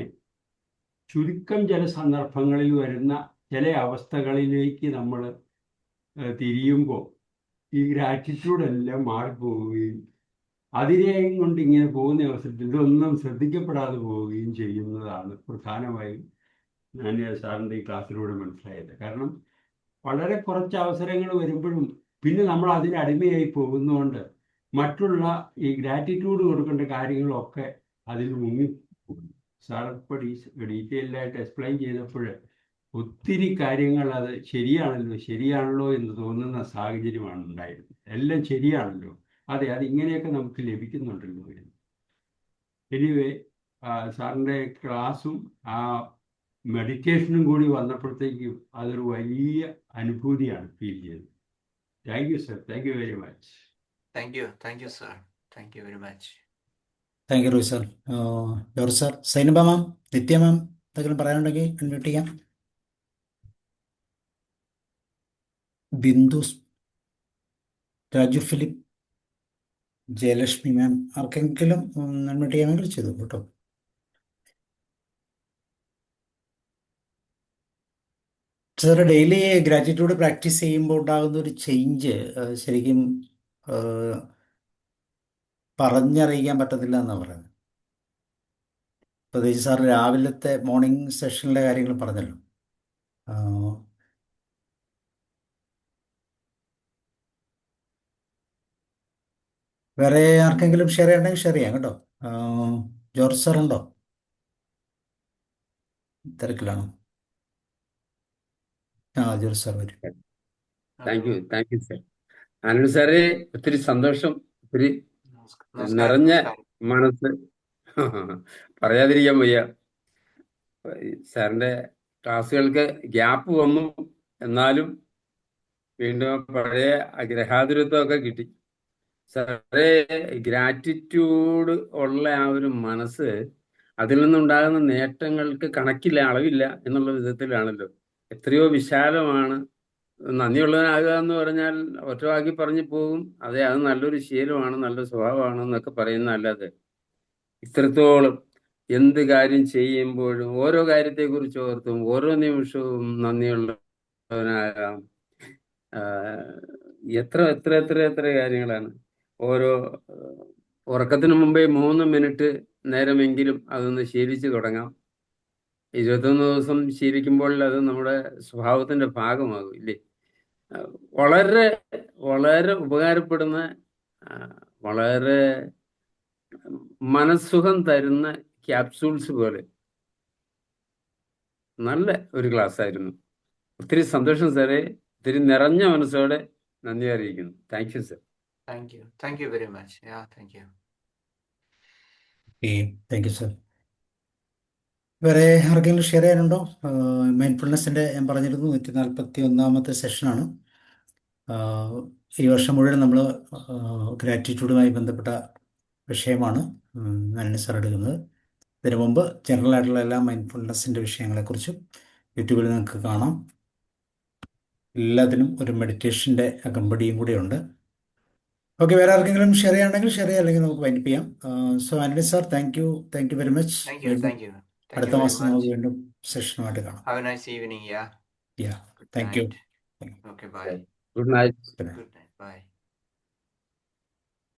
ചുരുക്കം ചില സന്ദർഭങ്ങളിൽ വരുന്ന ചില അവസ്ഥകളിലേക്ക് നമ്മൾ തിരിയുമ്പോൾ ഈ ഗ്രാറ്റിറ്റ്യൂഡെല്ലാം മാറിപ്പോവുകയും അതിനെയും കൊണ്ട് ഇങ്ങനെ പോകുന്ന അവസരത്തിൽ ഇതൊന്നും ശ്രദ്ധിക്കപ്പെടാതെ പോവുകയും ചെയ്യുന്നതാണ് പ്രധാനമായും ഞാൻ സാറിൻ്റെ ഈ ക്ലാസ്സിലൂടെ മനസ്സിലായത്. കാരണം വളരെ കുറച്ച് അവസരങ്ങൾ വരുമ്പോഴും പിന്നെ നമ്മൾ അതിന് അടിമയായി പോകുന്നതുകൊണ്ട് മറ്റുള്ള ഈ ഗ്രാറ്റിറ്റ്യൂഡ് കൊടുക്കേണ്ട കാര്യങ്ങളൊക്കെ അതിൽ മുങ്ങിപ്പോകും. സാർ ഇപ്പോൾ ഡീറ്റെയിൽഡായിട്ട് എക്സ്പ്ലെയിൻ ചെയ്തപ്പോൾ ഒത്തിരി കാര്യങ്ങൾ അത് ശരിയാണല്ലോ എന്ന് തോന്നുന്ന സാഹചര്യമാണ് ഉണ്ടായിരുന്നത്. എല്ലാം ശരിയാണല്ലോ, അതെ, അത് ഇങ്ങനെയൊക്കെ നമുക്ക് ലഭിക്കുന്നുണ്ടല്ലോ എന്ന്. എനിവേ സാറിൻ്റെ ക്ലാസ്സും ആ മെഡിറ്റേഷനും കൂടി വന്നപ്പോഴത്തേക്കും അതൊരു വലിയ അനുഭൂതിയാണ് ഫീൽ ചെയ്തത്. Thank you sir, thank you very much. Thank you sir, thank you very much. Thank you Roy sir. George sir, Zainaba ma'am, Nithya ma'am, എന്തെങ്കിലും പറയാനുണ്ടെങ്കിൽ അൺമ്യൂട്ട് ചെയ്യാം. ബിന്ദു, രാജു ഫിലിപ്പ്, ജയലക്ഷ്മി മാം, ആർക്കെങ്കിലും അൺമ്യൂട്ട് ചെയ്യാമെങ്കിൽ ചെയ്തു കേട്ടോ. സാർ, ഡെയിലി ഗ്രാറ്റിറ്റ്യൂഡ് പ്രാക്ടീസ് ചെയ്യുമ്പോൾ ഉണ്ടാകുന്ന ഒരു ചേഞ്ച് ശരിക്കും പറഞ്ഞറിയിക്കാൻ പറ്റത്തില്ല എന്നാണ് പറയുന്നത്. പ്രത്യേകിച്ച് സാർ രാവിലത്തെ മോർണിംഗ് സെഷനിലെ കാര്യങ്ങൾ പറഞ്ഞല്ലോ. വേറെ ആർക്കെങ്കിലും ഷെയർ ചെയ്യണമെങ്കിൽ ഷെയർ ചെയ്യാം കേട്ടോ. ജോർജ് സാർ ഉണ്ടോ? തിരക്കിലാണോ? ജോർജ് സാർ വരും. Thank you sir. ആനന്ദ് സാറേ, ഒത്തിരി സന്തോഷം, ഒത്തിരി നിറഞ്ഞ മനസ്സ്, പറയാതിരിക്കാൻ വയ്യ. സാറിന്റെ ക്ലാസ്സുകൾക്ക് ഗ്യാപ്പ് വന്നു, എന്നാലും വീണ്ടും പഴയ ഗ്രഹാതുരത്വമൊക്കെ കിട്ടി. സാറേ, ഗ്രാറ്റിറ്റ്യൂഡ് ഉള്ള ആ ഒരു മനസ്സ്, അതിൽ നിന്നുണ്ടാകുന്ന നേട്ടങ്ങൾക്ക് കണക്കില്ല, അളവില്ല എന്നുള്ള വിധത്തിലാണല്ലോ. എത്രയോ വിശാലമാണ്. നന്ദിയുള്ളവനാകുക എന്ന് പറഞ്ഞാൽ ഒറ്റവാക്കി പറഞ്ഞു പോകും, അതെ, അത് നല്ലൊരു ശീലമാണ്, നല്ല സ്വഭാവമാണ് എന്നൊക്കെ പറയുന്നതല്ലാതെ ഇത്രത്തോളം എന്ത് കാര്യം ചെയ്യുമ്പോഴും ഓരോ കാര്യത്തെക്കുറിച്ച് ഓർത്തും ഓരോ നിമിഷവും നന്ദിയുള്ളവനാകാം. എത്ര എത്ര എത്ര എത്ര കാര്യങ്ങളാണ്. ഓരോ ഉറക്കത്തിന് മുമ്പേ 3 മിനിറ്റ് നേരമെങ്കിലും അതൊന്ന് ശീലിച്ചു തുടങ്ങാം. 21 ദിവസം ശീലിക്കുമ്പോൾ അത് നമ്മുടെ സ്വഭാവത്തിന്റെ ഭാഗമാകും, ഇല്ലേ? വളരെ വളരെ ഉപകാരപ്പെടുന്ന, വളരെ മനസ്സുഖം തരുന്ന ക്യാപ്സൂൾസ് പോലെ നല്ല ഒരു ക്ലാസ് ആയിരുന്നു. ഒത്തിരി സന്തോഷം സാറേ, ഒത്തിരി നിറഞ്ഞ മനസ്സോടെ നന്ദി അറിയിക്കുന്നു. Thank you sir. Thank you very much. Thank U. Thank you sir. വേറെ ആർക്കെങ്കിലും ഷെയർ ചെയ്യാനുണ്ടോ? മൈൻഡ്ഫുൾനെസ്സിൻ്റെ ഞാൻ പറഞ്ഞിരുന്നു 141ാമത്തെ സെഷനാണ്. ഈ വർഷം മുഴുവൻ നമ്മൾ ഗ്രാറ്റിറ്റ്യൂഡുമായി ബന്ധപ്പെട്ട വിഷയമാണ് ആനന്ദ് സാർ എടുക്കുന്നത്. ഇതിനു മുമ്പ് ജനറൽ ആയിട്ടുള്ള എല്ലാ മൈൻഡ്ഫുൾനെസ്സിൻ്റെ വിഷയങ്ങളെക്കുറിച്ചും യൂട്യൂബിൽ നിങ്ങൾക്ക് കാണാം. എല്ലാത്തിനും ഒരു മെഡിറ്റേഷൻ്റെ അകമ്പടിയും കൂടെ ഉണ്ട്. ഓക്കെ, വേറെ ആർക്കെങ്കിലും ഷെയർ ചെയ്യാണെങ്കിൽ ഷെയർ ചെയ്യാം, അല്ലെങ്കിൽ നമുക്ക് വൈൻഡപ്പ് ചെയ്യാം. So Anand sir, thank you very much. അടുത്ത മാസം നമുക്ക് വീണ്ടും സെഷനുമായിട്ട് കാണാം. Have a nice evening. Thank you. Okay, bye. Good night. Good night. Bye.